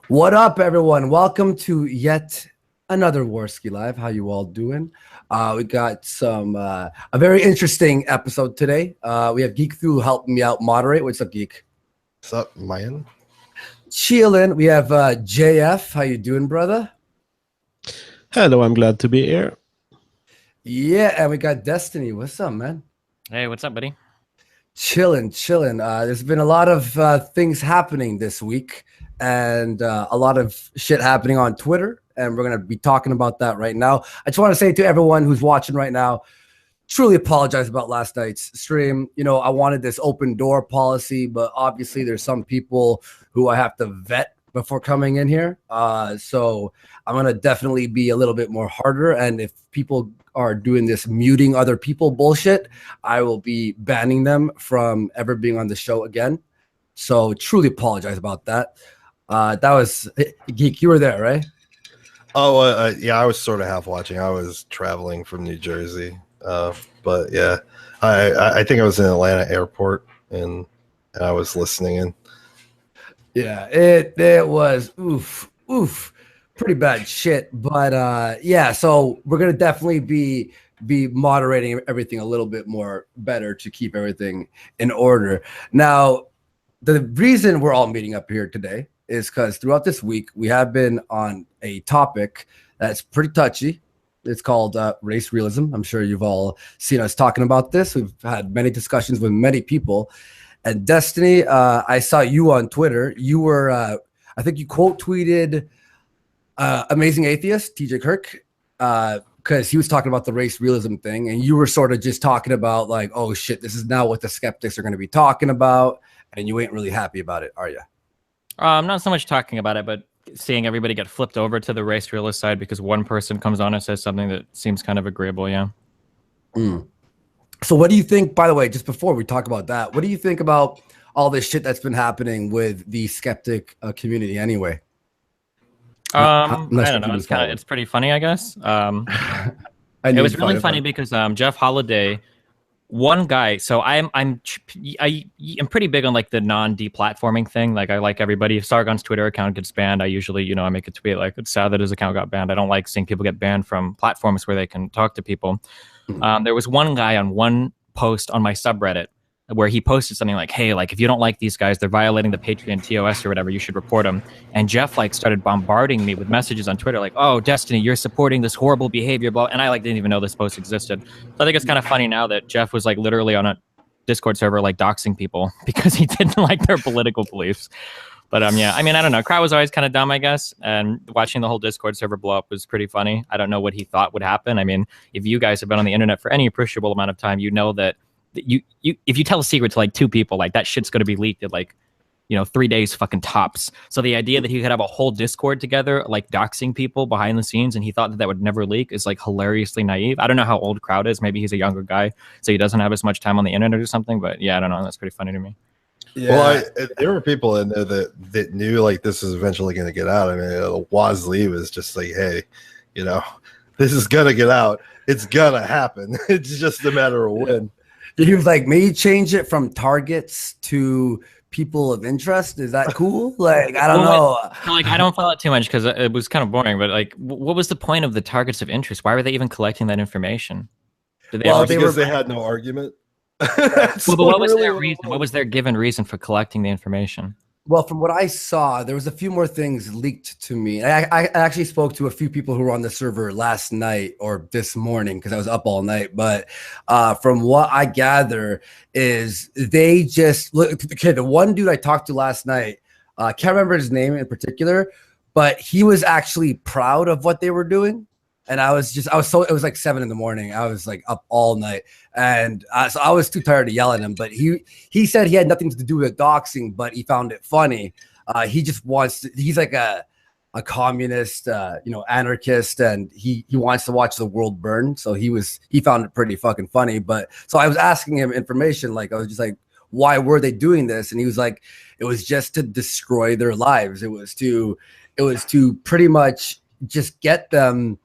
What up, everyone? Welcome to yet another Warski Live. How you all doing? We got a very interesting episode today. We have Geek Through helping me out moderate. What's up, Geek? What's up, man? Chillin'. We have JF. How you doing, brother? Hello, I'm glad to be here. Yeah, and we got Destiny. What's up, man? Hey, what's up, buddy? Chillin'. There's been a lot of things happening this week, and a lot of shit happening on Twitter, and we're gonna be talking about that right now. I just want to say to everyone who's watching right now, truly apologize about last night's stream. You know, I wanted this open door policy, but obviously there's some people who I have to vet before coming in here. So I'm gonna definitely be a little bit more harder, and if people are doing this muting other people bullshit, I will be banning them from ever being on the show again. So truly apologize about that. That was Geek. You were there, right? Oh, yeah, I was sort of half watching. I was traveling from New Jersey, but yeah, I think I was in Atlanta airport and I was listening in. Yeah, it was oof, pretty bad shit. But yeah, so we're gonna definitely be moderating everything a little bit more better to keep everything in order. Now, the reason we're all meeting up here today is because throughout this week we have been on a topic that's pretty touchy. It's called race realism. I'm sure you've all seen us talking about this. We've had many discussions with many people. And Destiny, I saw you on Twitter. You were, I think you quote tweeted Amazing Atheist, TJ Kirk, because he was talking about the race realism thing. And you were sort of just talking about like, oh shit, this is now what the skeptics are going to be talking about. And you ain't really happy about it, are you? I'm not so much talking about it, but seeing everybody get flipped over to the race realist side because one person comes on and says something that seems kind of agreeable, yeah. So what do you think, by the way, just before we talk about that, what do you think about all this shit that's been happening with the skeptic community anyway? I don't know. It's pretty funny, I guess. It was really funny because Jeff Holiday, one guy. So I'm pretty big on like the non-deplatforming thing. Like I like everybody. If Sargon's Twitter account gets banned, I usually I make a tweet like it's sad that his account got banned. I don't like seeing people get banned from platforms where they can talk to people. There was one guy on one post on my subreddit where he posted something like, hey, like if you don't like these guys, they're violating the Patreon TOS or whatever, you should report them. And Jeff like started bombarding me with messages on Twitter like, oh, Destiny, you're supporting this horrible behavior, blah. And I like didn't even know this post existed. So I think it's kind of funny now that Jeff was like literally on a Discord server like doxing people because he didn't like their political beliefs. But yeah, I mean, I don't know. Crowd was always kind of dumb, I guess. And watching the whole Discord server blow up was pretty funny. I don't know what he thought would happen. I mean, if you guys have been on the internet for any appreciable amount of time, you know that you if you tell a secret to like two people, like that shit's going to be leaked at like 3 days fucking tops. So the idea that he could have a whole Discord together like doxing people behind the scenes and he thought that would never leak is like hilariously naive. I don't know how old Crowd is. Maybe he's a younger guy so he doesn't have as much time on the internet or something, but yeah, I don't know, that's pretty funny to me. Yeah. Well, there were people in there that knew like this is eventually going to get out. I mean, Wazlee was just like, hey, this is going to get out. It's going to happen. It's just a matter of when. He was like, maybe change it from targets to people of interest. Is that cool? Like, I don't know. Like, I don't follow it too much because it was kind of boring. But like, what was the point of the targets of interest? Why were they even collecting that information? Because they had no argument. But what was their reason? What was their given reason for collecting the information? Well, from what I saw, there was a few more things leaked to me. I actually spoke to a few people who were on the server last night or this morning because I was up all night. But from what I gather is they just look. Okay, the one dude I talked to last night, can't remember his name in particular, but he was actually proud of what they were doing. And it was like 7 a.m. I was like up all night. And so I was too tired to yell at him. But he said he had nothing to do with doxing, but he found it funny. He just he's like a communist, anarchist, and he wants to watch the world burn. So he found it pretty fucking funny. But so I was asking him information. Like I was just like, why were they doing this? And he was like, it was just to destroy their lives. It was to pretty much just get them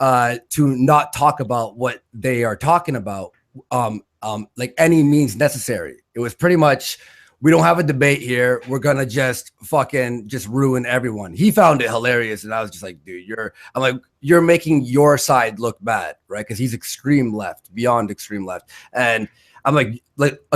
to not talk about what they are talking about, like any means necessary. It was pretty much we don't have a debate here. We're gonna just fucking just ruin everyone. He found it hilarious, and I was just like, dude, you're making your side look bad, right? Because he's extreme left, beyond extreme left, and I'm like,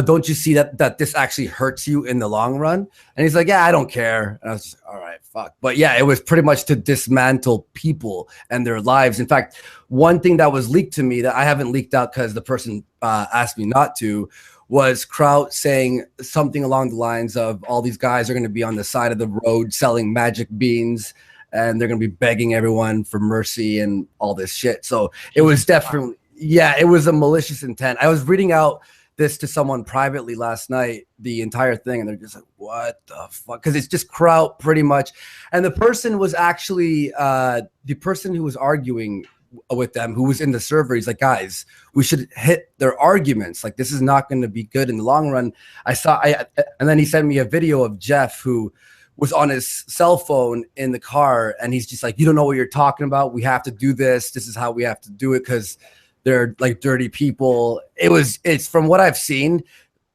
don't you see that this actually hurts you in the long run? And he's like, yeah, I don't care. And I was just, all right, fuck. But yeah, it was pretty much to dismantle people and their lives. In fact, one thing that was leaked to me that I haven't leaked out because the person asked me not to, was Kraut saying something along the lines of all these guys are going to be on the side of the road selling magic beans and they're going to be begging everyone for mercy and all this shit. So it was definitely, yeah, it was a malicious intent. I was reading out this to someone privately last night, the entire thing, and they're just like, what the fuck? Because it's just Kraut pretty much. And the person was actually, the person who was arguing with them, who was in the server, he's like, guys, we should hit their arguments. Like, this is not going to be good in the long run. And then he sent me a video of Jeff, who was on his cell phone in the car, and he's just like, you don't know what you're talking about. We have to do this. This is how we have to do it because they're like dirty people. It's from what I've seen,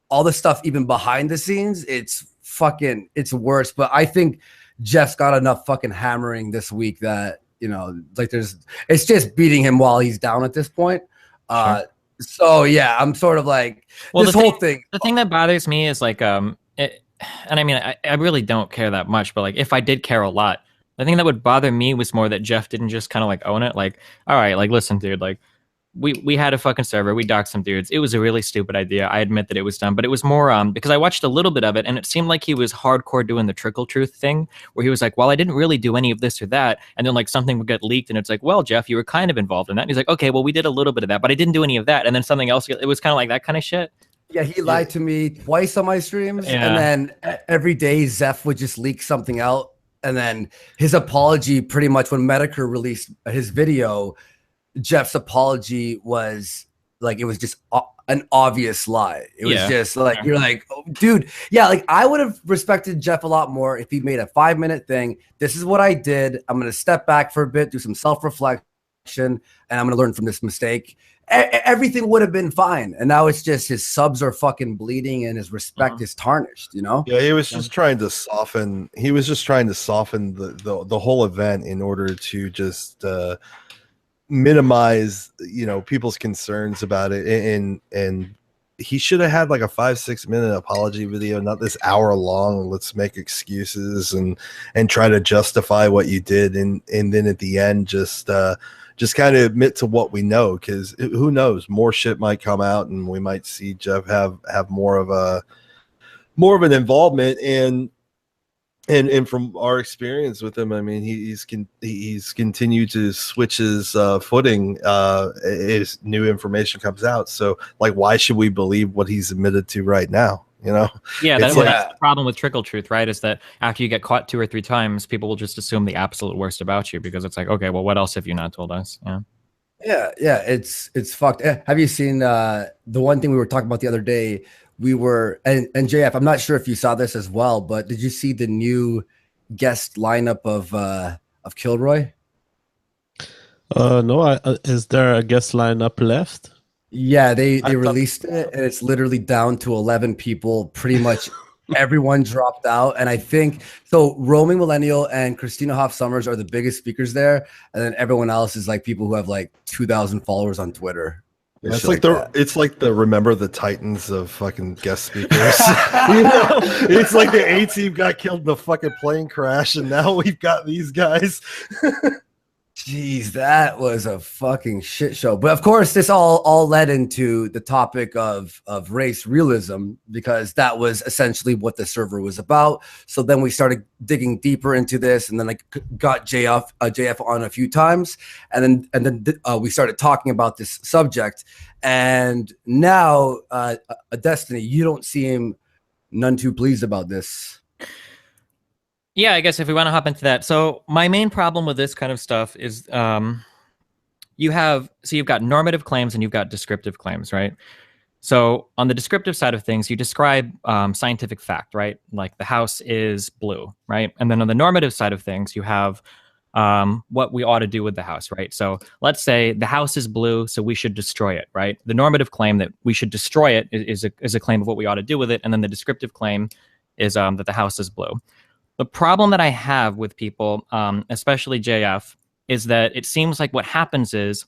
all the stuff even behind the scenes, it's worse. But I think Jeff's got enough fucking hammering this week that, you know, like it's just beating him while he's down at this point. Sure. So yeah, I'm sort of like, well, this whole thing. The thing that bothers me is like, and I mean, I really don't care that much, but like, if I did care a lot, the thing that would bother me was more that Jeff didn't just kind of like own it. Like, all right, like, listen, dude, like, we had a fucking server, we doxed some dudes. It was a really stupid idea. I admit that it was dumb, but it was more because I watched a little bit of it and it seemed like he was hardcore doing the trickle truth thing where he was like, well, I didn't really do any of this or that. And then like something would get leaked and it's like, well, Jeff, you were kind of involved in that. And he's like, okay, well, we did a little bit of that, but I didn't do any of that. And then something else, it was kind of like that kind of shit. Yeah, he lied to me twice on my streams. Yeah. And then every day Zeph would just leak something out. And then his apology, pretty much when Medicare released his video, Jeff's apology was like, it was just an obvious lie. It was just like, you're like, oh, dude, yeah, like I would have respected Jeff a lot more if he made a 5-minute thing. This is what I did. I'm going to step back for a bit, do some self-reflection, and I'm going to learn from this mistake. Everything would have been fine. And now it's just his subs are fucking bleeding and his respect is tarnished, you know? Yeah, he was just trying to soften. He was just trying to soften the whole event in order to just minimize, you know, people's concerns about it. And he should have had like a 5-6 minute apology video, not this hour long. Let's make excuses and try to justify what you did. And then at the end, just kind of admit to what we know, because who knows, more shit might come out and we might see Jeff have more of an involvement. And from our experience with him, I mean, he's continued to switch his footing as new information comes out. So like, why should we believe what he's admitted to right now? You know? Yeah, that's the problem with trickle truth, right? Is that after you get caught 2 or 3 times, people will just assume the absolute worst about you, because it's like, okay, well, what else have you not told us? Yeah, it's fucked. Have you seen the one thing we were talking about the other day? We were and JF, I'm not sure if you saw this as well, but did you see the new guest lineup of Kilroy? No, is there a guest lineup left? Yeah, they released it, and it's literally down to 11 people. Pretty much everyone dropped out, and I think so. Roaming Millennial and Christina Hoff Summers are the biggest speakers there, and then everyone else is like people who have like 2,000 followers on Twitter. It's like the Remember the Titans of fucking guest speakers. You know, it's like the A team got killed in the fucking plane crash, and now we've got these guys. Jeez, that was a fucking shit show. But of course, this all led into the topic of race realism, because that was essentially what the server was about. So then we started digging deeper into this, and then I got JF on a few times, and then we started talking about this subject. And now, Destiny, you don't seem none too pleased about this. Yeah, I guess if we want to hop into that. So my main problem with this kind of stuff is you've got normative claims and you've got descriptive claims, right? So on the descriptive side of things, you describe scientific fact, right? Like the house is blue, right? And then on the normative side of things, you have what we ought to do with the house, right? So let's say the house is blue, so we should destroy it, right? The normative claim that we should destroy it is a claim of what we ought to do with it, and then the descriptive claim is that the house is blue. The problem that I have with people, especially JF, is that it seems like what happens is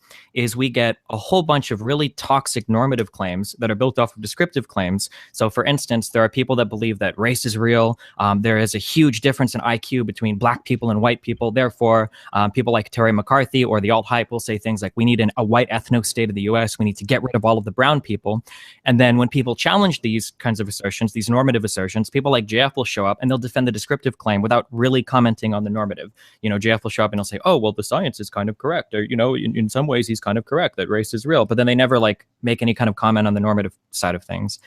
we get a whole bunch of really toxic normative claims that are built off of descriptive claims. So, for instance, there are people that believe that race is real. There is a huge difference in IQ between black people and white people. Therefore, people like Terry McCarthy or the alt-hype will say things like, we need a white ethno-state of the US. We need to get rid of all of the brown people. And then when people challenge these kinds of assertions, these normative assertions, people like JF will show up and they'll defend the descriptive claim without really commenting on the normative. JF will show up and he'll say, oh, well, the science is kind of correct, or in some ways he's kind of correct that race is real, but then they never make any kind of comment on the normative side of things.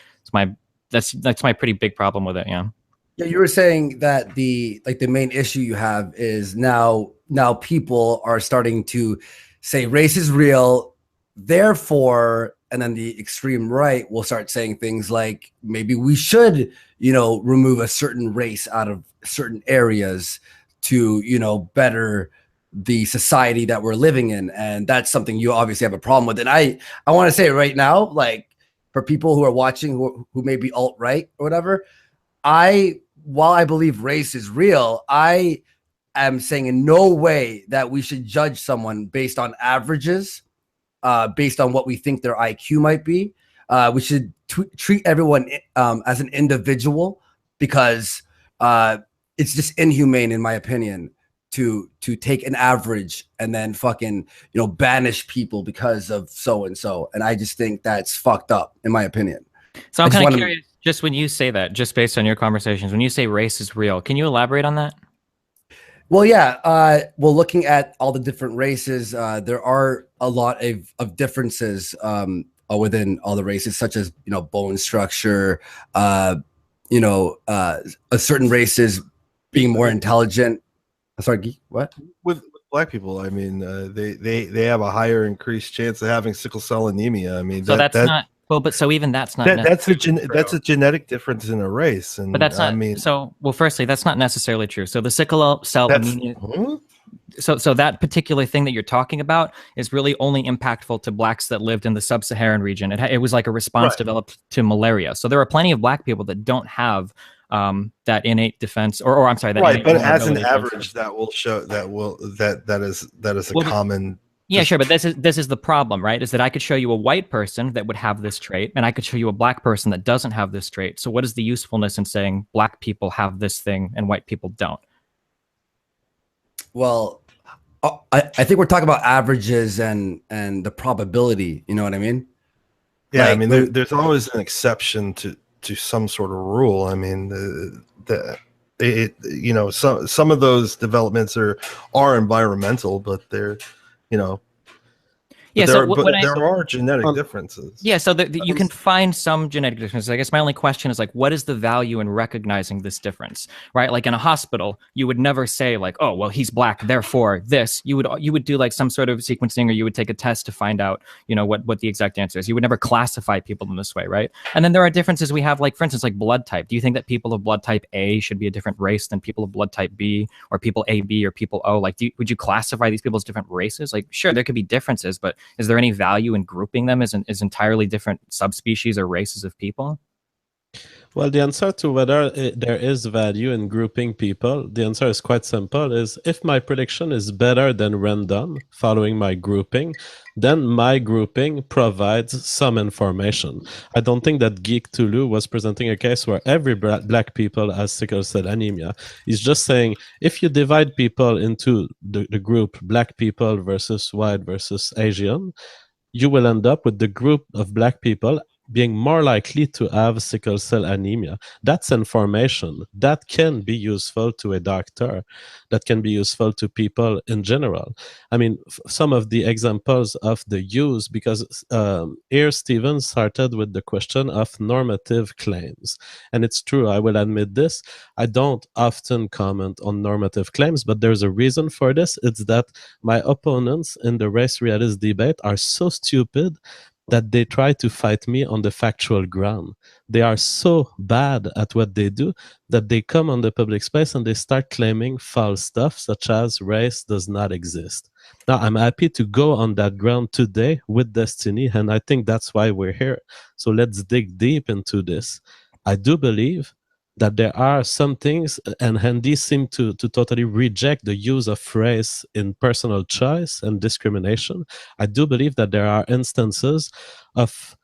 That's my pretty big problem with it. Yeah, you were saying that the main issue you have is now people are starting to say race is real, therefore, and then the extreme right will start saying things like maybe we should remove a certain race out of certain areas to better the society that we're living in. And that's something you obviously have a problem with. And I want to say right now, for people who are watching who may be alt-right or whatever, while I believe race is real, I am saying in no way that we should judge someone based on averages, based on what we think their IQ might be. We should treat everyone as an individual, because it's just inhumane, in my opinion, to take an average and then fucking banish people because of so and so. And I just think that's fucked up, in my opinion. So I'm kind of curious, just when you say that, just based on your conversations, when you say race is real, can you elaborate on that? Well, yeah. Well, looking at all the different races, there are a lot of differences within all the races, such as bone structure, certain races being more intelligent. Sorry, what? With black people, I mean, they have a higher increased chance of having sickle cell anemia. I mean, so that's not well, but so even that's not that's a genetic difference in a race, and but that's not. I mean, so well, firstly, that's not necessarily true. So the sickle cell anemia. So that particular thing that you're talking about is really only impactful to blacks that lived in the sub-Saharan region. It was like a response developed to malaria. So there are plenty of black people that don't have that innate defense, or I'm sorry, that right. But as an average, that will show that is a common. Yeah, sure, but this is the problem, right? Is that I could show you a white person that would have this trait, and I could show you a black person that doesn't have this trait. So what is the usefulness in saying black people have this thing and white people don't? Well, I think we're talking about averages and the probability. You know what I mean? Yeah, I mean, there's always an exception to some sort of rule. I mean, some of those developments are environmental, but they're Yeah, there are genetic differences. Yeah, so you can find some genetic differences. I guess my only question is what is the value in recognizing this difference, right? Like in a hospital, you would never say oh, well, he's black, therefore this. You would do some sort of sequencing, or you would take a test to find out, what the exact answer is. You would never classify people in this way, right? And then there are differences we have, for instance, blood type. Do you think that people of blood type A should be a different race than people of blood type B, or people AB or people O? Would you classify these people as different races? Sure, there could be differences, but is there any value in grouping them as entirely different subspecies or races of people? Well, the answer to whether there is value in grouping people, the answer is quite simple, is if my prediction is better than random following my grouping, then my grouping provides some information. I don't think that Geek Tulu was presenting a case where every black people has sickle cell anemia. He's just saying, if you divide people into the group black people versus white versus Asian, you will end up with the group of black people being more likely to have sickle cell anemia. That's information that can be useful to a doctor, that can be useful to people in general. I mean, some of the examples of the use, because here Stephen started with the question of normative claims. And it's true, I will admit this, I don't often comment on normative claims, but there's a reason for this. It's that my opponents in the race realist debate are so stupid that they try to fight me on the factual ground. They are so bad at what they do that they come on the public space and they start claiming false stuff, such as race does not exist. Now, I'm happy to go on that ground today with Destiny, and I think that's why we're here. So let's dig deep into this. I do believe that there are some things, and these seem to totally reject the use of race in personal choice and discrimination. I do believe that there are instances of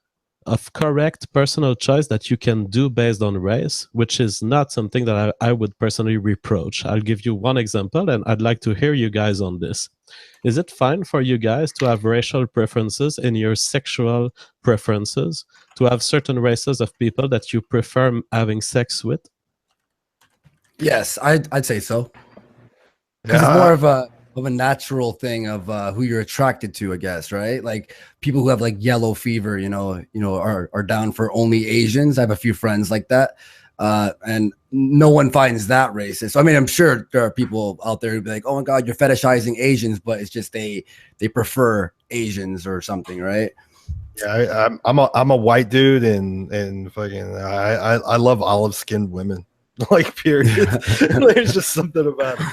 correct personal choice that you can do based on race, which is not something that I would personally reproach. I'll give you one example, and I'd like to hear you guys on this. Is it fine for you guys to have racial preferences in your sexual preferences, to have certain races of people that you prefer having sex with? Yes, I'd say so. Because it's more of a natural thing of who you're attracted to, I guess, right? Like people who have like yellow fever, are down for only Asians. I have a few friends like that. And no one finds that racist. So, I mean, I'm sure there are people out there who'd be like, "Oh my God, you're fetishizing Asians," but it's just they prefer Asians or something, right? Yeah, I'm a white dude, and fucking I love olive skinned women. Like, period. There's just something about it.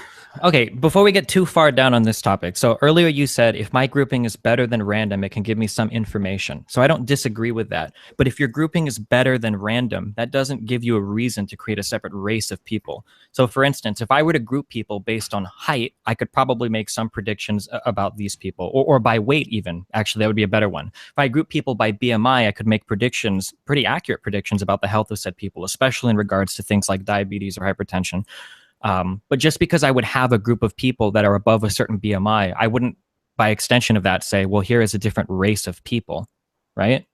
Okay, before we get too far down on this topic, so earlier you said if my grouping is better than random, it can give me some information. So I don't disagree with that. But if your grouping is better than random, that doesn't give you a reason to create a separate race of people. So for instance, if I were to group people based on height, I could probably make some predictions about these people, or by weight even. Actually, that would be a better one. If I group people by BMI, I could make predictions, pretty accurate predictions about the health of said people, especially in regards to things like diabetes or hypertension. But just because I would have a group of people that are above a certain BMI, I wouldn't, by extension of that, say, well, here is a different race of people, right?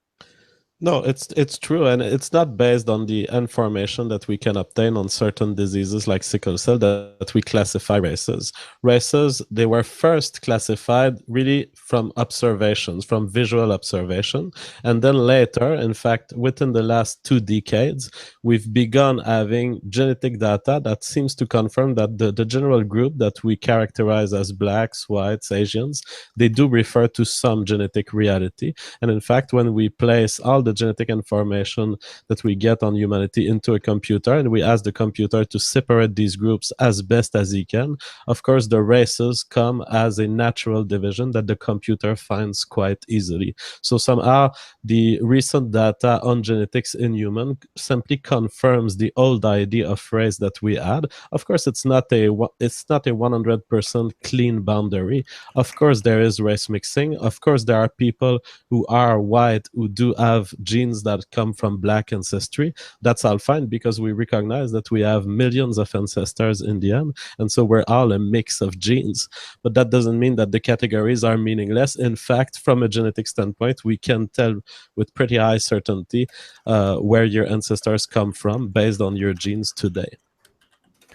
No, it's true, and it's not based on the information that we can obtain on certain diseases like sickle cell that we classify races. Races, they were first classified really from observations, from visual observation, and then later, in fact, within the last 2 decades, we've begun having genetic data that seems to confirm that the general group that we characterize as blacks, whites, Asians, they do refer to some genetic reality. And in fact, when we place all the genetic information that we get on humanity into a computer and we ask the computer to separate these groups as best as he can, of course the races come as a natural division that the computer finds quite easily. So somehow the recent data on genetics in humans simply confirms the old idea of race that we had. Of course it's not a 100% clean boundary. Of course there is race mixing. Of course there are people who are white who do have genes that come from black ancestry. That's all fine because we recognize that we have millions of ancestors in the end, and so we're all a mix of genes. But that doesn't mean that the categories are meaningless. In fact, from a genetic standpoint, we can tell with pretty high certainty where your ancestors come from based on your genes today.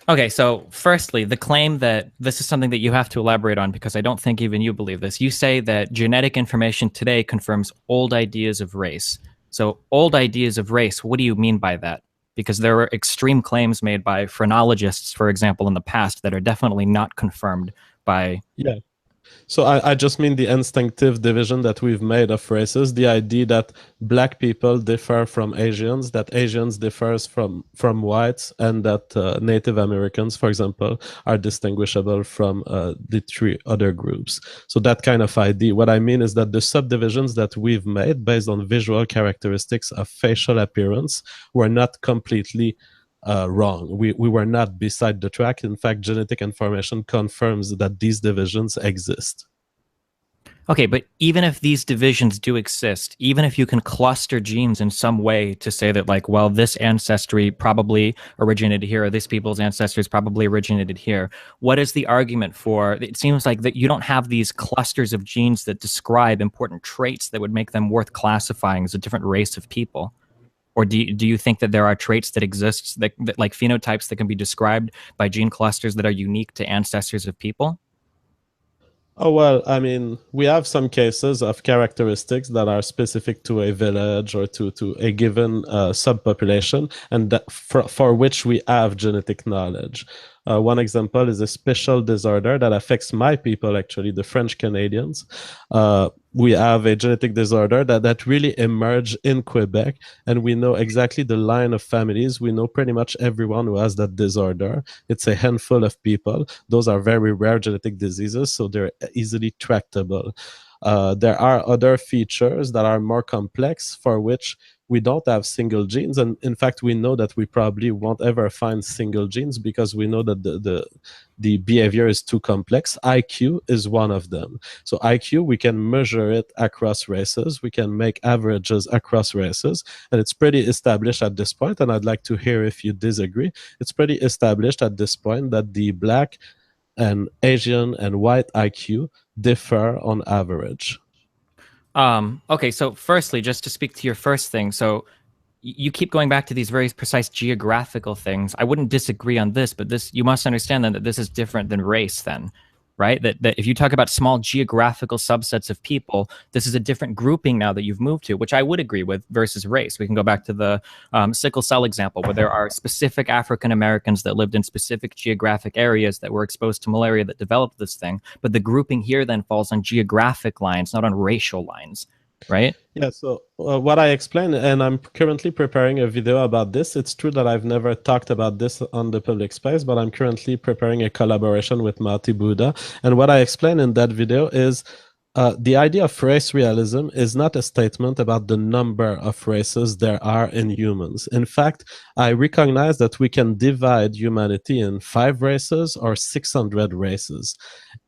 Okay, so firstly, the claim that this is something that you have to elaborate on because I don't think even you believe this. You say that genetic information today confirms old ideas of race. So old ideas of race, what do you mean by that? Because there were extreme claims made by phrenologists, for example, in the past that are definitely not confirmed by... Yeah. So I just mean the instinctive division that we've made of races, the idea that black people differ from Asians, that Asians differs from whites, and that Native Americans, for example, are distinguishable from the 3 other groups. So that kind of idea. What I mean is that the subdivisions that we've made based on visual characteristics of facial appearance were not completely wrong. We were not beside the track. In fact, genetic information confirms that these divisions exist. Okay, but even if these divisions do exist, even if you can cluster genes in some way to say that, like, well, this ancestry probably originated here, or this people's ancestors probably originated here, what is the argument for, it seems like that you don't have these clusters of genes that describe important traits that would make them worth classifying as a different race of people? Or do you think that there are traits that exist, that like phenotypes that can be described by gene clusters that are unique to ancestors of people? Oh, well, I mean, we have some cases of characteristics that are specific to a village or to a given subpopulation, and that for which we have genetic knowledge. One example is a special disorder that affects my people, actually, the French Canadians. We have a genetic disorder that really emerged in Quebec, and we know exactly the line of families. We know pretty much everyone who has that disorder. It's a handful of people. Those are very rare genetic diseases, so they're easily tractable. There are other features that are more complex for which we don't have single genes, and in fact we know that we probably won't ever find single genes because we know that the behavior is too complex. IQ is one of them. So IQ, we can measure it across races, we can make averages across races, and it's pretty established at this point, and I'd like to hear if you disagree. It's pretty established at this point that the Black and Asian and white IQ differ on average. Okay, so firstly, just to speak to your first thing, so you keep going back to these very precise geographical things. I wouldn't disagree on this, but this, you must understand then that this is different than race then, right? That if you talk about small geographical subsets of people, this is a different grouping now that you've moved to, which I would agree with, versus race. We can go back to the sickle cell example, where there are specific African Americans that lived in specific geographic areas that were exposed to malaria that developed this thing. But the grouping here then falls on geographic lines, not on racial lines, right? Yeah, so what I explained, and I'm currently preparing a video about this. It's true that I've never talked about this on the public space, but I'm currently preparing a collaboration with Mati Buddha. And what I explained in that video is the idea of race realism is not a statement about the number of races there are in humans. In fact, I recognize that we can divide humanity in 5 races or 600 races.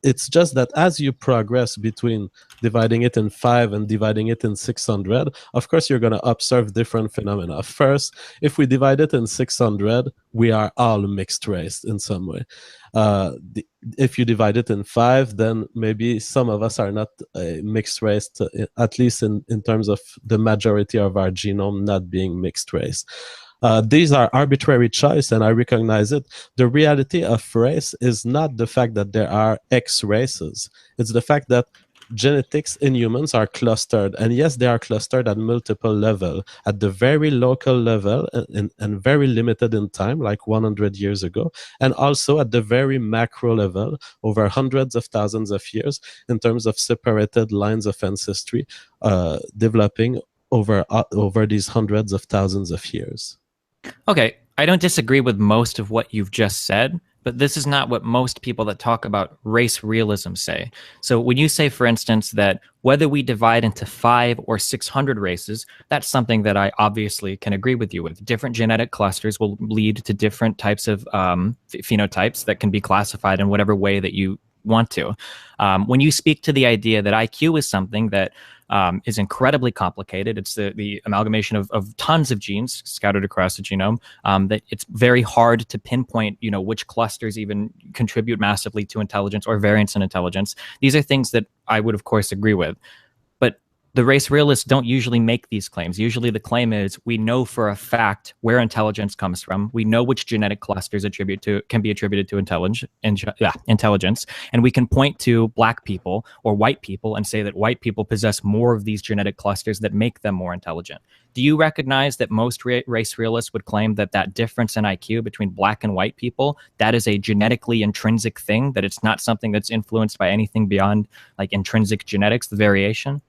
It's just that as you progress between dividing it in 5 and dividing it in 600, of course, you're going to observe different phenomena. First, if we divide it in 600, we are all mixed race in some way. If you divide it in 5, then maybe some of us are not mixed race, at least in terms of the majority of our genome not being mixed race. These are arbitrary choice, and I recognize it. The reality of race is not the fact that there are X races. It's the fact that genetics in humans are clustered, and yes, they are clustered at multiple levels, at the very local level and very limited in time, like 100 years ago, and also at the very macro level over hundreds of thousands of years in terms of separated lines of ancestry developing over these hundreds of thousands of years. Okay, I don't disagree with most of what you've just said, but this is not what most people that talk about race realism say. So when you say, for instance, that whether we divide into 5 or 600 races, that's something that I obviously can agree with you with. Different genetic clusters will lead to different types of phenotypes that can be classified in whatever way that you want to. When you speak to the idea that IQ is something that is incredibly complicated. It's the amalgamation of tons of genes scattered across the genome. That it's very hard to pinpoint, which clusters even contribute massively to intelligence or variance in intelligence. These are things that I would, of course, agree with. But the race realists don't usually make these claims. Usually the claim is we know for a fact where intelligence comes from. We know which genetic clusters can be attributed to intelligence. And we can point to Black people or white people and say that white people possess more of these genetic clusters that make them more intelligent. Do you recognize that most race realists would claim that difference in IQ between Black and white people, that is a genetically intrinsic thing, that it's not something that's influenced by anything beyond like intrinsic genetics, the variation?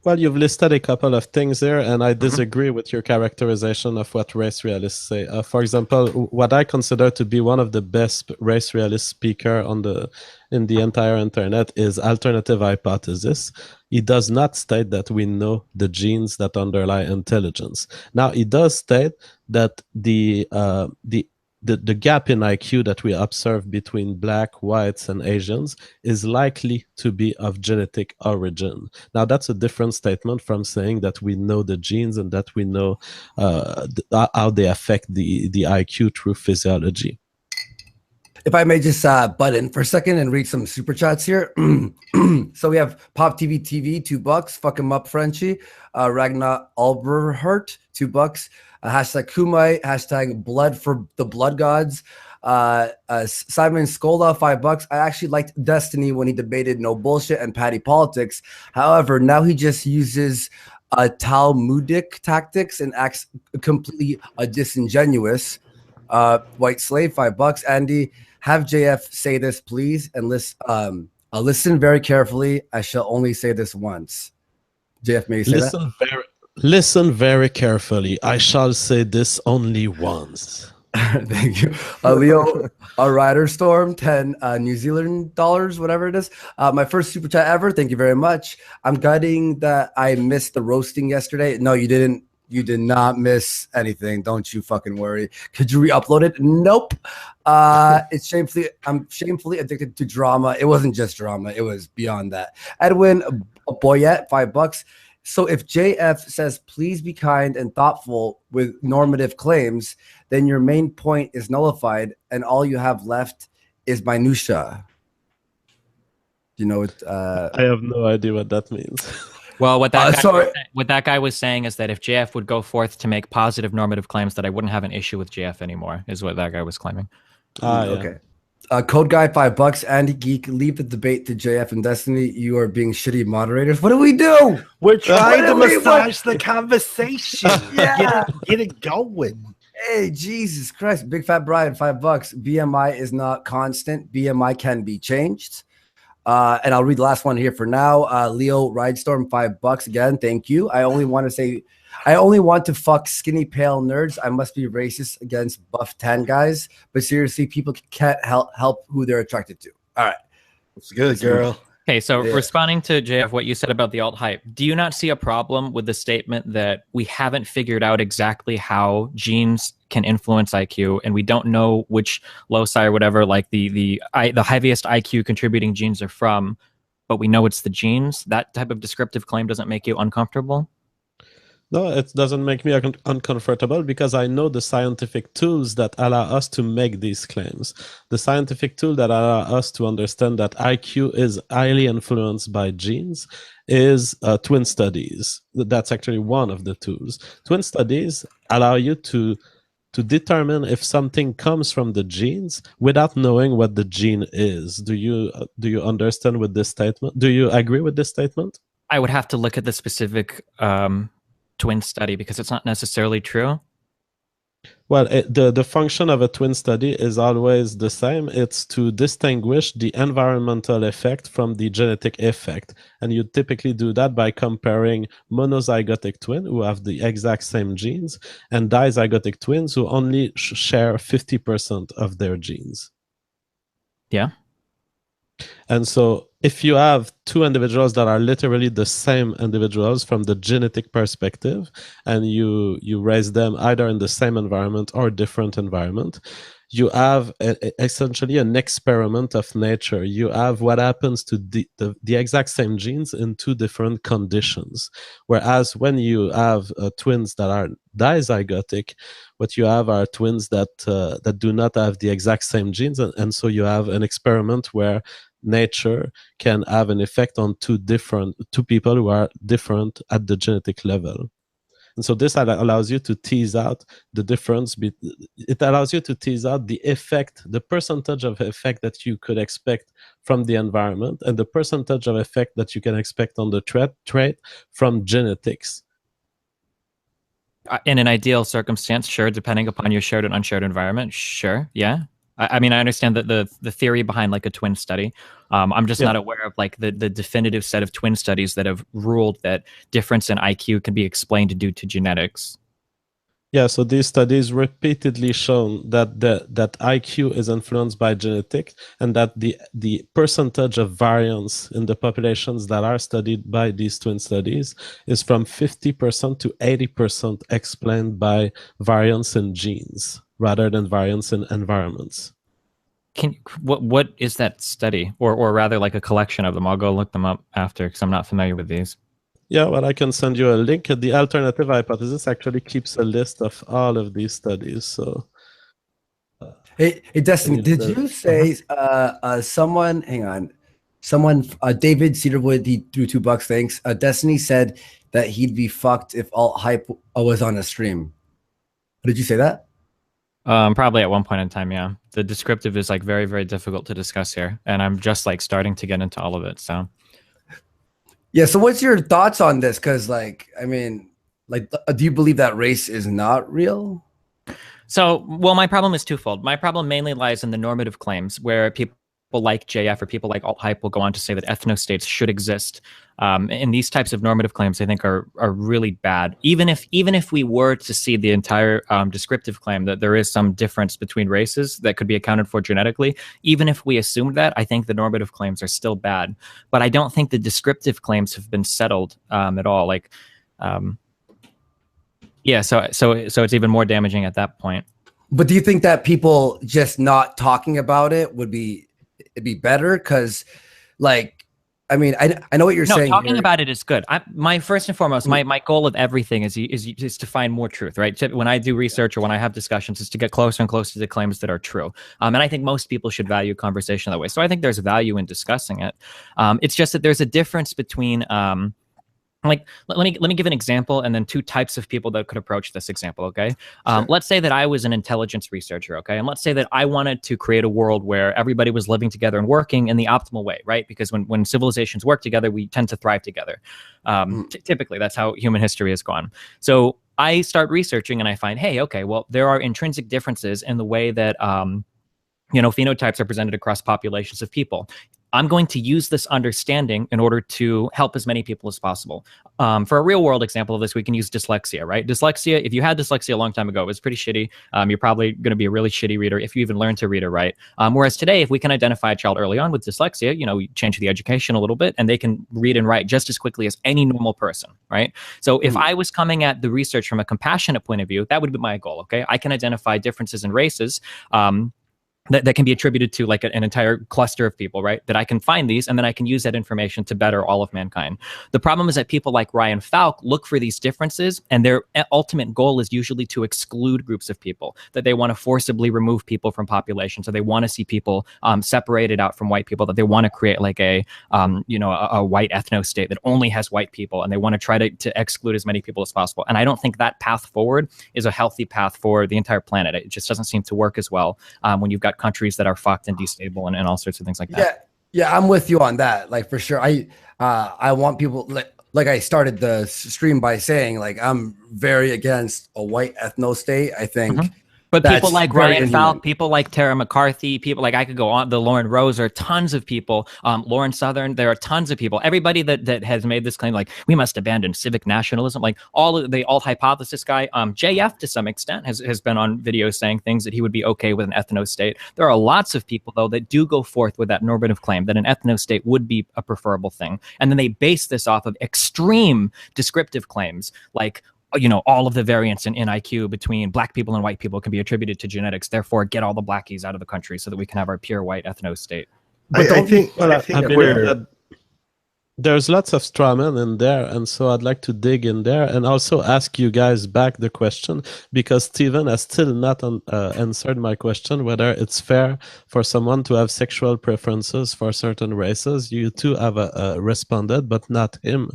Well, you've listed a couple of things there, and I disagree with your characterization of what race realists say. For example, what I consider to be one of the best race realist speaker in the entire internet is Alternative Hypothesis. He does not state that we know the genes that underlie intelligence. Now, he does state that the gap in IQ that we observe between Black, whites, and Asians is likely to be of genetic origin. Now, that's a different statement from saying that we know the genes and that we know how they affect the IQ through physiology. If I may just butt in for a second and read some super chats here. So we have Pop TV, $2. Fuck him up, Frenchie. Ragnar Alberhart, $2. Hashtag Kumite, hashtag Blood for the Blood Gods. Simon Scola, $5. I actually liked Destiny when he debated no bullshit and patty politics. However, now he just uses Talmudic tactics and acts completely disingenuous. White Slave, $5. Andy, have JF say this, please, and listen very carefully. I shall only say this once. JF, may you say that? Listen very carefully. I shall say this only once. Thank you. Leo, a Rider Storm, 10 New Zealand dollars, whatever it is. My first super chat ever. Thank you very much. I'm gutting that I missed the roasting yesterday. No, you didn't. You did not miss anything. Don't you fucking worry. Could you re-upload it? Nope. It's shamefully. I'm shamefully addicted to drama. It wasn't just drama. It was beyond that. Edwin Boyette, $5. So if JF says, please be kind and thoughtful with normative claims, then your main point is nullified and all you have left is minutia. You know what? I have no idea what that means. Well, what that guy was saying is that if JF would go forth to make positive normative claims, that I wouldn't have an issue with JF anymore, is what that guy was claiming. Okay. Code Guy, $5. Andy Geek, leave the debate to JF and Destiny. You are being shitty moderators. What do we do? We're trying to massage the conversation. Yeah. Get it going. Hey, Jesus Christ. Big Fat Brian, $5. BMI is not constant. BMI can be changed. And I'll read the last one here for now. Leo Ridestorm, $5 again. Thank you. I only want to fuck skinny pale nerds. I must be racist against buff tan guys, but seriously, people can't help who they're attracted to. All right, it's good, girl. Okay, so responding to JF, what you said about the alt hype, do you not see a problem with the statement that we haven't figured out exactly how genes can influence IQ, and we don't know which loci or whatever, like the heaviest IQ contributing genes are from, but we know it's the genes? That type of descriptive claim doesn't make you uncomfortable? No, it doesn't make me uncomfortable because I know the scientific tools that allow us to make these claims. The scientific tool that allow us to understand that IQ is highly influenced by genes is twin studies. That's actually one of the tools. Twin studies allow you to determine if something comes from the genes without knowing what the gene is. Do you understand with this statement? Do you agree with this statement? I would have to look at the specific twin study because it's not necessarily true. Well, the function of a twin study is always the same. It's to distinguish the environmental effect from the genetic effect. And you typically do that by comparing monozygotic twins who have the exact same genes and dizygotic twins who only share 50% of their genes. Yeah. And so if you have two individuals that are literally the same individuals from the genetic perspective, and you raise them either in the same environment or different environment, you have essentially an experiment of nature. You have what happens to the exact same genes in two different conditions. Whereas when you have twins that are dizygotic, what you have are twins that do not have the exact same genes, and so you have an experiment where nature can have an effect on two people who are different at the genetic level. And so this allows you to tease out the difference. It allows you to tease out the effect, the percentage of effect that you could expect from the environment and the percentage of effect that you can expect on the trait from genetics. In an ideal circumstance, sure, depending upon your shared and unshared environment, sure, yeah. I mean, I understand that the theory behind like a twin study. I'm just not aware of like the definitive set of twin studies that have ruled that difference in IQ can be explained due to genetics. Yeah, so these studies repeatedly shown that that IQ is influenced by genetics, and that the percentage of variance in the populations that are studied by these twin studies is from 50% to 80% explained by variance in genes rather than variance in environments. What is that study, or rather like a collection of them? I'll go look them up after because I'm not familiar with these. Yeah, well, I can send you a link. The alternative hypothesis actually keeps a list of all of these studies. So, hey, Destiny, did you say someone? Hang on, someone. David Cedarwood, he threw $2. Thanks. Destiny said that he'd be fucked if alt hype was on a stream. Did you say that? Probably at one point in time, yeah. The descriptive is like very, very difficult to discuss here, and I'm just like starting to get into all of it. So, yeah. So, what's your thoughts on this? Because, like, I mean, like, do you believe that race is not real? So, well, my problem is twofold. My problem mainly lies in the normative claims, where people like JF or people like alt-hype will go on to say that ethno-states should exist. And these types of normative claims, I think, are really bad. Even if we were to see the entire descriptive claim that there is some difference between races that could be accounted for genetically, even if we assumed that, I think the normative claims are still bad. But I don't think the descriptive claims have been settled at all. Like, yeah, so it's even more damaging at that point. But do you think that people just not talking about it would be better? Because, like, I mean, I know what you're saying. Talking about it is good. My first and foremost, my goal of everything is to find more truth, right? When I do research or when I have discussions, is to get closer and closer to the claims that are true. And I think most people should value conversation that way. So I think there's value in discussing it. It's just that there's a difference between like, let me give an example, and then two types of people that could approach this example. Okay. Sure. Let's say that I was an intelligence researcher. Okay. And let's say that I wanted to create a world where everybody was living together and working in the optimal way, right? Because when civilizations work together, we tend to thrive together. Typically, that's how human history has gone. So I start researching and I find, hey, okay, well, there are intrinsic differences in the way that, phenotypes are presented across populations of people. I'm going to use this understanding in order to help as many people as possible. For a real world example of this, we can use dyslexia, right? Dyslexia, if you had dyslexia a long time ago, it was pretty shitty. You're probably going to be a really shitty reader if you even learn to read or write. Whereas today, if we can identify a child early on with dyslexia, we change the education a little bit and they can read and write just as quickly as any normal person, right? So if I was coming at the research from a compassionate point of view, that would be my goal, okay? I can identify differences in races, that can be attributed to like an entire cluster of people, right? That I can find these and then I can use that information to better all of mankind. The problem is that people like Ryan Falk look for these differences and their ultimate goal is usually to exclude groups of people, that they want to forcibly remove people from populations. So they want to see people separated out from white people, that they want to create like a white ethno state that only has white people. And they want to try to exclude as many people as possible. And I don't think that path forward is a healthy path for the entire planet. It just doesn't seem to work as well when you've got countries that are fucked and destable and all sorts of things like that. Yeah, I'm with you on that. Like, for sure. I want people, like I started the stream by saying, like, I'm very against a white ethno state. I think But people like Ryan Falk, people like Tara McCarthy, people like, I could go on, the Lauren Rose, there are tons of people, Lauren Southern, there are tons of people. Everybody that has made this claim, like, we must abandon civic nationalism, like all of the alt-hypothesis guy, JF to some extent has been on videos saying things that he would be okay with an ethno state. There are lots of people, though, that do go forth with that normative claim that an ethno state would be a preferable thing. And then they base this off of extreme descriptive claims, like, all of the variance in IQ between black people and white people can be attributed to genetics. Therefore, get all the blackies out of the country so that we can have our pure white ethno state. But I think that there's lots of straw men in there, and so I'd like to dig in there and also ask you guys back the question, because Steven has still not answered my question whether it's fair for someone to have sexual preferences for certain races. You two have responded, but not him.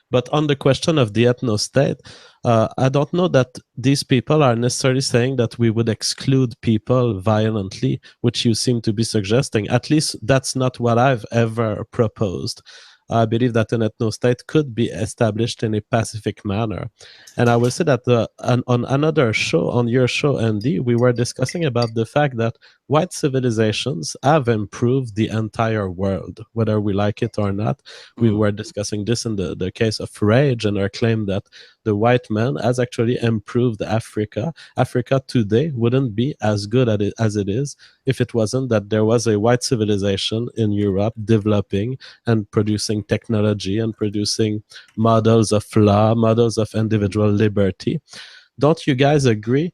But on the question of the ethno-state, I don't know that these people are necessarily saying that we would exclude people violently, which you seem to be suggesting. At least that's not what I've ever proposed. I believe that an ethno-state could be established in a pacific manner. And I will say that on another show, on your show, Andy, we were discussing about the fact that white civilizations have improved the entire world, whether we like it or not. We were discussing this in the case of Rage, and our claim that the white man has actually improved Africa. Africa today wouldn't be as good at it as it is if it wasn't that there was a white civilization in Europe developing and producing technology and producing models of law, models of individual liberty. Don't you guys agree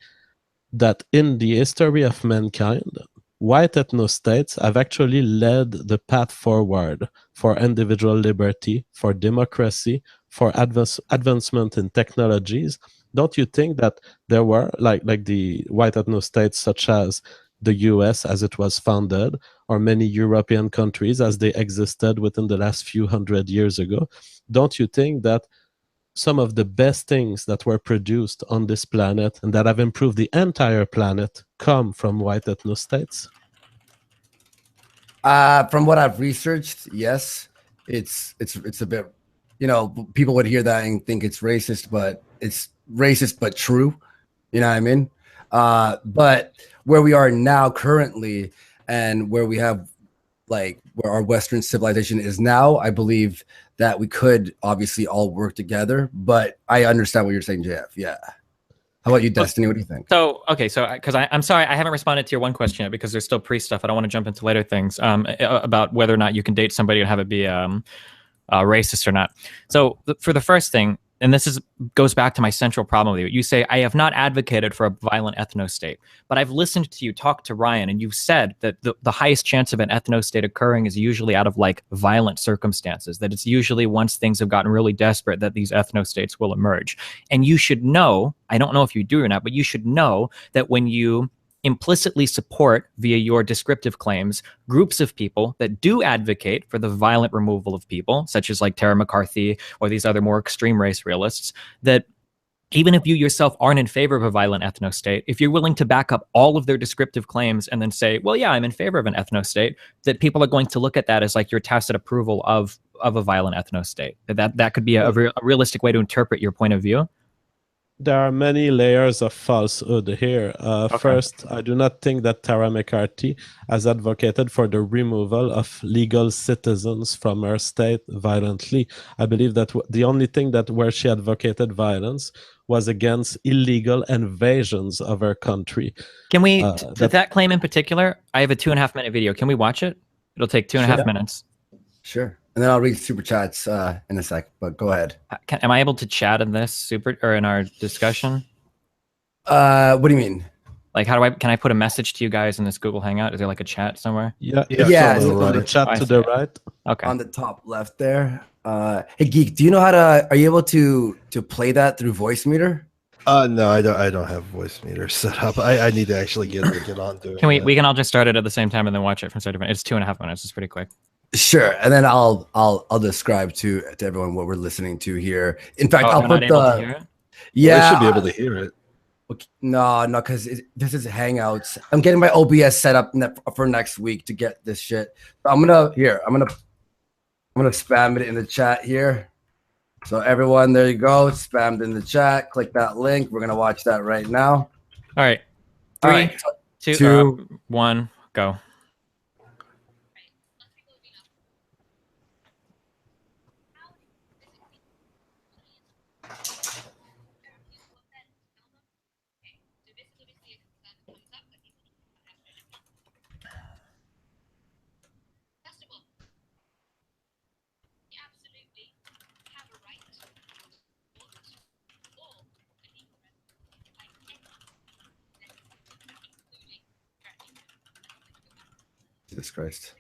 that in the history of mankind, white ethno-states have actually led the path forward for individual liberty, for democracy, for advancement in technologies? Don't you think that there were, like the white ethno-states such as the US as it was founded, or many European countries as they existed within the last few hundred years ago, don't you think that some of the best things that were produced on this planet and that have improved the entire planet come from white ethno-states? From what I've researched, yes, it's a bit, people would hear that and think it's racist, but it's racist but true. You know what I mean? But where we are now currently, and where we have like where our Western civilization is now, I believe that we could obviously all work together. But I understand what you're saying, JF. Yeah. How about you, Destiny? What do you think? So, okay, so because I'm sorry, I haven't responded to your one question yet because there's still pre-stuff. I don't want to jump into later things about whether or not you can date somebody and have it be racist or not. So for the first thing, and this goes back to my central problem with you. You say, I have not advocated for a violent ethno-state, but I've listened to you talk to Ryan, and you've said that the highest chance of an ethno-state occurring is usually out of like violent circumstances, that it's usually once things have gotten really desperate that these ethno-states will emerge. And you should know, I don't know if you do or not, but you should know that when you implicitly support via your descriptive claims groups of people that do advocate for the violent removal of people, such as like Tara McCarthy or these other more extreme race realists, that even if you yourself aren't in favor of a violent ethno-state, if you're willing to back up all of their descriptive claims and then say, well, yeah, I'm in favor of an ethno-state, that people are going to look at that as like your tacit approval of a violent ethno-state. That could be a realistic way to interpret your point of view. There are many layers of falsehood here. Okay. First, I do not think that Tara McCarthy has advocated for the removal of legal citizens from her state violently. I believe that the only thing that where she advocated violence was against illegal invasions of her country. Can we, that claim in particular, I have a 2.5 minute video. Can we watch it? It'll take 2.5 minutes. Sure. And then I'll read super chats in a sec, but go ahead. Am I able to chat in this or in our discussion? What do you mean? Like, can I put a message to you guys in this Google Hangout? Is there like a chat somewhere? Yeah. The chat to the right. Okay. On the top left there. Hey, Geek, do you know how to? Are you able to play that through Voice Meter? No, I don't have Voice Meter set up. I need to actually get on doing. Can we can all just start it at the same time and then watch it from start to finish? It's 2.5 minutes. It's pretty quick. Sure, and then I'll describe to everyone what we're listening to here. In fact, I'll put the they should be able to hear it. Okay. No, because this is Hangouts. I'm getting my OBS set up for next week to get this shit. So I'm gonna spam it in the chat here. So everyone, there you go. Spammed in the chat. Click that link. We're gonna watch that right now. All right. 3, 2, 1, go. Jesus Christ.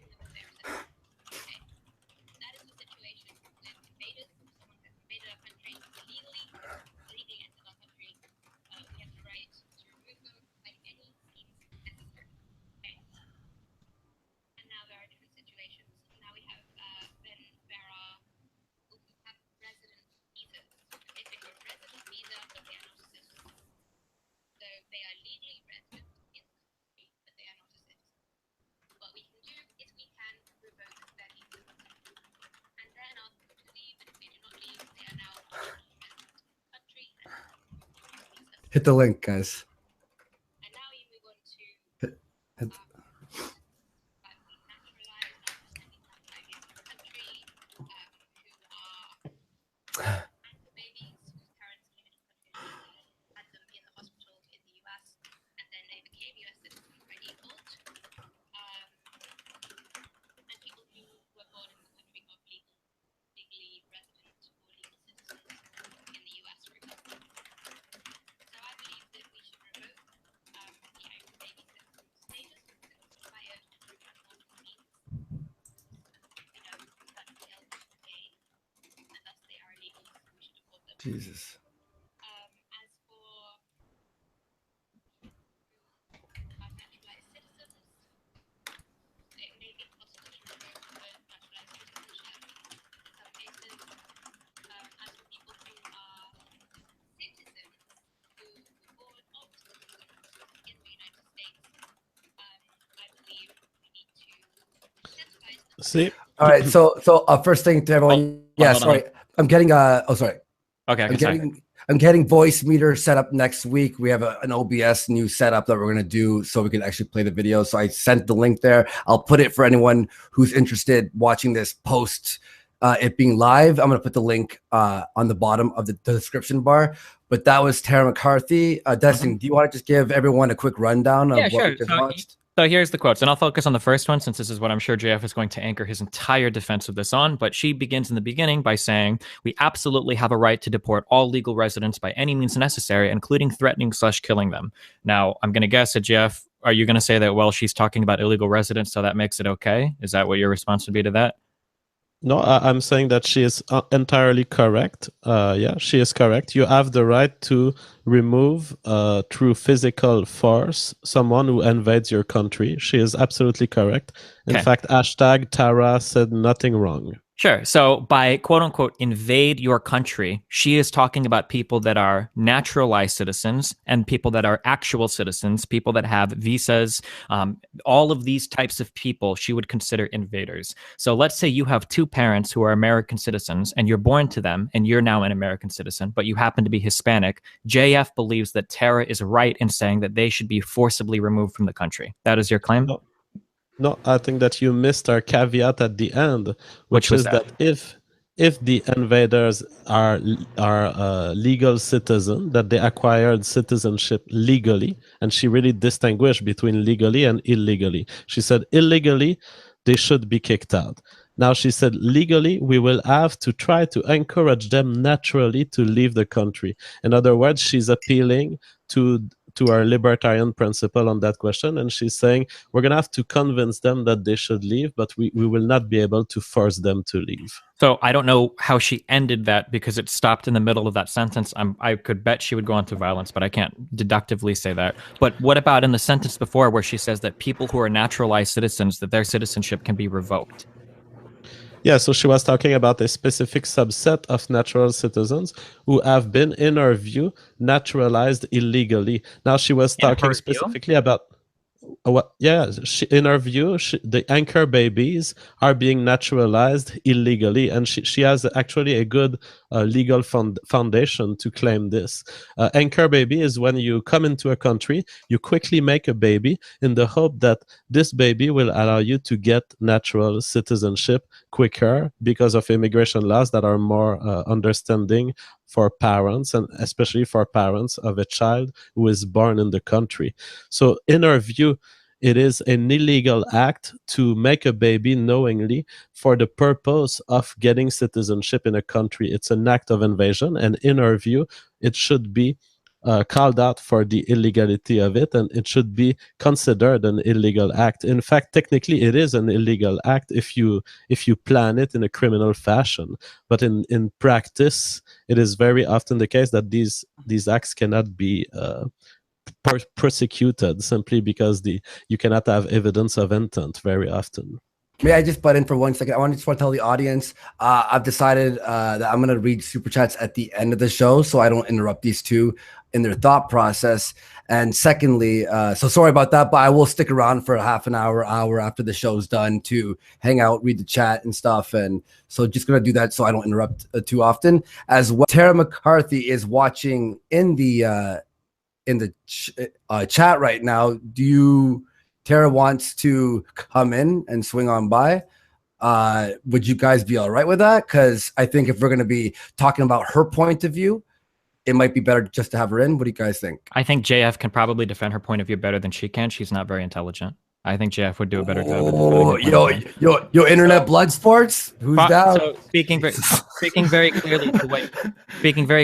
Hit the link, guys. Hit. Jesus. See. All right. So first thing to everyone. Yeah. Sorry. I'm getting. Oh, sorry. Okay. I'm getting. I'm getting voice meter set up next week. We have an OBS new setup that we're going to do so we can actually play the video. So I sent the link there. I'll put it for anyone who's interested watching this post it being live. I'm going to put the link on the bottom of the description bar. But that was Tara McCarthy. Destin, do you want to just give everyone a quick rundown of what we just watched? So here's the quotes, and I'll focus on the first one since this is what I'm sure JF is going to anchor his entire defense of this on. But she begins in the beginning by saying, "We absolutely have a right to deport all legal residents by any means necessary, including threatening/killing them." Now, I'm going to guess that JF, are you going to say that, well, she's talking about illegal residents, so that makes it okay? Is that what your response would be to that? No, I'm saying that she is entirely correct. Yeah, she is correct. You have the right to remove through physical force someone who invades your country. She is absolutely correct. In fact, hashtag Tara said nothing wrong. Sure. So by quote unquote invade your country, she is talking about people that are naturalized citizens and people that are actual citizens, people that have visas, all of these types of people she would consider invaders. So let's say you have two parents who are American citizens and you're born to them and you're now an American citizen, but you happen to be Hispanic. JF believes that Tara is right in saying that they should be forcibly removed from the country. That is your claim? No, I think that you missed our caveat at the end, which is that if the invaders are legal citizen, that they acquired citizenship legally, and she really distinguished between legally and illegally. She said illegally, they should be kicked out. Now she said legally, we will have to try to encourage them naturally to leave the country. In other words, she's appealing to our libertarian principle on that question, and she's saying we're going to have to convince them that they should leave, but we will not be able to force them to leave. So I don't know how she ended that because it stopped in the middle of that sentence. I could bet she would go on to violence, but I can't deductively say that. But what about in the sentence before where she says that people who are naturalized citizens, that their citizenship can be revoked? Yeah, so she was talking about a specific subset of natural citizens who have been, in her view, naturalized illegally. Now, she was talking specifically about what? Yeah, in her view, the anchor babies are being naturalized illegally, and she has actually a good legal foundation to claim this. Anchor baby is when you come into a country, you quickly make a baby in the hope that this baby will allow you to get natural citizenship quicker because of immigration laws that are more understanding for parents, and especially for parents of a child who is born in the country. So in our view, it is an illegal act to make a baby knowingly for the purpose of getting citizenship in a country. It's an act of invasion, and in our view, it should be called out for the illegality of it, and it should be considered an illegal act. In fact, technically, it is an illegal act if you plan it in a criminal fashion. But in practice, it is very often the case that these acts cannot be prosecuted simply because you cannot have evidence of intent very often. May I just butt in for 1 second? I just want to tell the audience, I've decided that I'm going to read super chats at the end of the show so I don't interrupt these two in their thought process. And secondly, so sorry about that, but I will stick around for a half an hour after the show's done to hang out, read the chat and stuff. And so just going to do that so I don't interrupt too often. As well, Tara McCarthy is watching in the chat right now. Tara wants to come in and swing on by. Would you guys be all right with that? Because I think if we're going to be talking about her point of view, it might be better just to have her in. What do you guys think? I think JF can probably defend her point of view better than she can. She's not very intelligent. I think JF would do a better job. Yo, internet blood sports. Who's down? So speaking very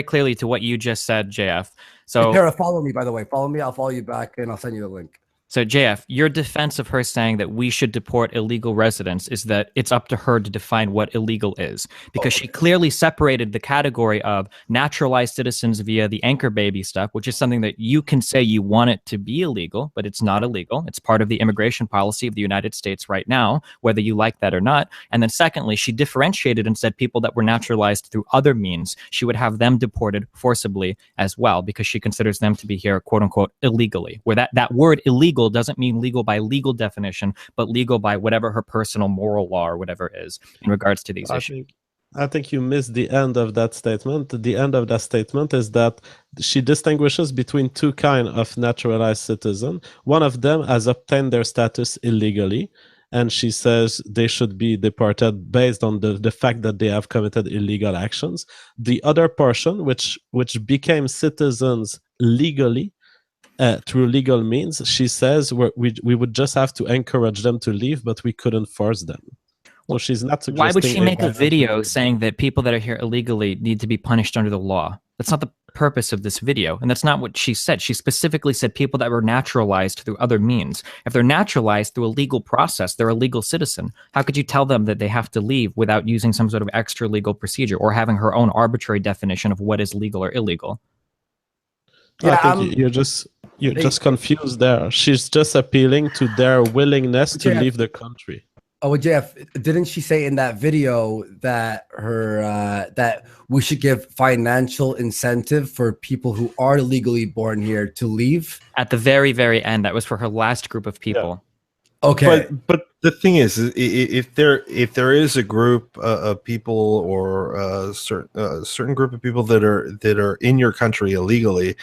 clearly to what you just said, JF. So Tara, follow me. By the way, follow me. I'll follow you back, and I'll send you the link. So JF, your defense of her saying that we should deport illegal residents is that it's up to her to define what illegal is, because she clearly separated the category of naturalized citizens via the anchor baby stuff, which is something that you can say you want it to be illegal, but it's not illegal. It's part of the immigration policy of the United States right now, whether you like that or not. And then secondly, she differentiated and said people that were naturalized through other means, she would have them deported forcibly as well, because she considers them to be here, quote unquote, illegally, where that word illegal doesn't mean legal by legal definition, but legal by whatever her personal moral law or whatever is in regards to these issues. I think you missed the end of that statement. The end of that statement is that she distinguishes between two kinds of naturalized citizens. One of them has obtained their status illegally, and she says they should be deported based on the fact that they have committed illegal actions. The other portion, which became citizens legally, through legal means, she says we would just have to encourage them to leave, but we couldn't force them. So she's not suggesting. Why would she make a video saying that people that are here illegally need to be punished under the law? That's not the purpose of this video, and that's not what she said. She specifically said people that were naturalized through other means. If they're naturalized through a legal process, they're a legal citizen. How could you tell them that they have to leave without using some sort of extra legal procedure or having her own arbitrary definition of what is legal or illegal? Yeah, I think you're just confused there. She's just appealing to their willingness to leave the country. Oh, Jeff, didn't she say in that video that that we should give financial incentive for people who are legally born here to leave? At the very, very end, that was for her last group of people. Yeah. Okay, but the thing is, if there is a group of people or a certain group of people that are in your country illegally,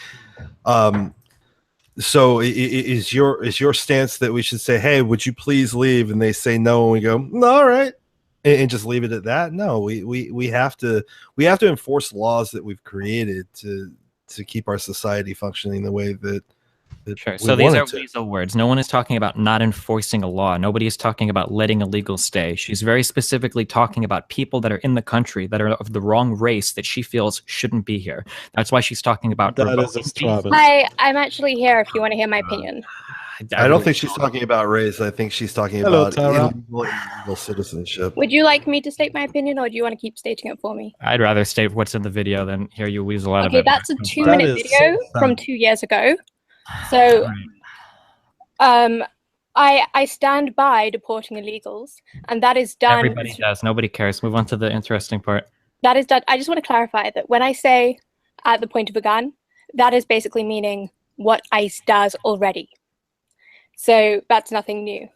so is your stance that we should say, hey, would you please leave? And they say no, and we go, no, all right, and just leave it at that? No, we have to enforce laws that we've created to keep our society functioning the way that sure. So these are weasel words. No one is talking about not enforcing a law. Nobody is talking about letting illegal stay. She's very specifically talking about people that are in the country that are of the wrong race that she feels shouldn't be here. That's why she's talking about that is a straw. Hi, I'm actually here if you want to hear my opinion. I don't think she's talking about race. I think she's talking about illegal citizenship. Would you like me to state my opinion, or do you want to keep stating it for me? I'd rather state what's in the video than hear you weasel out of it. Okay, that's a 2-minute video from 2 years ago. So, I stand by deporting illegals, and that is done. Everybody does. Nobody cares. Move on to the interesting part. That is done. I just want to clarify that when I say at the point of a gun, that is basically meaning what ICE does already. So that's nothing new.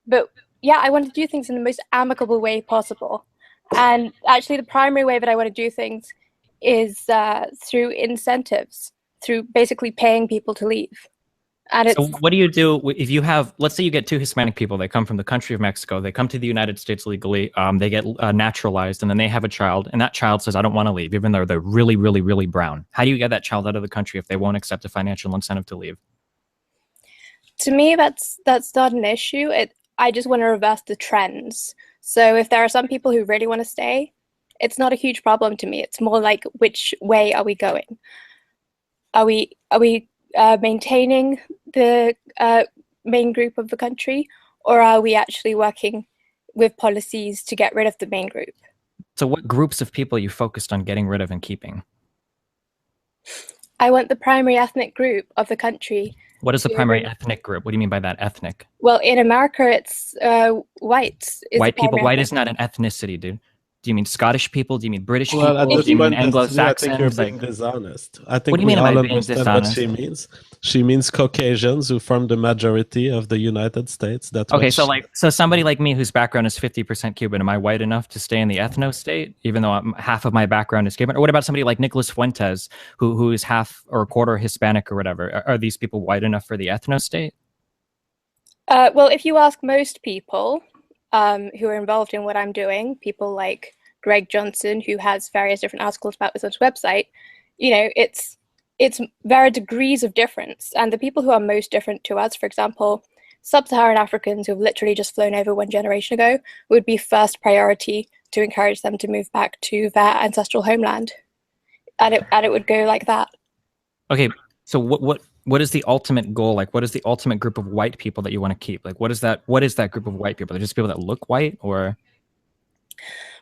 But yeah, I want to do things in the most amicable way possible. And actually, the primary way that I want to do things is through incentives, through basically paying people to leave. And so what do you do if you have, let's say you get two Hispanic people, they come from the country of Mexico, they come to the United States legally, they get naturalized, and then they have a child, and that child says, I don't want to leave, even though they're really, really, really brown. How do you get that child out of the country if they won't accept a financial incentive to leave? To me, that's not an issue. I just want to reverse the trends. So if there are some people who really want to stay, it's not a huge problem to me. It's more like, which way are we going? Are we maintaining the main group of the country, or are we actually working with policies to get rid of the main group? So what groups of people are you focused on getting rid of and keeping? I want the primary ethnic group of the country. What is the primary ethnic group? What do you mean by that, ethnic? Well, in America, it's whites. White people. White is not an ethnicity, dude. Do you mean Scottish people? Do you mean British people? Do you mean Anglo-Saxons? I think you're being dishonest. I think what do you mean all am I being understand dishonest? what she means. She means Caucasians who form the majority of the United States. That's okay. So somebody like me whose background is 50% Cuban, am I white enough to stay in the ethno state, even though half of my background is Cuban? Or what about somebody like Nicholas Fuentes, who is half or a quarter Hispanic or whatever? Are these people white enough for the ethno state? Well, if you ask most people who are involved in what I'm doing, people like Greg Johnson, who has various different articles about this on his website, you know, it's there are degrees of difference. And the people who are most different to us, for example, sub-Saharan Africans who have literally just flown over 1 generation ago, would be first priority to encourage them to move back to their ancestral homeland. And it would go like that. Okay, so what is the ultimate goal? Like, what is the ultimate group of white people that you want to keep? Like, what is that group of white people? They're just people that look white, or?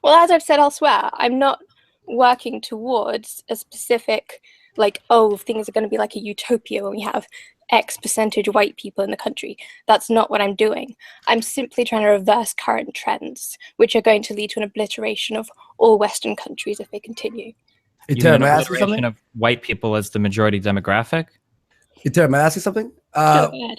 Well, as I've said elsewhere, I'm not working towards a specific, like, oh, things are going to be like a utopia when we have X percentage white people in the country. That's not what I'm doing. I'm simply trying to reverse current trends, which are going to lead to an obliteration of all Western countries if they continue. May I ask you something? Of white people as the majority demographic? May I ask you something? Why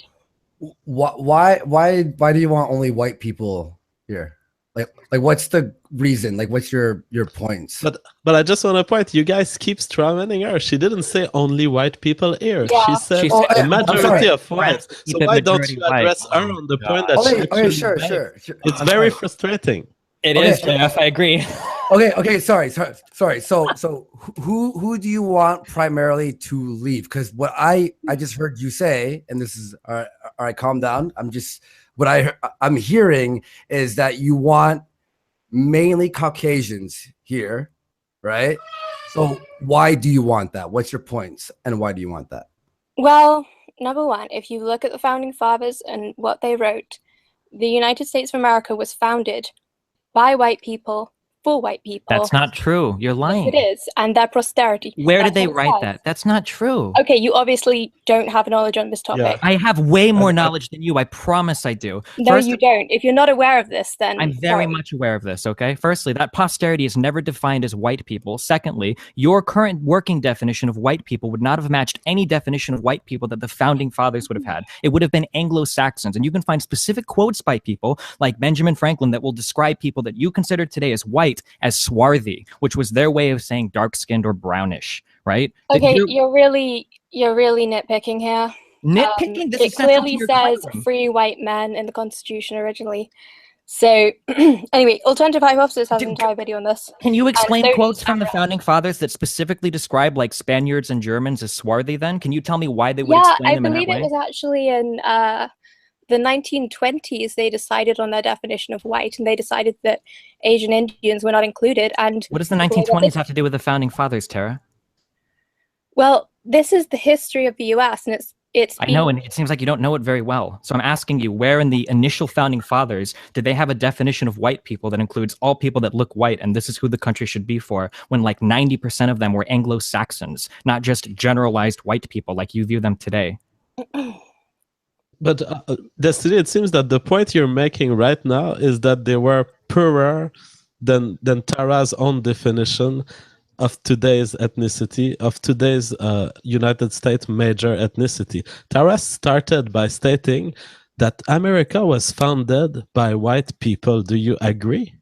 do you want only white people here? Like what's the reason? Like what's your points? But I just want to point, you guys keep strawmanning her. She didn't say only white people here. Yeah. She said a majority of whites. So why don't you address her on the point that she actually sure. It's very frustrating. It is, JF, I agree. Okay, sorry. So who do you want primarily to leave? Because what I just heard you say, and this is all right, calm down. I'm hearing is that you want mainly Caucasians here, right? So why do you want that? What's your points, and why do you want that? Well, number one, if you look at the founding fathers and what they wrote, the United States of America was founded by white people, for white people. That's not true. You're lying. Yes, it is, and their posterity. Where did they write that? That's not true. Okay, you obviously don't have knowledge on this topic. Yeah. I have way more knowledge than you. I promise I do. No, you don't. If you're not aware of this, then I'm very much aware of this, okay? Firstly, that posterity is never defined as white people. Secondly, your current working definition of white people would not have matched any definition of white people that the founding fathers would have had. It would have been Anglo-Saxons, and you can find specific quotes by people like Benjamin Franklin that will describe people that you consider today as white as swarthy, which was their way of saying dark-skinned or brownish, right? Okay, you're really nitpicking here. Nitpicking? This it is central to clearly your says claim. free white men in the Constitution originally. So anyway, Alternative Hypothesis has an entire video on this. Can you explain quotes from the founding fathers that specifically describe like Spaniards and Germans as swarthy then? Can you tell me why they would explain them in that way? I believe it was actually in the 1920s they decided on their definition of white, and they decided that Asian Indians were not included. And what does the 1920s have to do with the founding fathers, Tara? Well, this is the history of the US, and it's I know, and it seems like you don't know it very well. So I'm asking you, where in the initial founding fathers did they have a definition of white people that includes all people that look white, and this is who the country should be for, when like 90% of them were Anglo-Saxons, not just generalized white people like you view them today? But Destiny, it seems that the point you're making right now is that they were poorer than Tara's own definition of today's ethnicity, of today's United States major ethnicity. Tara started by stating that America was founded by white people. Do you agree?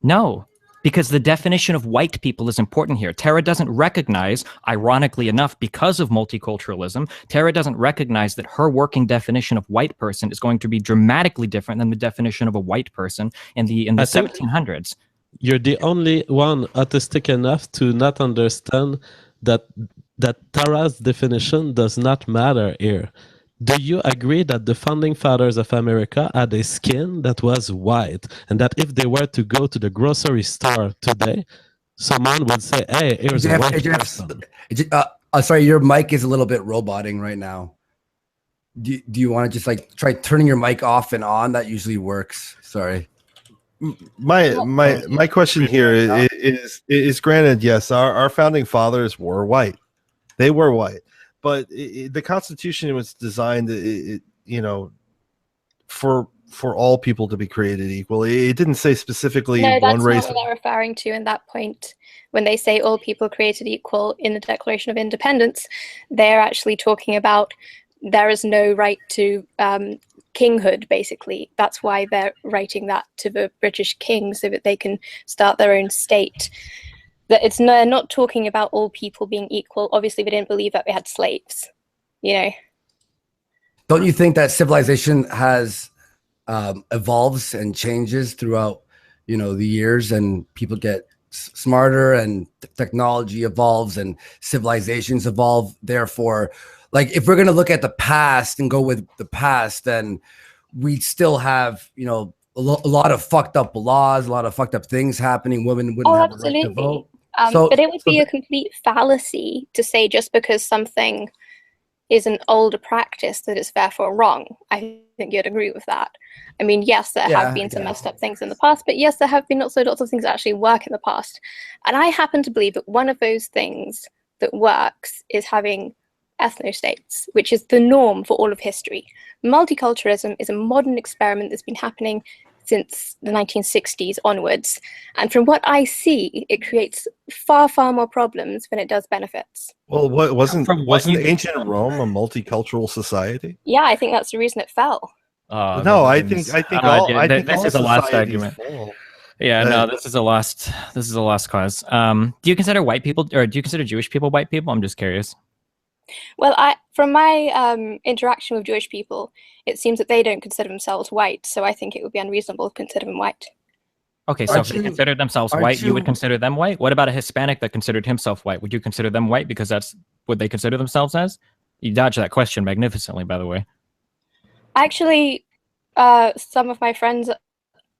No. Because the definition of white people is important here. Tara doesn't recognize, ironically enough, because of multiculturalism, Tara doesn't recognize that her working definition of white person is going to be dramatically different than the definition of a white person in the 1700s. You're the only one autistic enough to not understand that Tara's definition does not matter here. Do you agree that the founding fathers of America had a skin that was white, and that if they were to go to the grocery store today, someone would say, hey, here's a white person? Sorry, your mic is a little bit roboting right now. Do you want to just like try turning your mic off and on? That usually works. Sorry. My question here is granted, yes, our founding fathers were white. They were white. But the Constitution was designed, for all people to be created equally. It didn't say specifically one race. That's not what they're referring to in that point. When they say all people created equal in the Declaration of Independence, they're actually talking about there is no right to kinghood, basically. That's why they're writing that to the British king so that they can start their own state. That they're not talking about all people being equal. Obviously, they didn't believe that we had slaves, Don't you think that civilization has evolves and changes throughout, the years, and people get smarter and technology evolves and civilizations evolve? Therefore, like if we're going to look at the past and go with the past, then we still have, a lot of fucked up laws, a lot of fucked up things happening. Women wouldn't have the right to vote. But it would be a complete fallacy to say just because something is an older practice that it's therefore wrong. I think you'd agree with that. I mean, yes, there have been some messed up things in the past, but yes, there have been also lots of things that actually work in the past. And I happen to believe that one of those things that works is having ethnostates, which is the norm for all of history. Multiculturalism is a modern experiment that's been happening since the 1960s onwards. And from what I see, it creates far, far more problems than it does benefits. Well, wasn't ancient Rome a multicultural society? Yeah, I think that's the reason it fell. No, I think this is a lost argument. Yeah, no, this is a lost cause. Do you consider white people, or do you consider Jewish people white people? I'm just curious. Well, from my interaction with Jewish people, it seems that they don't consider themselves white, so I think it would be unreasonable to consider them white. Okay, so if they considered themselves white, you would consider them white? What about a Hispanic that considered himself white? Would you consider them white because that's what they consider themselves as? You dodged that question magnificently, by the way. Actually, some of my friends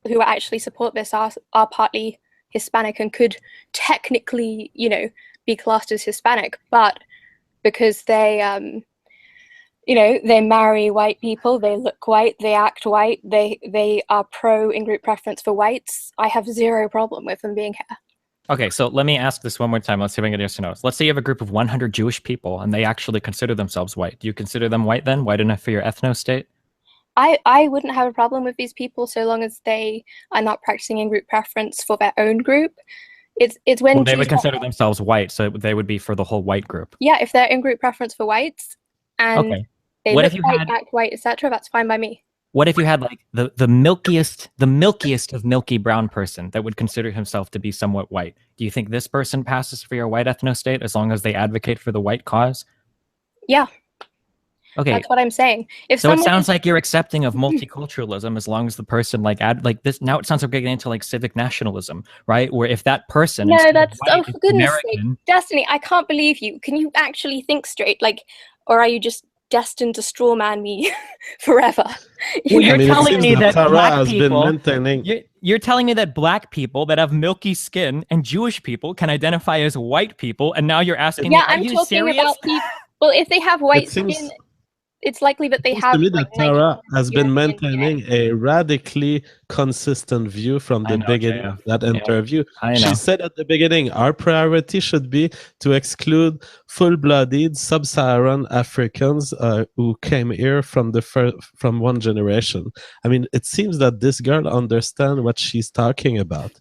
who actually support this are partly Hispanic and could technically, be classed as Hispanic, but because they, they marry white people, they look white, they act white, they are pro in-group preference for whites, I have zero problem with them being here. Okay, so let me ask this one more time. Let's see if I can get yes or no. Let's say you have a group of 100 Jewish people and they actually consider themselves white. Do you consider them white then? White enough for your ethno-state? I wouldn't have a problem with these people so long as they are not practicing in-group preference for their own group. It's when they would consider themselves white, so they would be for the whole white group. Yeah, if they're in-group preference for whites and they look white, act white, etc., that's fine by me. What if you had like the milkiest of milky brown person that would consider himself to be somewhat white? Do you think this person passes for your white ethno-state as long as they advocate for the white cause? Yeah. Okay, that's what I'm saying. It sounds like you're accepting of multiculturalism as long as the person like this. Now it sounds like we're getting into like civic nationalism, right? Where if that person, no, that's for goodness sake, Destiny. I can't believe you. Can you actually think straight? Like, or are you just destined to strawman me forever? You're telling me that black people. You're telling me that black people that have milky skin and Jewish people can identify as white people, and now you're asking me, are you serious? About people. Well, if they have white skin. It's likely that they have. To me, that Tara has been maintaining a radically consistent view from the beginning of that interview. She said at the beginning, our priority should be to exclude full-blooded sub-Saharan Africans who came here from one generation. I mean, it seems that this girl understands what she's talking about.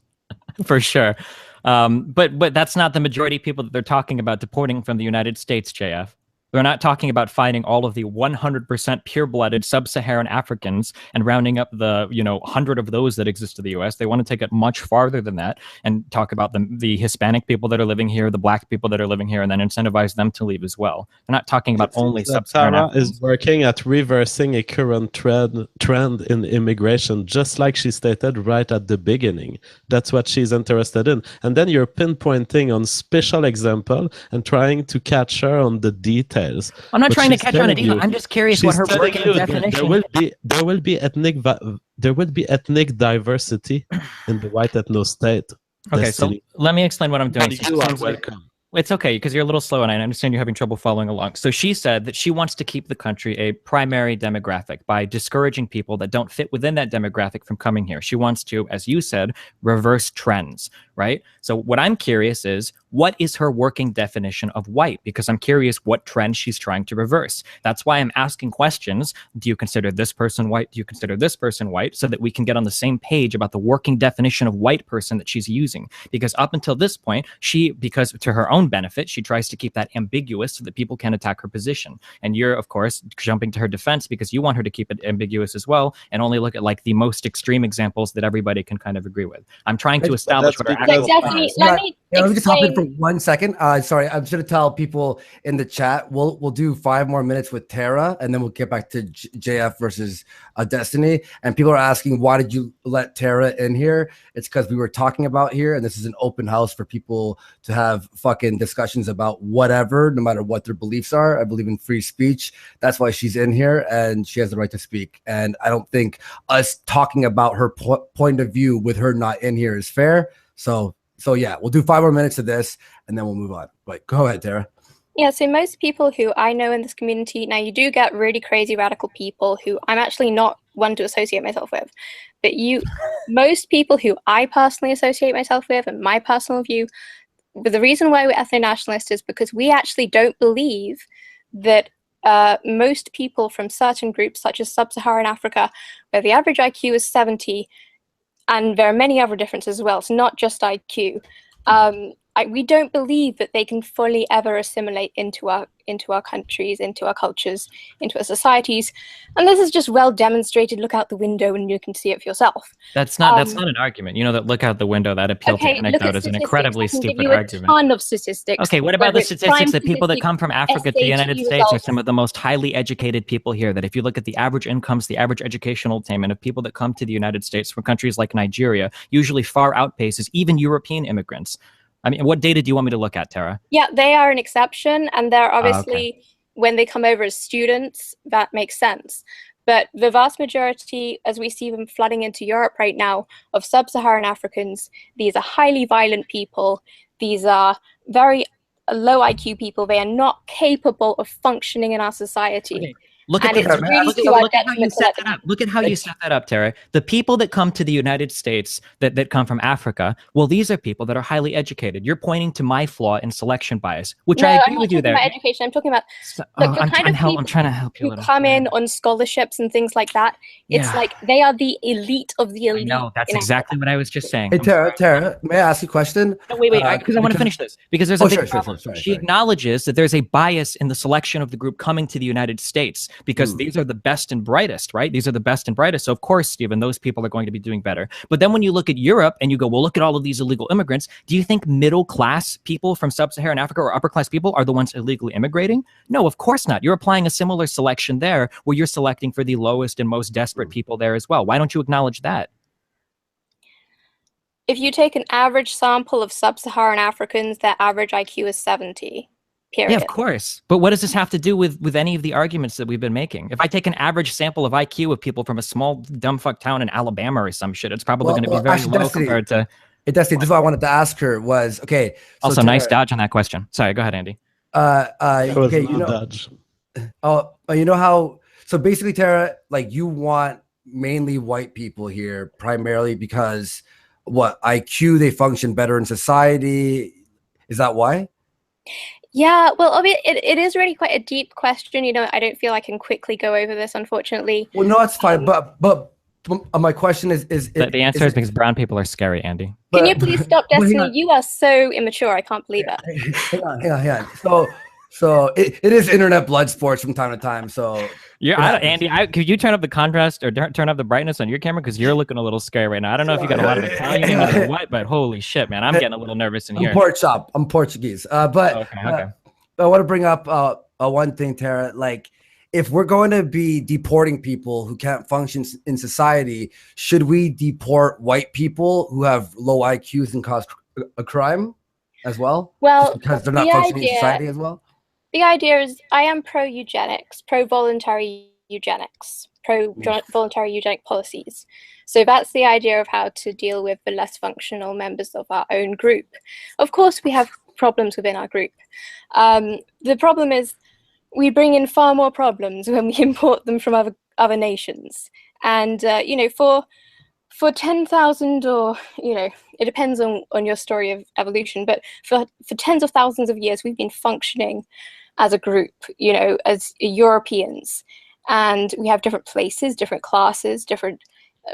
For sure. But that's not the majority of people that they're talking about deporting from the United States, JF. They're not talking about finding all of the 100% pure-blooded sub-Saharan Africans and rounding up the 100 of those that exist in the U.S. They want to take it much farther than that and talk about the Hispanic people that are living here, the black people that are living here, and then incentivize them to leave as well. They're not talking about only sub-Saharan Africans. Is working at reversing a current trend in immigration, just like she stated right at the beginning. That's what she's interested in. And then you're pinpointing on special example and trying to catch her on the details. I'm not trying to catch her on it either. I'm just curious what her working definition. There will be ethnic diversity in the white ethno-state. Okay, Destiny. So let me explain what I'm doing. You are welcome. It's okay, because you're a little slow, and I understand you're having trouble following along. So she said that she wants to keep the country a primary demographic by discouraging people that don't fit within that demographic from coming here. She wants to, as you said, reverse trends, right? So what I'm curious is, what is her working definition of white? Because I'm curious what trend she's trying to reverse. That's why I'm asking questions. Do you consider this person white? Do you consider this person white? So that we can get on the same page about the working definition of white person that she's using. Because up until this point, because to her own benefit, she tries to keep that ambiguous so that people can attack her position. And you're, of course, jumping to her defense because you want her to keep it ambiguous as well and only look at like the most extreme examples that everybody can kind of agree with. I'm trying to establish what her actual plan is. Let me just hop in for 1 second. Sorry, I'm just going to tell people in the chat, we'll do 5 more minutes with Tara, and then we'll get back to JF versus Destiny. And people are asking, why did you let Tara in here? It's because we were talking about here, and this is an open house for people to have fucking discussions about whatever, no matter what their beliefs are. I believe in free speech. That's why she's in here, and she has the right to speak. And I don't think us talking about her point of view with her not in here is fair. So yeah, we'll do 5 more minutes of this and then we'll move on. But go ahead, Tara. Yeah, so most people who I know in this community, now you do get really crazy radical people who I'm actually not one to associate myself with, but most people who I personally associate myself with and my personal view, but the reason why we're ethno-nationalists is because we actually don't believe that most people from certain groups such as sub-Saharan Africa, where the average IQ is 70, and there are many other differences as well. It's not just IQ. we don't believe that they can fully ever assimilate into our countries, into our cultures, into our societies. And this is just well demonstrated. Look out the window and you can see it for yourself. That's not an argument. You know, that look out the window, that appeal to anecdote is an incredibly stupid argument. Ton of statistics. Okay, what about the statistics that people that come from Africa to the United States are some of the most highly educated people here? That if you look at the average incomes, the average educational attainment of people that come to the United States from countries like Nigeria usually far outpaces even European immigrants. I mean, what data do you want me to look at, Tara? Yeah, they are an exception, and they're obviously, when they come over as students, that makes sense. But the vast majority, as we see them flooding into Europe right now, of sub-Saharan Africans, these are highly violent people. These are very low IQ people. They are not capable of functioning in our society. Okay. Look at how you set that up. Look at how you set that up, Tara. The people that come to the United States that come from Africa, well, these are people that are highly educated. You're pointing to my flaw in selection bias, which I agree with you there. I'm not talking about education. I'm talking about I'm trying to help you. Who come in on scholarships and things like that. It's like they are the elite of the elite. No, that's exactly what I was just saying. Hey, Tara, may I ask you a question? No, wait, because I want to finish this. Because there's a big problem. She acknowledges that there's a bias in the selection of the group coming to the United States. Because these are the best and brightest, right? These are the best and brightest. So of course, Stephen, those people are going to be doing better. But then when you look at Europe and you go, well, look at all of these illegal immigrants. Do you think middle-class people from sub-Saharan Africa or upper-class people are the ones illegally immigrating? No, of course not. You're applying a similar selection there where you're selecting for the lowest and most desperate people there as well. Why don't you acknowledge that? If you take an average sample of sub-Saharan Africans, their average IQ is 70. Period. Yeah, of course. But what does this have to do with any of the arguments that we've been making? If I take an average sample of IQ of people from a small dumbfuck town in Alabama or some shit, it's probably going to be very low compared to... This is what I wanted to ask her was, okay. So also, nice dodge on that question. Sorry, go ahead, Andy. Okay, dodge. You know how... So basically, Tara, like you want mainly white people here, primarily because what, IQ, they function better in society? Is that why? Yeah, well, it is really quite a deep question. You know, I don't feel I can quickly go over this, unfortunately. Well, no, it's fine. But my question is the answer is because brown people are scary, Andy. Can you please stop, Destiny? You are so immature. I can't believe it. Hang on. So it is internet blood sports from time to time. So Andy, could you turn up the contrast or turn up the brightness on your camera because you're looking a little scary right now. I don't know if you got a lot of Italian in or what, but holy shit, man, I'm getting a little nervous in here. I'm Portuguese. But okay. I want to bring up one thing, Tara. Like, if we're going to be deporting people who can't function in society, should we deport white people who have low IQs and cause a crime as well? Well, because they're not functioning in society as well. The idea is I am pro-eugenics, pro-voluntary eugenics, pro-voluntary eugenic policies. So that's the idea of how to deal with the less functional members of our own group. Of course, we have problems within our group. The problem is we bring in far more problems when we import them from other nations. And, for 10,000 or, it depends on your story of evolution, but for tens of thousands of years, we've been functioning as a group, as Europeans. And we have different places, different classes, different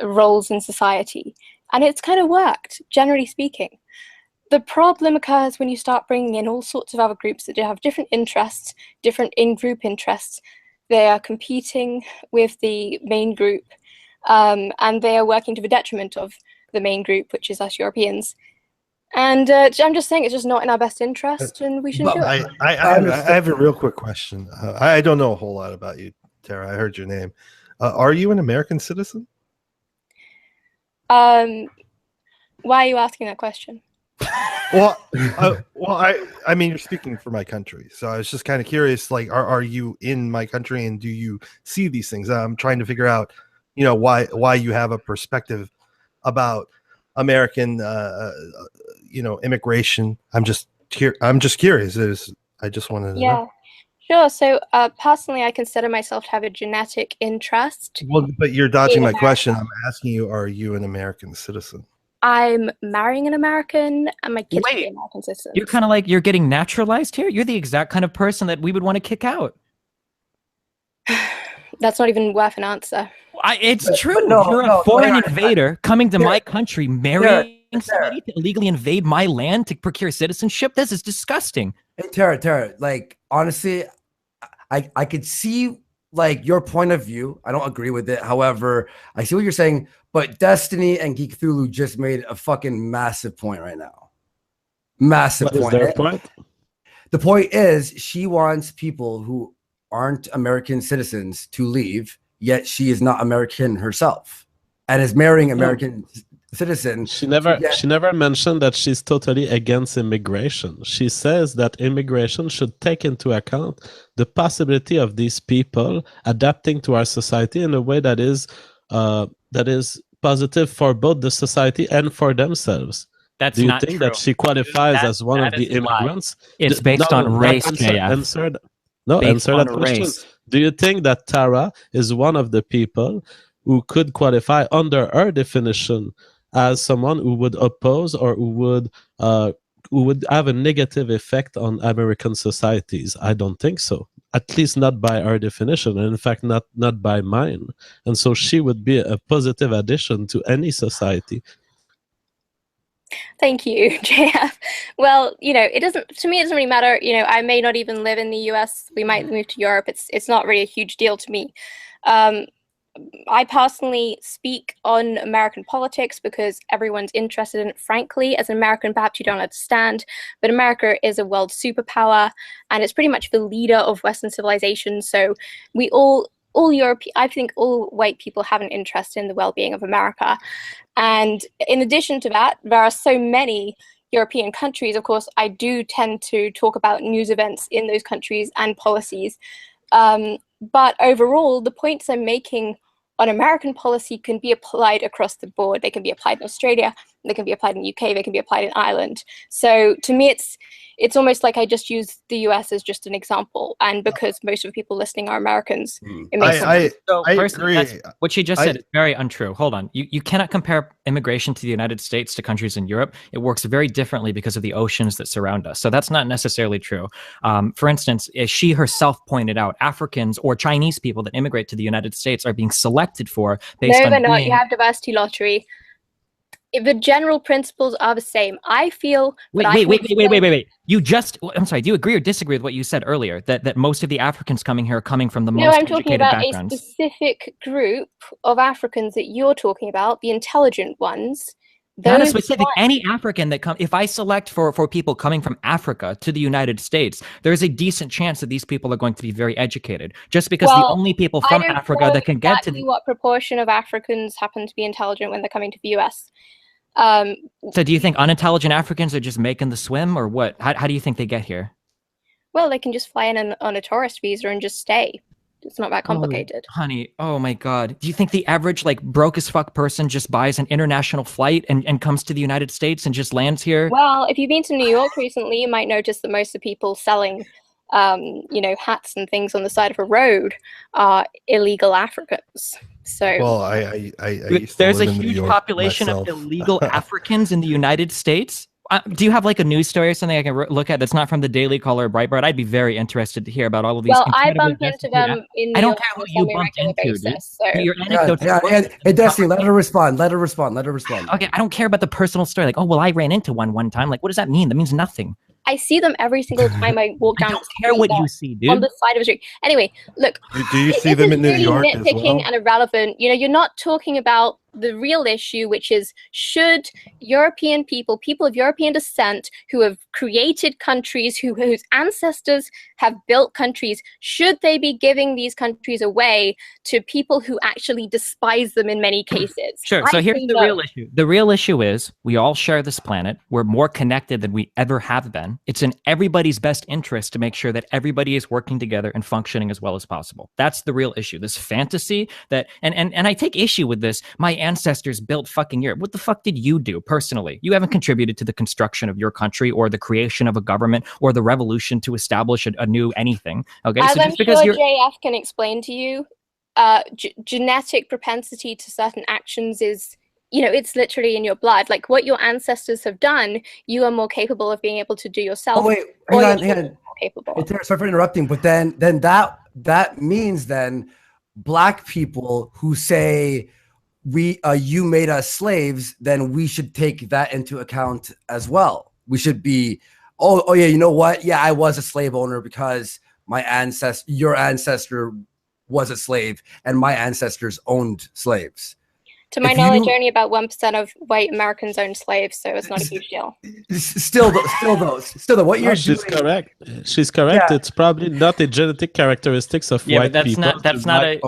roles in society. And it's kind of worked, generally speaking. The problem occurs when you start bringing in all sorts of other groups that have different interests, different in-group interests. They are competing with the main group, and they are working to the detriment of the main group, which is us Europeans. And I'm just saying it's just not in our best interest, and we shouldn't do it. I have a real quick question. I don't know a whole lot about you, Tara. I heard your name. Are you an American citizen? Why are you asking that question? Well, I mean, you're speaking for my country, so I was just kind of curious. Like, are you in my country, and do you see these things? I'm trying to figure out, why you have a perspective about American, immigration. I'm just curious. I just wanted to know. Sure. So personally, I consider myself to have a genetic interest. Well, but you're dodging my question. I'm asking you, are you an American citizen? I'm marrying an American, and my kids are American citizens. You're kind of like, you're getting naturalized here? You're the exact kind of person that we would want to kick out. That's not even worth an answer. It's true. You're a foreign invader coming to my country, marrying somebody to illegally invade my land to procure citizenship? This is disgusting. Hey, Tara, like, honestly, I could see, like, your point of view. I don't agree with it. However, I see what you're saying, but Destiny and Geek Cthulhu just made a fucking massive point right now. Massive point. What is their point? The point is she wants people who aren't American citizens to leave, yet she is not American herself and is marrying American citizen. She never mentioned that she's totally against immigration. She says that immigration should take into account the possibility of these people adapting to our society in a way that is positive for both the society and for themselves. That's Do you not think true. that she qualifies as one of the immigrants? It's based on race, JF. Answer that question. Race. Do you think that Tara is one of the people who could qualify under her definition as someone who would oppose or who would have a negative effect on American societies? I don't think so. At least not by our definition, and in fact, not by mine. And so she would be a positive addition to any society. Thank you, JF. Well, to me, it doesn't really matter. I may not even live in the US. We might move to Europe. It's not really a huge deal to me. I personally speak on American politics because everyone's interested in it. Frankly, as an American, perhaps you don't understand, but America is a world superpower, and it's pretty much the leader of Western civilization. So we all I think all white people have an interest in the well-being of America. And in addition to that, there are so many European countries. Of course, I do tend to talk about news events in those countries and policies. But overall, the points I'm making on American policy can be applied across the board. They can be applied in Australia, they can be applied in the UK, they can be applied in Ireland. So to me, it's almost like I just use the US as just an example. And because most of the people listening are Americans, it makes sense. I agree. What she just said is very untrue. Hold on. You cannot compare immigration to the United States to countries in Europe. It works very differently because of the oceans that surround us. So that's not necessarily true. For instance, as she herself pointed out, Africans or Chinese people that immigrate to the United States are being selected for based on... No, they're not. You have diversity lottery. The general principles are the same. I feel... Wait. I'm sorry, do you agree or disagree with what you said earlier? That most of the Africans coming here are coming from the most educated backgrounds? No, I'm talking about a specific group of Africans that you're talking about, the intelligent ones. Not a specific, any African that come. If I select for people coming from Africa to the United States, there's a decent chance that these people are going to be very educated. Just because the only people from Africa that can get to what proportion of Africans happen to be intelligent when they're coming to the US. So do you think unintelligent Africans are just making the swim, or what? How do you think they get here? Well, they can just fly in on a tourist visa and just stay. It's not that complicated. Oh, honey, oh my God. Do you think the average broke as fuck person just buys an international flight and comes to the United States and just lands here? Well, if you've been to New York recently, you might notice that most of the people selling hats and things on the side of a road are illegal Africans. So there's a huge population of illegal Africans in the United States. Do you have a news story or something I can look at that's not from the Daily Caller or Breitbart? I'd be very interested to hear about all of these. Well, I bump into them in New York. I don't care who you bumped into, dude. So. Your anecdotes. And Destiny, let her respond. Okay, I don't care about the personal story. I ran into one time. What does that mean? That means nothing. I see them every single time I walk down. I don't care what you see, dude. On the side of a street. Anyway, look. Do you see them in New York as well? Nitpicking and irrelevant. You're not talking about the real issue, which is, should European people of European descent who have created countries, whose ancestors have built countries, should they be giving these countries away to people who actually despise them in many cases? Sure. So here's the real issue. The real issue is we all share this planet. We're more connected than we ever have been. It's in everybody's best interest to make sure that everybody is working together and functioning as well as possible. That's the real issue. This fantasy that, and I take issue with this. My ancestors built fucking Europe. What the fuck did you do personally? You haven't contributed to the construction of your country or the creation of a government or the revolution to establish a new anything. Okay, as I'm sure JF can explain to you, genetic propensity to certain actions is, it's literally in your blood. What your ancestors have done, you are more capable of being able to do yourself. Oh wait, hang on. Sorry for interrupting, but then that means then Black people who say you made us slaves, then we should take that into account as well. We should be, oh yeah, you know what? Yeah, I was a slave owner because your ancestor was a slave and my ancestors owned slaves. To my knowledge, only about 1% of white Americans own slaves, so it's not a huge deal. Still, what you're she's doing, correct. She's correct. Yeah. It's probably not a genetic characteristics of white people. That's not a.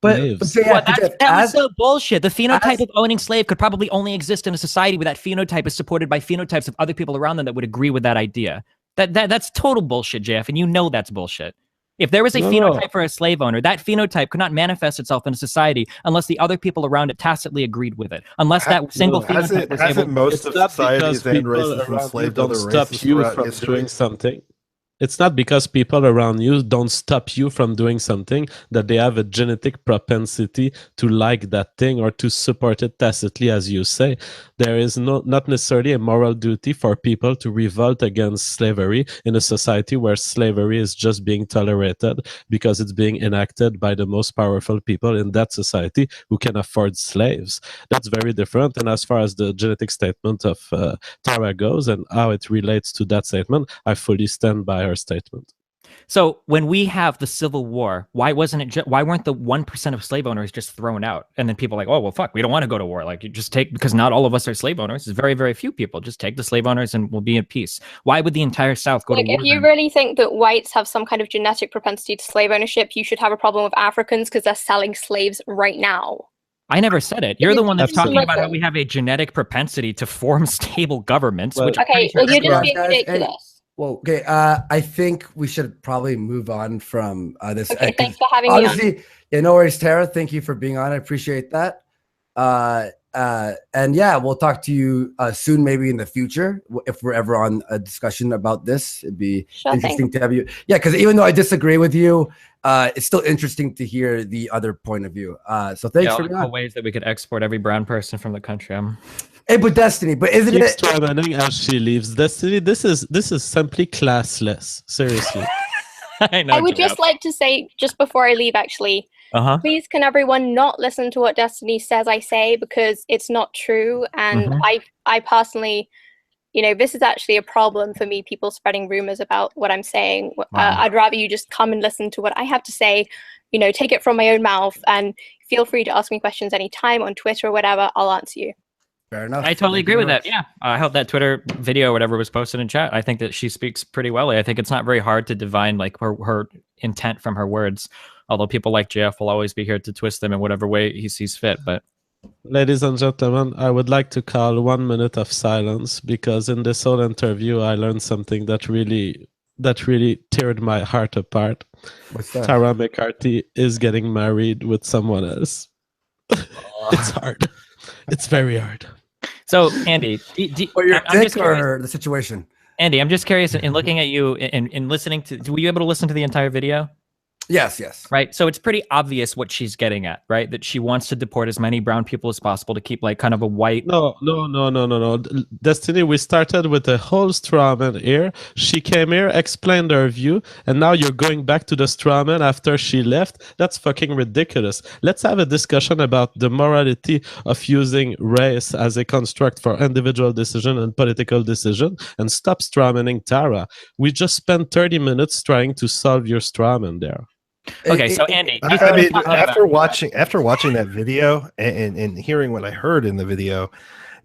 But that was so bullshit. The phenotype of owning slave could probably only exist in a society where that phenotype is supported by phenotypes of other people around them that would agree with that idea. That's total bullshit, Jeff, and you know that's bullshit. If there was a phenotype for a slave owner, that phenotype could not manifest itself in a society unless the other people around it tacitly agreed with it. Unless that single phenotype was able. Most of societies and races enslaved other races stop you from doing something. It's not because people around you don't stop you from doing something that they have a genetic propensity to like that thing or to support it tacitly, as you say. There is not necessarily a moral duty for people to revolt against slavery in a society where slavery is just being tolerated because it's being enacted by the most powerful people in that society who can afford slaves. That's very different. And as far as the genetic statement of Tara goes and how it relates to that statement, I fully stand by her statement. So when we have the Civil War, why weren't the 1% of slave owners just thrown out? And then people are like, oh, well, fuck, we don't want to go to war. Like, you just take, because not all of us are slave owners. It's very, very few people. Just take the slave owners and we'll be at peace. Why would the entire South go to war? If you really think that whites have some kind of genetic propensity to slave ownership, you should have a problem with Africans because they're selling slaves right now. I never said it. You're the one that's talking about how we have a genetic propensity to form stable governments. Well, okay, well, you're just being ridiculous. Well, okay. I think we should probably move on from this. Okay, thanks for having me on. Yeah, no worries, Tara. Thank you for being on. I appreciate that. And yeah, we'll talk to you soon, maybe in the future, if we're ever on a discussion about this. It'd be interesting to have you. Yeah, because even though I disagree with you, it's still interesting to hear the other point of view. So thanks for being on. Ways that we could export every brown person from the country. Hey, but Destiny, but isn't it traveling as she leaves? Destiny, this is simply classless. Seriously. I would just like to say, just before I leave, actually, please can everyone not listen to what Destiny says I say, because it's not true. And I personally, this is actually a problem for me, people spreading rumors about what I'm saying. I'd rather you just come and listen to what I have to say, take it from my own mouth, and feel free to ask me questions anytime on Twitter or whatever. I'll answer you. Fair enough. I totally agree with that. Yeah. I hope that Twitter video or whatever was posted in chat. I think that she speaks pretty well. I think it's not very hard to divine like her intent from her words. Although people like JF will always be here to twist them in whatever way he sees fit. But ladies and gentlemen, I would like to call 1 minute of silence, because in this whole interview, I learned something that really teared my heart apart. What's that? Tara McCarthy is getting married with someone else. It's hard. It's very hard. So, Andy, or the situation? Andy, I'm just curious, in looking at you and listening to, were you able to listen to the entire video? Yes. Right. So it's pretty obvious what she's getting at, right? That she wants to deport as many brown people as possible to keep like kind of a white. No. Destiny, we started with a whole straw man here. She came here, explained her view, and now you're going back to the straw man after she left. That's fucking ridiculous. Let's have a discussion about the morality of using race as a construct for individual decision and political decision, and stop straw manning Tara. We just spent 30 minutes trying to solve your straw man there. Okay, so Andy, after watching that video and hearing what I heard in the video,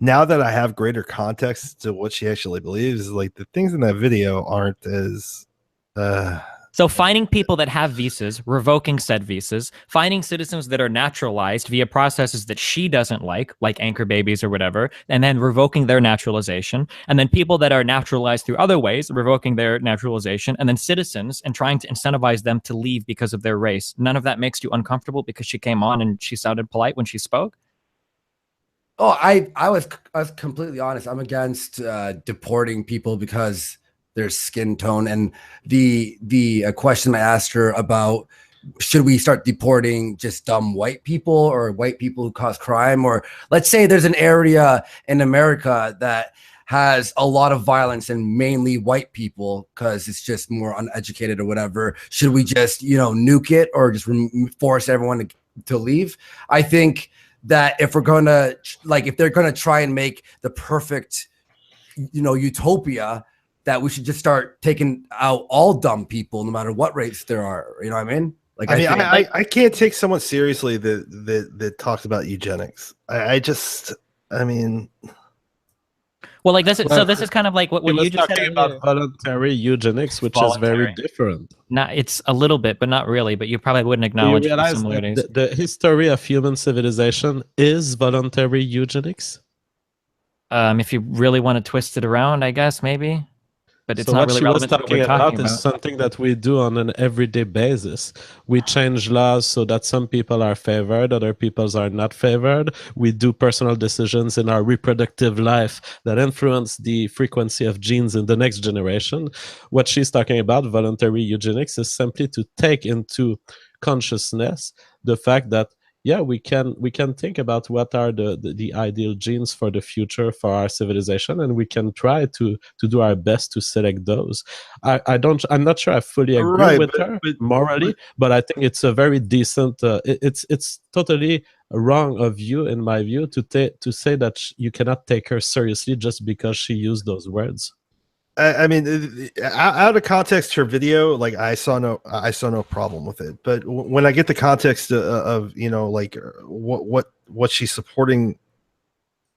now that I have greater context to what she actually believes, like the things in that video aren't as So finding people that have visas, revoking said visas, finding citizens that are naturalized via processes that she doesn't like anchor babies or whatever, and then revoking their naturalization, and then people that are naturalized through other ways, revoking their naturalization, and then citizens and trying to incentivize them to leave because of their race. None of that makes you uncomfortable because she came on and she sounded polite when she spoke? Oh, I was completely honest. I'm against deporting people because their skin tone, and the question I asked her about, should we start deporting just dumb white people or white people who cause crime? Or let's say there's an area in America that has a lot of violence and mainly white people because it's just more uneducated or whatever. Should we just, nuke it or just force everyone to leave? I think that if we're gonna if they're gonna try and make the perfect, utopia, that we should just start taking out all dumb people, no matter what race there are. You know what I mean? I can't take someone seriously that talks about eugenics. Well, this is kind of like what you just said about voluntary eugenics, which is very different. It's a little bit, but not really. But you probably wouldn't acknowledge the similarities. The history of human civilization is voluntary eugenics. If you really want to twist it around, I guess maybe. But it's not really relevant to what we're talking about. Is something that we do on an everyday basis. We change laws so that some people are favored, other people are not favored. We do personal decisions in our reproductive life that influence the frequency of genes in the next generation. What she's talking about, voluntary eugenics, is simply to take into consciousness the fact that we can think about what are the ideal genes for the future for our civilization, and we can try to do our best to select those. I'm not sure I fully agree with her morally, but I think it's a very decent. It's totally wrong of you, in my view, to say that you cannot take her seriously just because she used those words. I mean, out of context, her video, I saw no problem with it. But when I get the context of what she's supporting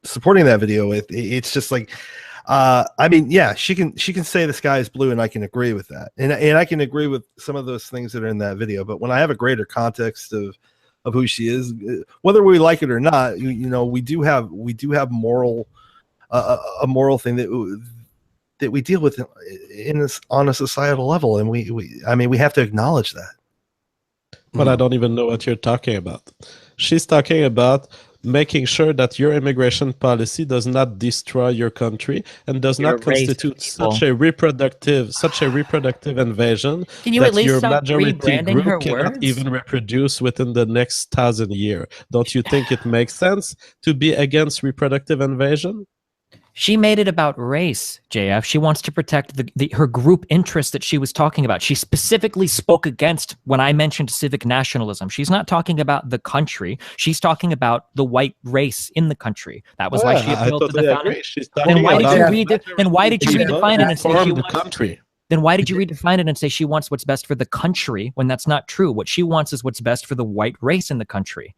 that video with, it's just she can say the sky is blue, and I can agree with that, and I can agree with some of those things that are in that video. But when I have a greater context of who she is, whether we like it or not, we do have moral a moral thing that we deal with on a societal level, and we have to acknowledge that. But I don't even know what you're talking about. She's talking about making sure that your immigration policy does not destroy your country and does not constitute such a reproductive invasion Can you at least your stop majority rebranding her group cannot words? even reproduce within the next 1,000 years. Don't you think it makes sense to be against reproductive invasion? She made it about race, JF. She wants to protect her group interests that she was talking about. She specifically spoke against when I mentioned civic nationalism. She's not talking about the country. She's talking about the white race in the country. That was why she appealed to the founding. Then why did you redefine it and say she wants country? Then why did you redefine it and say she wants what's best for the country when that's not true? What she wants is what's best for the white race in the country.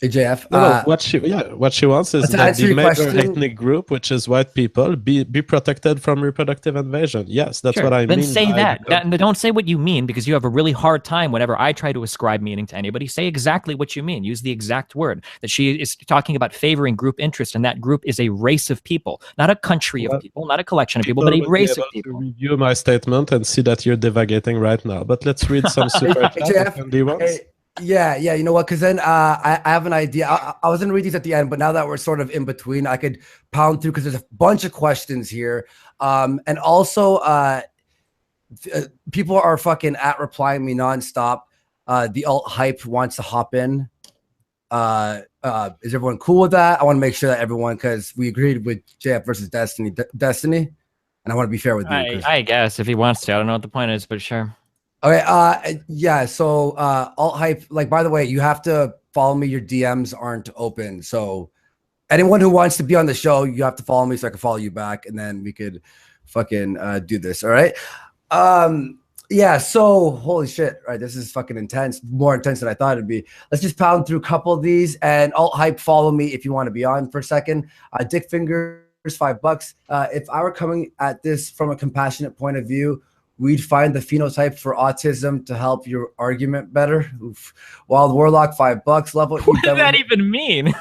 AJF. What she wants is that the major ethnic group, which is white people, be protected from reproductive invasion. Yes, that's what I mean. Then say that. Don't say what you mean, because you have a really hard time whenever I try to ascribe meaning to anybody. Say exactly what you mean. Use the exact word. That she is talking about favoring group interest, and that group is a race of people, not a country of people, not a collection of people, but a race of people. Review my statement and see that you're divagating right now. But let's read some super chat. Yeah, you know what? Because then I have an idea. I was going to read these at the end, but now that we're sort of in between, I could pound through because there's a bunch of questions here. And also, people are fucking replying me nonstop. The alt hype wants to hop in. Is everyone cool with that? I want to make sure that everyone, because we agreed with JF versus Destiny, and I want to be fair with you. I guess if he wants to, I don't know what the point is, but sure. Okay, yeah, so alt hype, by the way, you have to follow me. Your DMs aren't open. So anyone who wants to be on the show, you have to follow me so I can follow you back, and then we could fucking do this, all right? Yeah, so holy shit, right? This is fucking intense, more intense than I thought it'd be. Let's just pound through a couple of these, and alt hype, follow me if you want to be on for a second. Dick Fingers, $5. If I were coming at this from a compassionate point of view, we'd find the phenotype for autism to help your argument better. Oof. Wild Warlock, $5. Level. What does that even mean?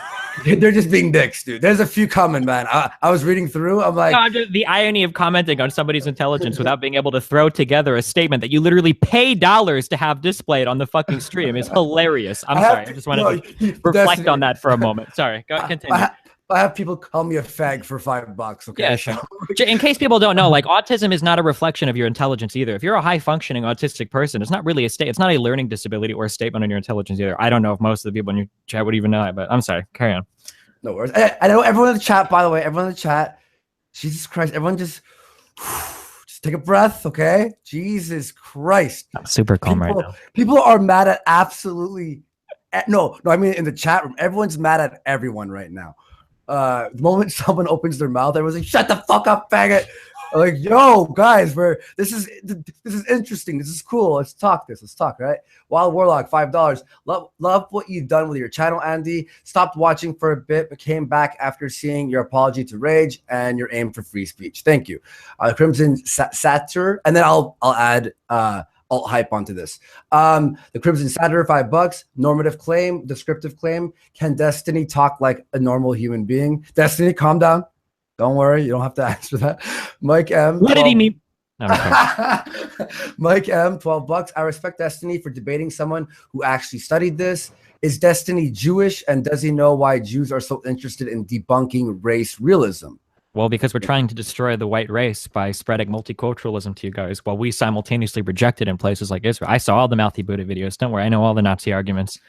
They're just being dicks, dude. There's a few coming, man. I was reading through. I'm like, no, just the irony of commenting on somebody's intelligence without being able to throw together a statement that you literally pay dollars to have displayed on the fucking stream is hilarious. I'm sorry. I just wanted to reflect on that for a moment. Sorry. Go continue. I have people call me a fag for $5. Okay. Yeah, sure. In case people don't know, autism is not a reflection of your intelligence either. If you're a high functioning autistic person, it's not really it's not a learning disability or a statement on your intelligence either. I don't know if most of the people in your chat would even know that, but I'm sorry. Carry on. No worries. I know everyone in the chat, by the way, everyone in the chat, Jesus Christ, everyone just take a breath, okay? Jesus Christ. I'm super calm right now. People are mad at absolutely no, I mean in the chat room, everyone's mad at everyone right now. The moment someone opens their mouth, everyone's like, "Shut the fuck up, faggot!" I'm like, yo, guys, this is interesting. This is cool. Let's talk. Right? Wild Warlock, $5. Love what you've done with your channel, Andy. Stopped watching for a bit, but came back after seeing your apology to Rage and your aim for free speech. Thank you. Crimson Satyr, and then I'll add alt hype onto this. The Crimson Satyr, $5. Normative claim, descriptive claim. Can Destiny talk like a normal human being? Destiny, calm down. Don't worry, you don't have to answer that. Mike M. What did he mean? No, Mike M, $12. I respect Destiny for debating someone who actually studied this. Is Destiny Jewish, and does he know why Jews are so interested in debunking race realism? Well, because we're trying to destroy the white race by spreading multiculturalism to you guys, while we simultaneously reject it in places like Israel. I saw all the Mouthy Buddha videos. Don't worry, I know all the Nazi arguments.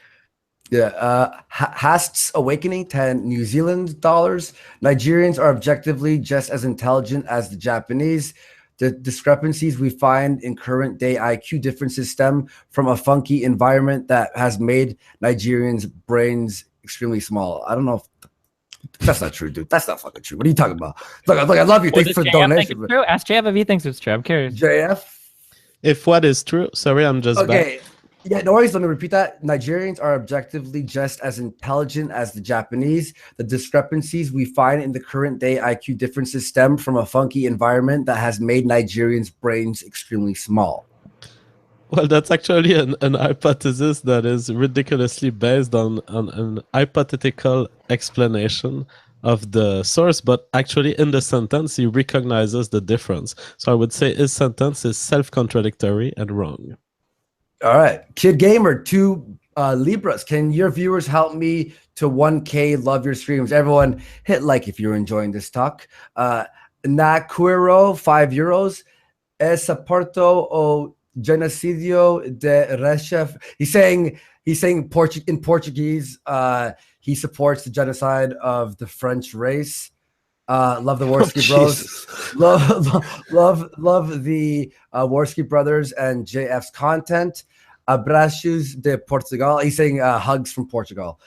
Yeah, Hast's Awakening, 10 New Zealand dollars. Nigerians are objectively just as intelligent as the Japanese. The discrepancies we find in current day IQ differences stem from a funky environment that has made Nigerians' brains extremely small. I don't know if that's not true, dude. That's not fucking true. What are you talking about? Look, I love you. Thanks for the donation. True? Ask JF if he thinks it's true. I'm curious. JF? If what is true? Sorry, I'm just okay. back. Yeah, no worries. Let me repeat that. Nigerians are objectively just as intelligent as the Japanese. The discrepancies we find in the current day IQ differences stem from a funky environment that has made Nigerians' brains extremely small. Well, that's actually an hypothesis that is ridiculously based on an hypothetical explanation of the source, but actually in the sentence, he recognizes the difference. So I would say his sentence is self-contradictory and wrong. All right. Kid Gamer, 2 Libras. Can your viewers help me to 1K? Love your streams. Everyone, hit like if you're enjoying this talk. Nakuero, €5. Esa Porto o Genocidio de Rechef. He's saying in Portuguese, he supports the genocide of the French race. Love the Warski Bros. Love the Warski Brothers and JF's content. Abraços de Portugal. He's saying hugs from Portugal.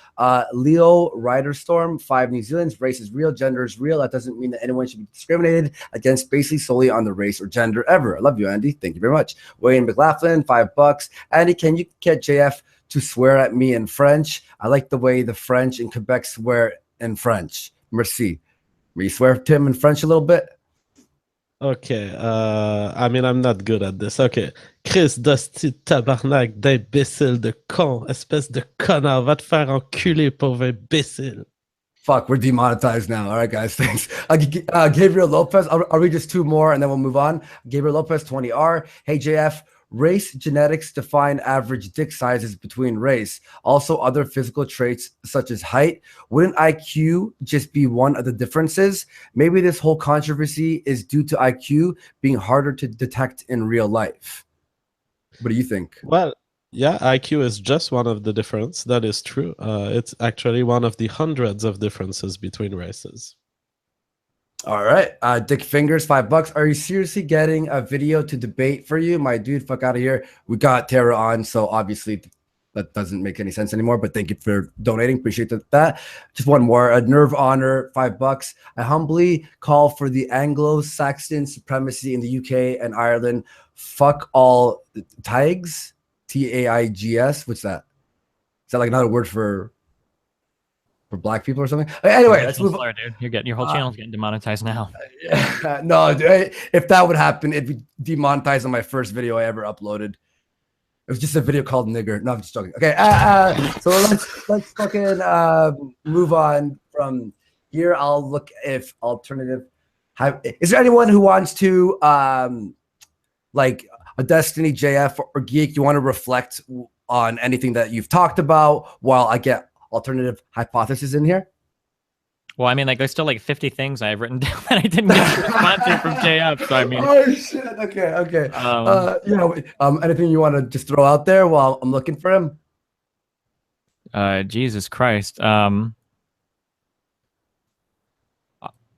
Leo Riderstorm, 5 New Zealand's. Race is real, gender is real. That doesn't mean that anyone should be discriminated against basically solely on the race or gender ever. I love you, Andy. Thank you very much. Wayne McLaughlin, $5. Andy, can you get JF to swear at me in French? I like the way the French in Quebec swear in French. Merci. Will you swear to him in French a little bit? Okay, I mean, I'm not good at this. Okay. Chris, d'hostie de tabarnak, d'imbécile de con, espèce de connard, va te faire enculer, pauvre imbécile. Fuck, we're demonetized now. All right, guys, thanks. Gabriel Lopez, I'll read just 2 more and then we'll move on. Gabriel Lopez, 20R. Hey, JF. Race genetics define average dick sizes between race. Also, other physical traits such as height. Wouldn't IQ just be one of the differences? Maybe this whole controversy is due to IQ being harder to detect in real life. What do you think? Well, yeah, IQ is just one of the differences. That is true. It's actually one of the hundreds of differences between races. All right. Dick Fingers, $5. Are you seriously getting a video to debate for you? My dude, fuck out of here. We got Tara on, so obviously that doesn't make any sense anymore, but thank you for donating. Appreciate that. Just one more. Nerve Honor, $5. I humbly call for the Anglo-Saxon supremacy in the UK and Ireland. Fuck all Taigs, T-A-I-G-S. What's that? Is that like another word for black people or something? Anyway, let's move on. Dude. Your whole channel's getting demonetized now. No, dude, if that would happen, it'd be demonetized on my first video I ever uploaded. It was just a video called Nigger. No, I'm just joking. Okay, so let's fucking move on from here. I'll look if alternative. Is there anyone who wants to like a Destiny JF or Geek? You want to reflect on anything that you've talked about while I get alternative hypothesis in here? Well, I mean, like, there's still like 50 things I've written down that I didn't get to respond to from JF. So I mean, oh shit. Okay. Anything you want to just throw out there while I'm looking for him? Jesus Christ. Hold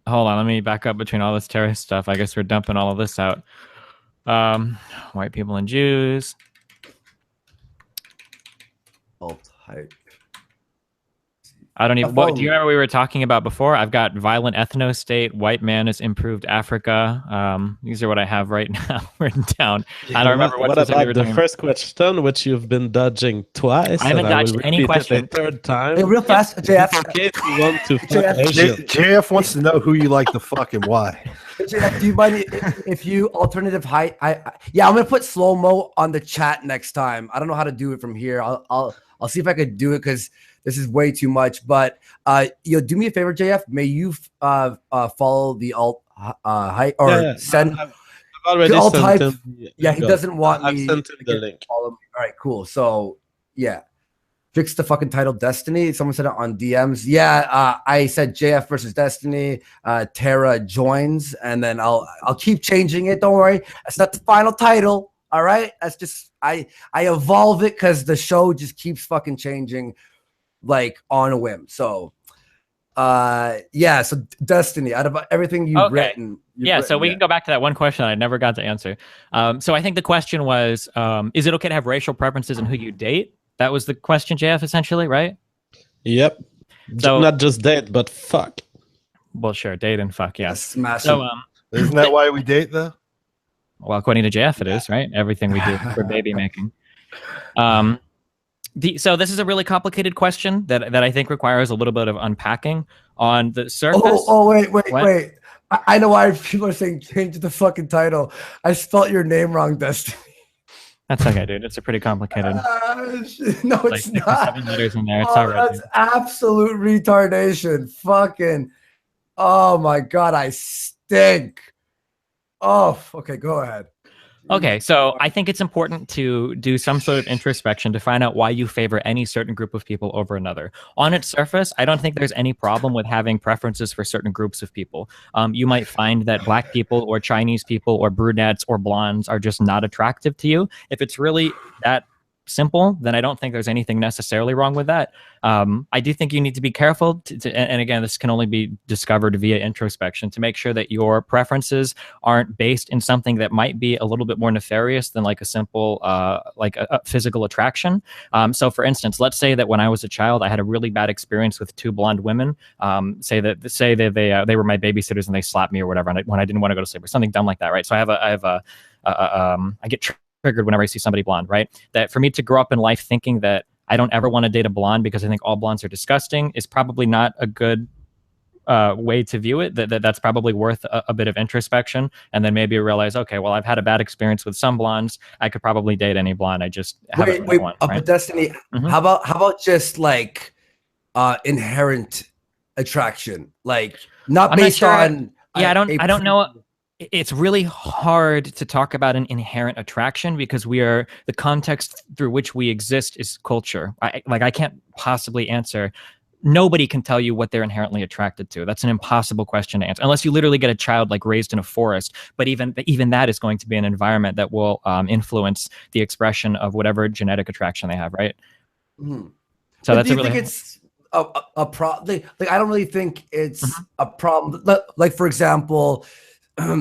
on, let me back up between all this terrorist stuff. I guess we're dumping all of this out. White people and Jews. Alt hype. I don't even. What do you remember we were talking about before? I've got violent ethno state. White man has improved Africa. These are what I have right now written down. I don't remember what about the first question, which you've been dodging twice. I haven't dodged any question. Third time. Hey, real fast, JF. Okay, if you want to JF wants to know who you like to fuck and why. JF, do you mind if you alternative height? Yeah, I'm gonna put slow mo on the chat next time. I don't know how to do it from here. I'll see if I could do it because this is way too much. But do me a favor, JF. May you follow the alt height or send. I've already alt sent height. him. Yeah, he doesn't want me. I've sent him the link. All right, cool. So yeah. Fix the fucking title Destiny. Someone said it on DMs. Yeah, I said JF versus Destiny. Tara joins, and then I'll keep changing it. Don't worry, that's not the final title. All right, that's just I evolve it because the show just keeps fucking changing, like on a whim. So, yeah. So Destiny, out of everything you've written, so we can go back to that one question I never got to answer. So I think the question was, is it okay to have racial preferences in who you date? That was the question, JF, essentially, right? Yep. So not just date, but fuck. Well, sure, date and fuck, yeah. Smash. So, isn't that why we date, though? Well, according to JF, it is, right? Everything we do for baby making. So this is a really complicated question that I think requires a little bit of unpacking. On the surface. Wait. I know why people are saying change the fucking title. I spelled your name wrong, Destiny. That's okay, dude. It's a pretty complicated. No, it's not. 7 letters in there. It's all right. That's absolute retardation. Fucking. Oh my god, I stink. Oh, okay. Go ahead. Okay, so I think it's important to do some sort of introspection to find out why you favor any certain group of people over another. On its surface, I don't think there's any problem with having preferences for certain groups of people. You might find that Black people or Chinese people or brunettes or blondes are just not attractive to you. If it's really that simple, then I don't think there's anything necessarily wrong with that. I do think you need to be careful and again, this can only be discovered via introspection, to make sure that your preferences aren't based in something that might be a little bit more nefarious than like a simple like a physical attraction. So for instance, let's say that when I was a child I had a really bad experience with 2 blonde women, say that they were my babysitters and they slapped me or whatever when I didn't want to go to sleep or something dumb like that, right? So I get triggered whenever I see somebody blonde, right? That for me to grow up in life thinking that I don't ever want to date a blonde because I think all blondes are disgusting is probably not a good way to view it. That's probably worth a bit of introspection, and then maybe realize, okay, well, I've had a bad experience with some blondes. I could probably date any blonde. I just haven't one, right? But Destiny, how about just like inherent attraction, like not based on? Yeah, I don't know. It's really hard to talk about an inherent attraction because the context through which we exist is culture. I can't possibly answer. Nobody can tell you what they're inherently attracted to. That's an impossible question to answer, unless you literally get a child like raised in a forest. But even that is going to be an environment that will influence the expression of whatever genetic attraction they have, right? Mm-hmm. So that's it's a problem. Like I don't really think it's a problem. Like for example,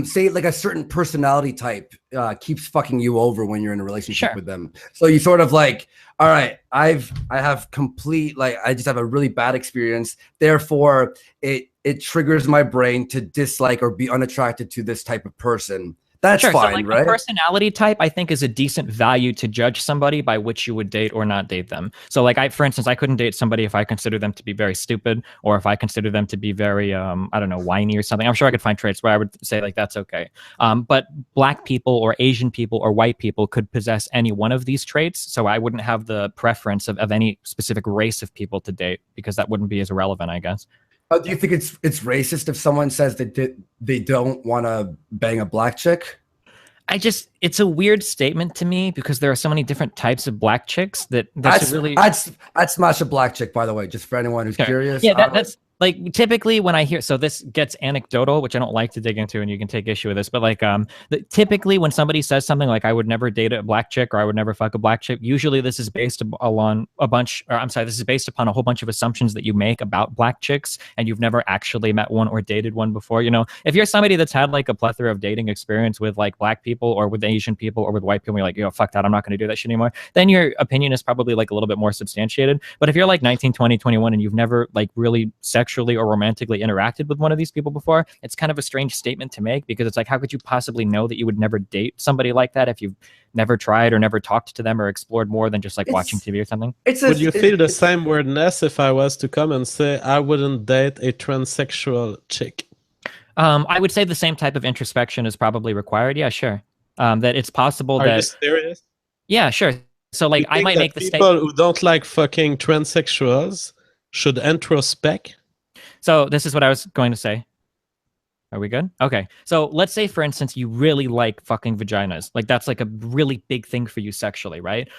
say like a certain personality type keeps fucking you over when you're in a relationship with them. So you sort of like, all right, I have complete, like, I just have a really bad experience. Therefore, it triggers my brain to dislike or be unattracted to this type of person. That's fine, so like right? A personality type, I think, is a decent value to judge somebody by which you would date or not date them. So, like, for instance, I couldn't date somebody if I consider them to be very stupid, or if I consider them to be very, I don't know, whiny or something. I'm sure I could find traits where I would say, like, that's okay. But Black people or Asian people or white people could possess any one of these traits, so I wouldn't have the preference of any specific race of people to date, because that wouldn't be as relevant, I guess. Do you think it's racist if someone says that they don't want to bang a Black chick? It's a weird statement to me because there are so many different types of Black chicks that I'd smash a Black chick, by the way, just for anyone who's curious. Yeah, like typically when I hear, so this gets anecdotal, which I don't like to dig into, and you can take issue with this, but like typically when somebody says something like I would never date a black chick or I would never fuck a black chick, usually this is based on this is based upon a whole bunch of assumptions that you make about black chicks, and you've never actually met one or dated one before. You know, if you're somebody that's had like a plethora of dating experience with like black people or with Asian people or with white people, you're like, yo, fuck that, I'm not going to do that shit anymore, then your opinion is probably like a little bit more substantiated. But if you're like 19, 20, 21 and you've never like really sexually or romantically interacted with one of these people before, it's kind of a strange statement to make, because it's like, how could you possibly know that you would never date somebody like that if you've never tried or never talked to them or explored more than just like watching TV or something? Would you feel the same weirdness if I was to come and say I wouldn't date a transsexual chick? I would say the same type of introspection is probably required. Yeah, sure. That it's possible that... Are you serious? Yeah, sure. So like I might make the people statement... who don't like fucking transsexuals should introspect? So this is what I was going to say. Are we good? Okay. So let's say, for instance, you really like fucking vaginas. Like that's like a really big thing for you sexually, right?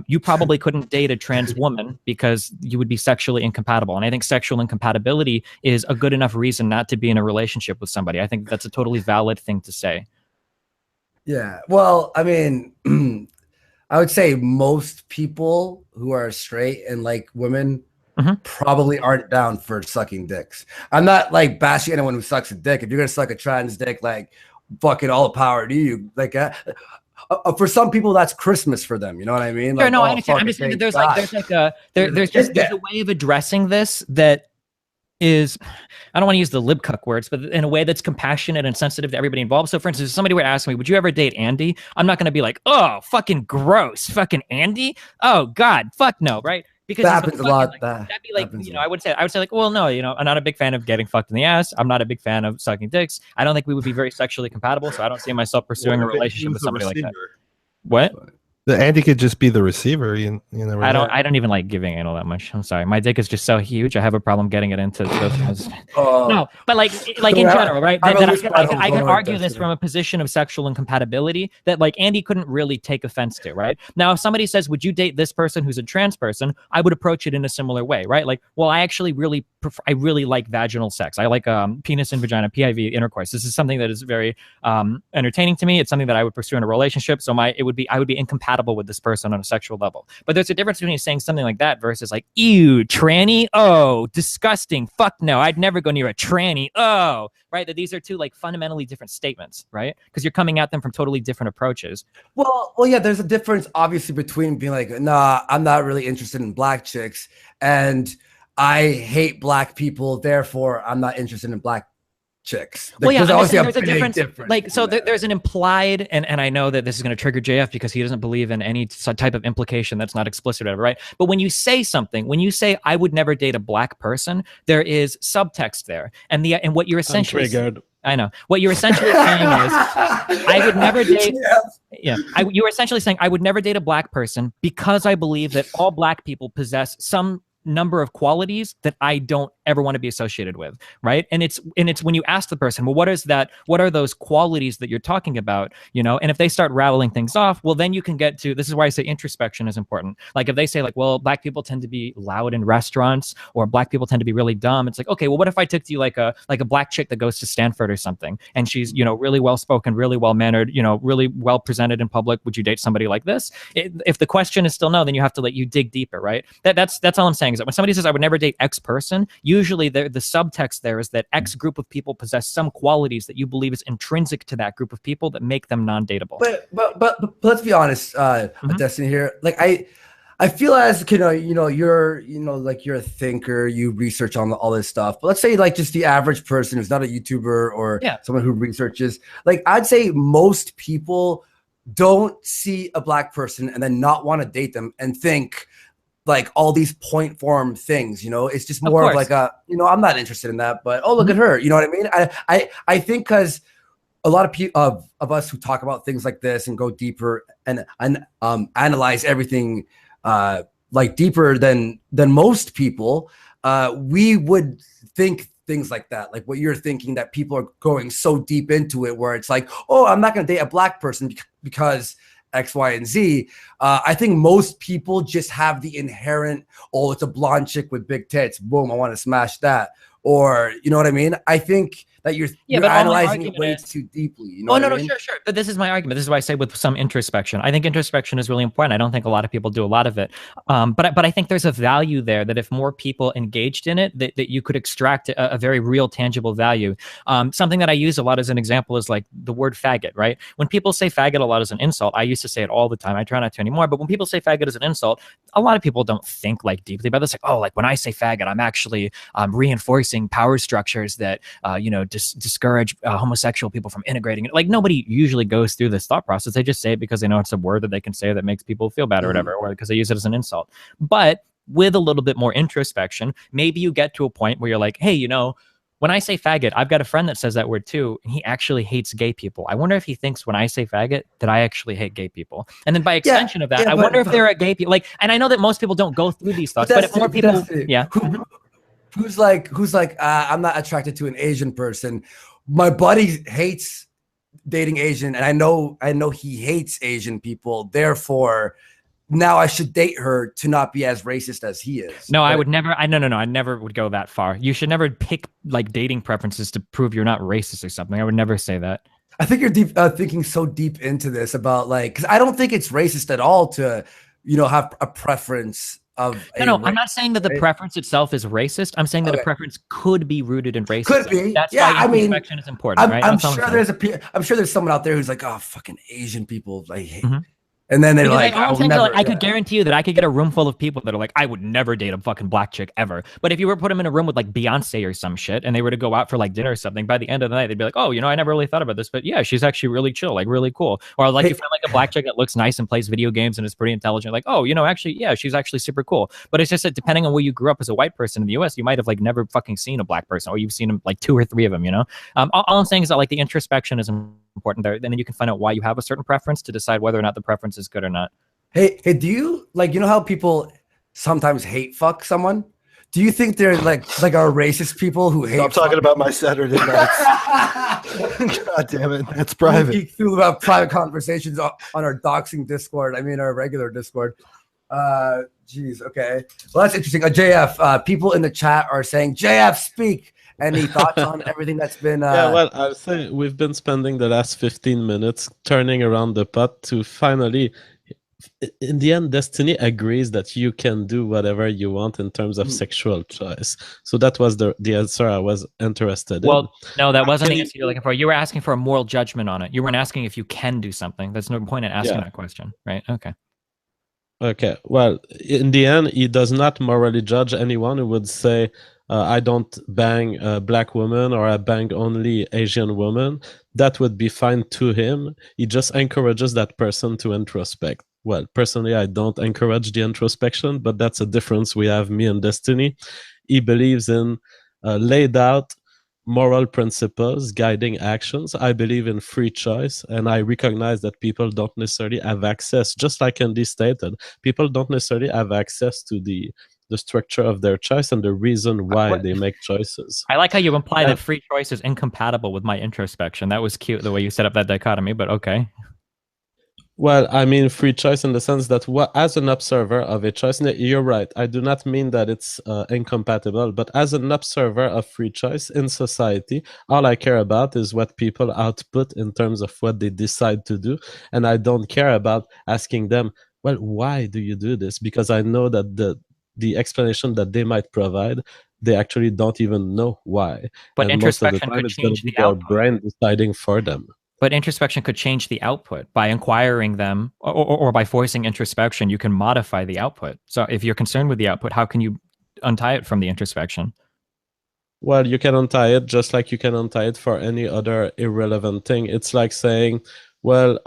You probably couldn't date a trans woman because you would be sexually incompatible. And I think sexual incompatibility is a good enough reason not to be in a relationship with somebody. I think that's a totally valid thing to say. Yeah. Well, I mean, I would say most people who are straight and like women probably aren't down for sucking dicks. I'm not like bashing anyone who sucks a dick. If you're gonna suck a trans dick, like fucking all the power to you. Like for some people, that's Christmas for them. You know what I mean? Sure, like, no, I understand. I'm just saying that there's a way of addressing this that is, I don't want to use the libcuck words, but in a way that's compassionate and sensitive to everybody involved. So for instance, if somebody were to ask me, would you ever date Andy? I'm not going to be like, oh, fucking gross, fucking Andy. Oh God, fuck no. Right. Because that happens a lot. Like, that'd be like, you know, I would say like, well, no, you know, I'm not a big fan of getting fucked in the ass. I'm not a big fan of sucking dicks. I don't think we would be very sexually compatible. So I don't see myself pursuing a relationship with somebody like that. What? The Andy could just be the receiver. You know. I don't even like giving anal that much. I'm sorry. My dick is just so huge. I have a problem getting it into those. No, but like in general, right? I can argue this from a position of sexual incompatibility that like Andy couldn't really take offense to, right? Now, if somebody says, "Would you date this person who's a trans person?" I would approach it in a similar way, right? Like, well, I actually really like vaginal sex. I like penis and vagina, PIV intercourse. This is something that is very entertaining to me. It's something that I would pursue in a relationship. So I would be incompatible with this person on a sexual level. But there's a difference between saying something like that versus like, ew, tranny, oh, disgusting, fuck no, I'd never go near a tranny, oh, right? That these are two like fundamentally different statements, right? Because you're coming at them from totally different approaches. Well, yeah, there's a difference obviously between being like, nah, I'm not really interested in black chicks, and I hate black people, therefore I'm not interested in black chicks. Well, yeah, there's a difference. Like, so there's an implied, and I know that this is going to trigger JF because he doesn't believe in any type of implication that's not explicit or whatever, right? But when you say something, when you say I would never date a black person, there is subtext there, and what you're essentially I know what you're essentially saying is I would never date. Yeah, you were essentially saying I would never date a black person because I believe that all black people possess some number of qualities that I don't ever want to be associated with, right? And it's when you ask the person, well, what are those qualities that you're talking about, you know? And if they start rattling things off, well, then you can get to, this is why I say introspection is important. Like if they say like, well, black people tend to be loud in restaurants, or black people tend to be really dumb, it's like, okay, well, what if I took to you like a black chick that goes to Stanford or something, and she's, you know, really well spoken, really well mannered, you know, really well presented in public? Would you date somebody like this? If the question is still no, then you have to let you dig deeper, right? That's all I'm saying, is that when somebody says I would never date X person, usually the subtext there is that X group of people possess some qualities that you believe is intrinsic to that group of people that make them non-dateable. But let's be honest, Destiny here. Like I feel as you're a thinker, you research on all this stuff. But let's say like just the average person who's not a YouTuber or someone who researches, like I'd say most people don't see a black person and then not want to date them and think like all these point form things, you know. It's just more of like a, you know, I'm not interested in that, but oh, look at her, you know what I mean? I think because a lot of people of us who talk about things like this and go deeper and analyze everything like deeper than most people, we would think things like that, like what you're thinking, that people are going so deep into it where it's like, oh, I'm not going to date a black person because X, Y, and Z. I think most people just have the inherent, oh, it's a blonde chick with big tits, boom, I want to smash that. or you know what I mean? I think that you're analyzing it way too deeply. You know no, sure. But this is my argument. This is why I say with some introspection. I think introspection is really important. I don't think a lot of people do a lot of it. But I think there's a value there that if more people engaged in it, that you could extract a very real, tangible value. Something that I use a lot as an example is like the word faggot, right? When people say faggot a lot as an insult, I used to say it all the time. I try not to anymore. But when people say faggot as an insult, a lot of people don't think like deeply about this. Like, oh, like when I say faggot, I'm actually reinforcing power structures that, discourage homosexual people from integrating it. Like nobody usually goes through this thought process. They just say it because they know it's a word that they can say that makes people feel bad or whatever, or because they use it as an insult. But with a little bit more introspection, maybe you get to a point where you're like, hey, you know, when I say faggot, I've got a friend that says that word too, and he actually hates gay people. I wonder if he thinks when I say faggot that I actually hate gay people. And then by extension of that, I wonder if there are gay people. Like, and I know that most people don't go through these thoughts, but if more people, who's like, I'm not attracted to an Asian person. My buddy hates dating Asian, and I know he hates Asian people. Therefore, now I should date her to not be as racist as he is. No, I would never. I never would go that far. You should never pick like dating preferences to prove you're not racist or something. I would never say that. I think you're thinking so deep into this about like, because I don't think it's racist at all to, you know, have a preference of. No, I'm not saying that the preference itself is racist. I'm saying that a preference could be rooted in racism. Could be. That's why introspection is important, right? I'm sure there's someone out there who's like, oh, fucking Asian people, I hate. And then they're like, I could guarantee you that I could get a room full of people that are like, I would never date a fucking black chick ever. But if you were to put them in a room with like Beyonce or some shit, and they were to go out for like dinner or something, by the end of the night, they'd be like, oh, you know, I never really thought about this, but yeah, she's actually really chill, like really cool. Or like you find like a black chick that looks nice and plays video games and is pretty intelligent, like, oh, you know, actually, yeah, she's actually super cool. But it's just that depending on where you grew up as a white person in the US, you might have like never fucking seen a black person, or you've seen them like 2 or 3 of them, you know? All I'm saying is that like the introspection is important there. And then you can find out why you have a certain preference to decide whether or not the preference is good or not. Hey, do you like, you know how people sometimes hate fuck someone? Do you think they're like our racist people who hate? Stop talking about my Saturday nights. God damn it, that's private. We feel about private conversations on our doxing Discord. I mean, our regular Discord. Geez, okay. Well, that's interesting. JF, people in the chat are saying, JF, speak. Any thoughts on everything that's been? Yeah, well, I'll say we've been spending the last 15 minutes turning around the pot to finally. In the end, Destiny agrees that you can do whatever you want in terms of sexual choice. So that was the answer I was interested in. Well, no, that wasn't the answer you're looking for. You were asking for a moral judgment on it. You weren't asking if you can do something. There's no point in asking that question, right? Okay. Okay. Well, in the end, he does not morally judge anyone who would say, I don't bang a black woman or I bang only Asian woman. That would be fine to him. He just encourages that person to introspect. Well, personally, I don't encourage the introspection, but that's a difference we have, me and Destiny. He believes in laid out moral principles guiding actions. I believe in free choice, and I recognize that people don't necessarily have access, just like Andy stated, people don't necessarily have access to the structure of their choice and the reason why they make choices. I like how you imply that free choice is incompatible with my introspection. That was cute, the way you set up that dichotomy, but okay. Well, I mean free choice in the sense that as an observer of a choice, you're right, I do not mean that it's incompatible, but as an observer of free choice in society, all I care about is what people output in terms of what they decide to do, and I don't care about asking them, well, why do you do this? Because I know that the explanation that they might provide, they actually don't even know why. But and introspection could change the output. Their brain deciding for them. But introspection could change the output by inquiring them or by forcing introspection. You can modify the output. So if you're concerned with the output, how can you untie it from the introspection? Well, you can untie it just like you can untie it for any other irrelevant thing. It's like saying, well,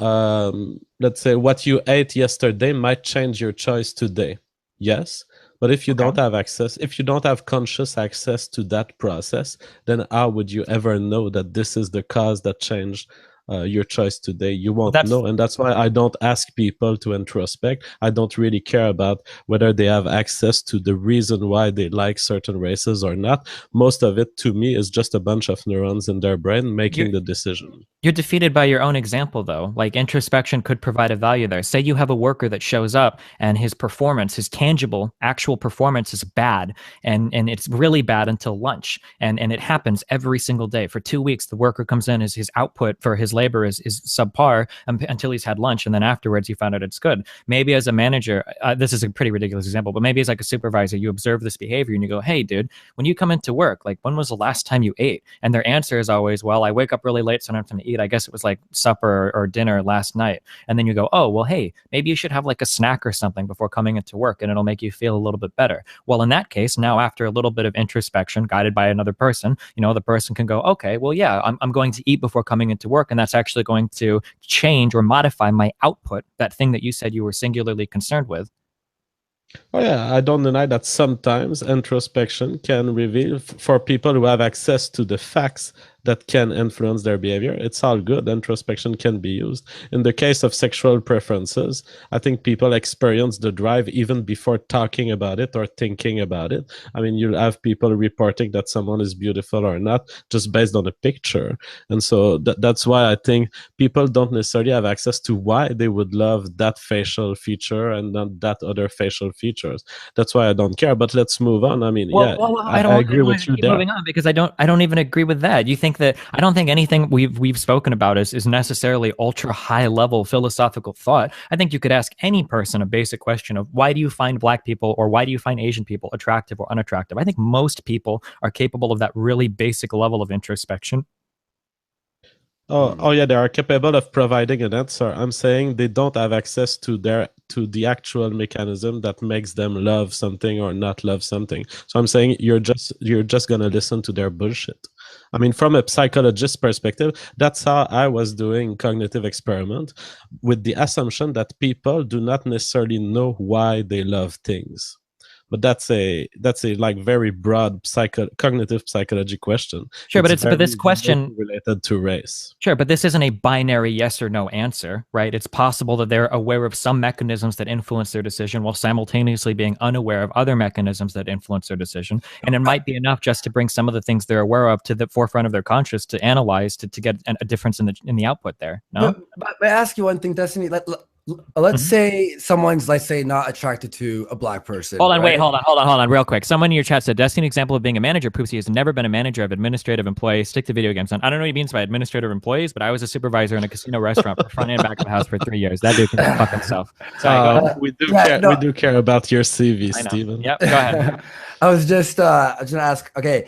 let's say what you ate yesterday might change your choice today. Yes. But if you don't have access, if you don't have conscious access to that process, then how would you ever know that this is the cause that changed your choice today, you won't know. And that's why I don't ask people to introspect. I don't really care about whether they have access to the reason why they like certain races or not. Most of it, to me, is just a bunch of neurons in their brain making the decision. You're defeated by your own example, though. Like, introspection could provide a value there. Say you have a worker that shows up and his performance, his tangible, actual performance is bad, and it's really bad until lunch. And it happens every single day. For 2 weeks, the worker comes in, his output for his labor is subpar until he's had lunch, and then afterwards you find out it's good. Maybe as a manager, this is a pretty ridiculous example, but maybe as like a supervisor, you observe this behavior and you go, hey, dude, when you come into work, like, when was the last time you ate? And their answer is always, well, I wake up really late, so I don't have time to eat. I guess it was like supper or dinner last night. And then you go, oh, well, hey, maybe you should have like a snack or something before coming into work, and it'll make you feel a little bit better. Well, in that case, now after a little bit of introspection guided by another person, the person can go, okay, well, yeah, I'm going to eat before coming into work, and that's actually going to change or modify my output, that thing that you said you were singularly concerned with. Oh yeah, I don't deny that sometimes introspection can reveal, for people who have access to the facts that can influence their behavior, it's all good. Introspection can be used. In the case of sexual preferences, I think people experience the drive even before talking about it or thinking about it. I mean, you'll have people reporting that someone is beautiful or not just based on a picture. And so that's why I think people don't necessarily have access to why they would love that facial feature and not that other facial features. That's why I don't care. But let's move on. I mean, I agree with you there. Moving on, because I don't even agree with that. You think that I don't think anything we've spoken about is necessarily ultra high level philosophical thought. I think you could ask any person a basic question of, why do you find Black people or why do you find Asian people attractive or unattractive? I think most people are capable of that really basic level of introspection. Oh yeah, they are capable of providing an answer. I'm saying they don't have access to the actual mechanism that makes them love something or not love something. So I'm saying you're just gonna listen to their bullshit. I mean, from a psychologist's perspective, that's how I was doing cognitive experiment, with the assumption that people do not necessarily know why they love things. But that's a like very broad cognitive psychology question. Sure, but this question related to race. Sure, but this isn't a binary yes or no answer, right? It's possible that they're aware of some mechanisms that influence their decision while simultaneously being unaware of other mechanisms that influence their decision. And it might be enough just to bring some of the things they're aware of to the forefront of their conscious to analyze to get a difference in the output there. No? But I ask you one thing, Destiny. Let's say someone's, not attracted to a Black person. Hold on, real quick. Someone in your chat said, Destiny, example of being a manager, proves he has never been a manager of administrative employees. Stick to video games. I don't know what he means by administrative employees, but I was a supervisor in a casino restaurant for front and back of the house for 3 years. That dude can fuck himself. Sorry, we do care about your CV, Steven. Yep, go ahead. I was gonna ask, okay,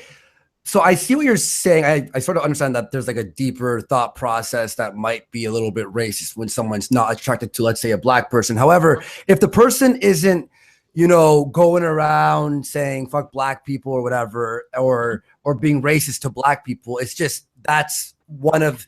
so I see what you're saying. I sort of understand that there's like a deeper thought process that might be a little bit racist when someone's not attracted to, let's say, a Black person. However, if the person isn't, going around saying fuck Black people or whatever, or being racist to Black people, it's just that's one of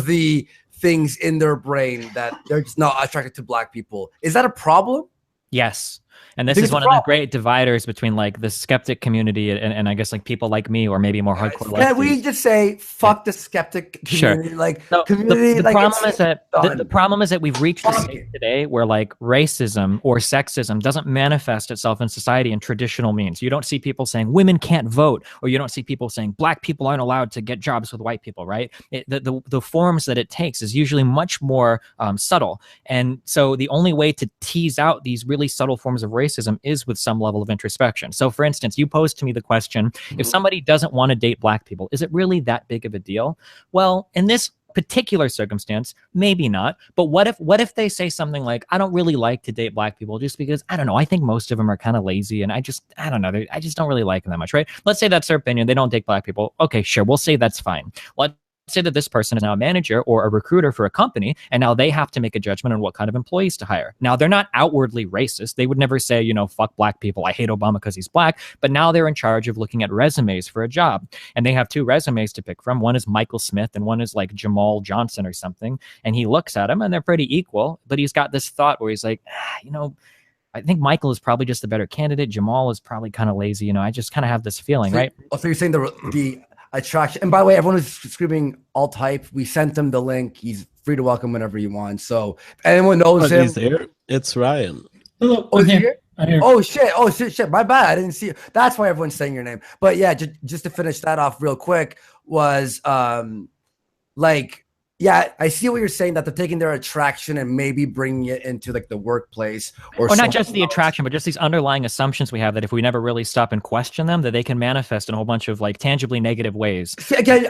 the things in their brain that they're just not attracted to Black people. Is that a problem? Yes. And this is one of the great dividers between like the skeptic community and I guess like people like me or maybe more hardcore. Can we just say fuck the skeptic community? Sure. The problem is that we've reached a state today where like racism or sexism doesn't manifest itself in society in traditional means. You don't see people saying women can't vote, or you don't see people saying Black people aren't allowed to get jobs with white people, right? The forms that it takes is usually much more subtle. And so the only way to tease out these really subtle forms of racism is with some level of introspection. So for instance, you posed to me the question, if somebody doesn't want to date Black people, is it really that big of a deal? Well, in this particular circumstance, maybe not. But what if they say something like, I don't really like to date Black people just because, I don't know, I think most of them are kind of lazy and I don't know, I just don't really like them that much, right? Let's say that's their opinion. They don't date Black people. Okay, sure. We'll say that's fine. Let's say that this person is now a manager or a recruiter for a company, and now they have to make a judgment on what kind of employees to hire. Now, they're not outwardly racist. They would never say, fuck Black people. I hate Obama because he's Black. But now they're in charge of looking at resumes for a job. And they have two resumes to pick from. One is Michael Smith and one is like Jamal Johnson or something. And he looks at them and they're pretty equal. But he's got this thought where he's like, I think Michael is probably just the better candidate. Jamal is probably kind of lazy. I just kind of have this feeling, right? So you're saying attraction. And by the way, everyone is screaming alt hype. We sent him the link. He's free to welcome whenever you want. So if anyone knows him, he's here. It's Ryan. Hello. I'm here. Oh shit. My bad. I didn't see you. That's why everyone's saying your name. But yeah, just to finish that off real quick was like, yeah, I see what you're saying, that they're taking their attraction and maybe bringing it into like the workplace or not just the attraction, but just these underlying assumptions we have that if we never really stop and question them, that they can manifest in a whole bunch of like tangibly negative ways. See, again,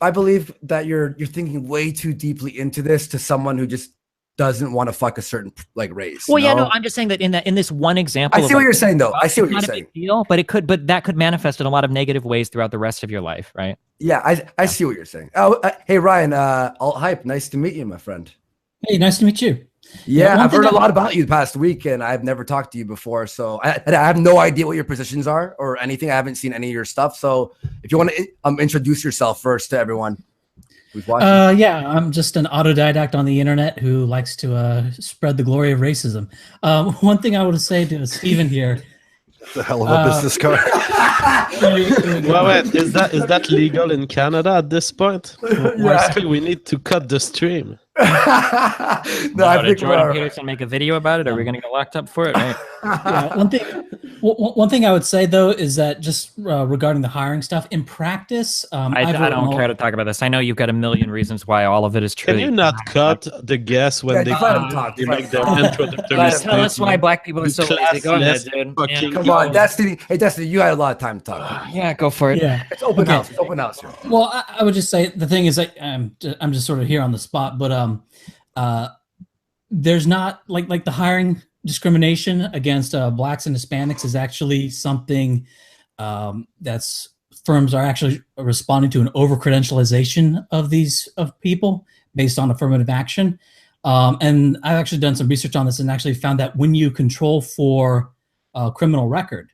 I believe that you're thinking way too deeply into this to someone who just doesn't want to fuck a certain like race. Well, yeah, no, I'm just saying that in this one example, I see what you're saying though. I see what you're saying. Big deal, but that could manifest in a lot of negative ways throughout the rest of your life, right? Yeah, I see what you're saying. Oh, hey Ryan, alt hype, nice to meet you, my friend. Hey, nice to meet you. Yeah, I've heard a lot about you the past week, and I've never talked to you before, so I have no idea what your positions are or anything. I haven't seen any of your stuff, so if you want to introduce yourself first to everyone who's watching. Yeah, I'm just an autodidact on the internet who likes to spread the glory of racism. One thing I would say to Stephen here. That's a hell of a business card. Well, wait, is that legal in Canada at this point? Yeah. We need to cut the stream. I think Jordan Peterson make a video about it? Are we going to get locked up for it? Right? Yeah, one thing I would say though is that just regarding the hiring stuff in practice, I don't care to talk about this. I know you've got a million reasons why all of it is true. Can you not cut the guess when they make their introductory statement? Tell us why black people are so lazy. Go ahead, dude. Yeah. Come on, Destiny. Hey, Destiny, you had a lot of time to talk. Yeah, go for it. Yeah, it's open house. It's open house here. Well, I would just say the thing is, I'm just sort of here on the spot, but there's not like the hiring discrimination against blacks and Hispanics is actually something that's firms are actually responding to an over-credentialization of people based on affirmative action. And I've actually done some research on this and actually found that when you control for a criminal record,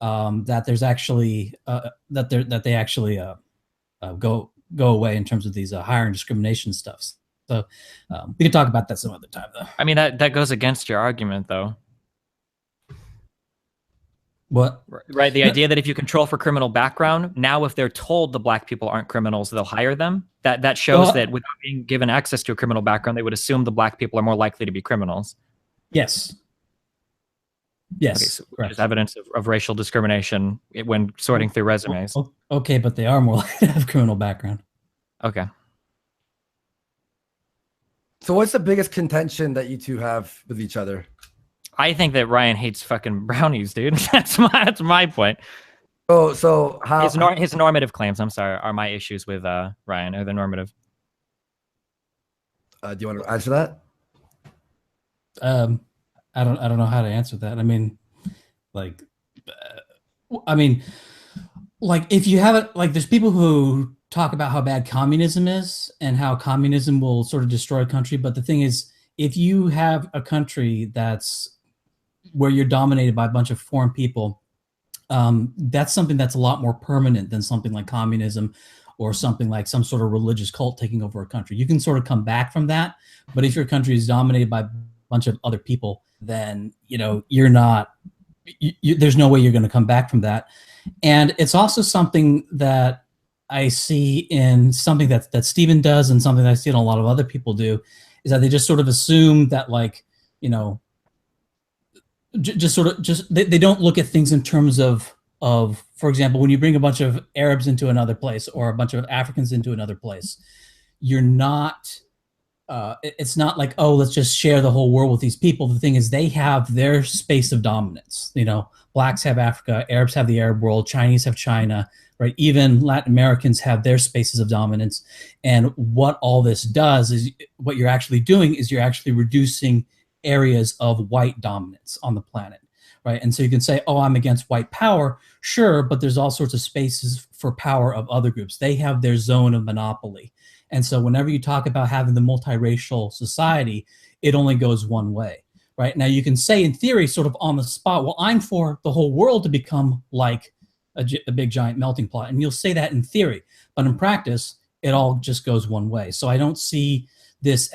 that there's actually that they actually go away in terms of these hiring discrimination stuffs. So we can talk about that some other time, though. I mean, that goes against your argument, though. What? Right. The idea that if you control for criminal background, now if they're told the black people aren't criminals, they'll hire them. That shows that without being given access to a criminal background, they would assume the black people are more likely to be criminals. Yes. Yes. Okay, so there's evidence of racial discrimination when sorting through resumes. Okay, but they are more likely to have criminal background. Okay. So what's the biggest contention that you two have with each other? I think that Ryan hates fucking brownies, dude. That's my point. Oh, so how his normative claims, I'm sorry, are my issues with Ryan, are the normative. Do you want to answer that? I don't know how to answer that. I mean, if you have it, like there's people who talk about how bad communism is and how communism will sort of destroy a country. But the thing is, if you have a country that's where you're dominated by a bunch of foreign people, that's something that's a lot more permanent than something like communism or something like some sort of religious cult taking over a country. You can sort of come back from that. But if your country is dominated by a bunch of other people, then, you're not, there's no way you're going to come back from that. And it's also something that I see in something that Stephen does and something that I see in a lot of other people do is that they just sort of assume that they don't look at things in terms of, for example, when you bring a bunch of Arabs into another place or a bunch of Africans into another place, you're not, it's not like, oh, let's just share the whole world with these people. The thing is they have their space of dominance. Blacks have Africa, Arabs have the Arab world, Chinese have China, right? Even Latin Americans have their spaces of dominance. And what all this does is what you're actually doing is you're actually reducing areas of white dominance on the planet, right? And so you can say, oh, I'm against white power. Sure, but there's all sorts of spaces for power of other groups. They have their zone of monopoly. And so whenever you talk about having the multiracial society, it only goes one way, right? Now you can say in theory, sort of on the spot, well, I'm for the whole world to become like a big giant melting pot. And you'll say that in theory, but in practice, it all just goes one way. So I don't see this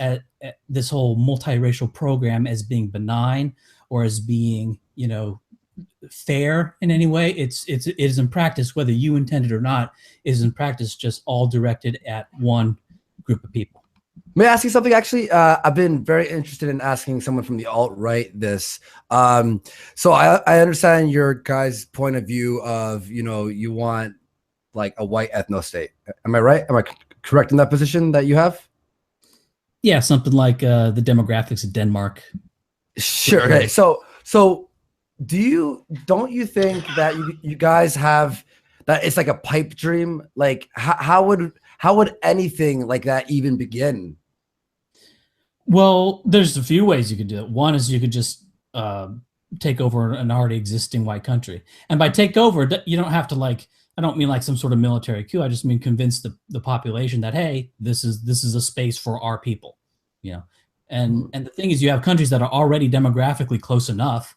this whole multiracial program as being benign or as being, fair in any way. It is in practice, whether you intend it or not, is in practice just all directed at one group of people. May I ask you something? Actually, I've been very interested in asking someone from the alt-right this. So I understand your guys' point of view of, you want like a white ethno state. Am I right? Am I correct in that position that you have? Yeah, something like the demographics of Denmark. Sure. Okay. So don't you think that you guys have that it's like a pipe dream? Like how would anything like that even begin? Well, there's a few ways you could do it. One is you could just take over an already existing white country. And by take over, you don't have to I don't mean like some sort of military coup. I just mean convince the population that, hey, this is a space for our people, And the thing is, you have countries that are already demographically close enough,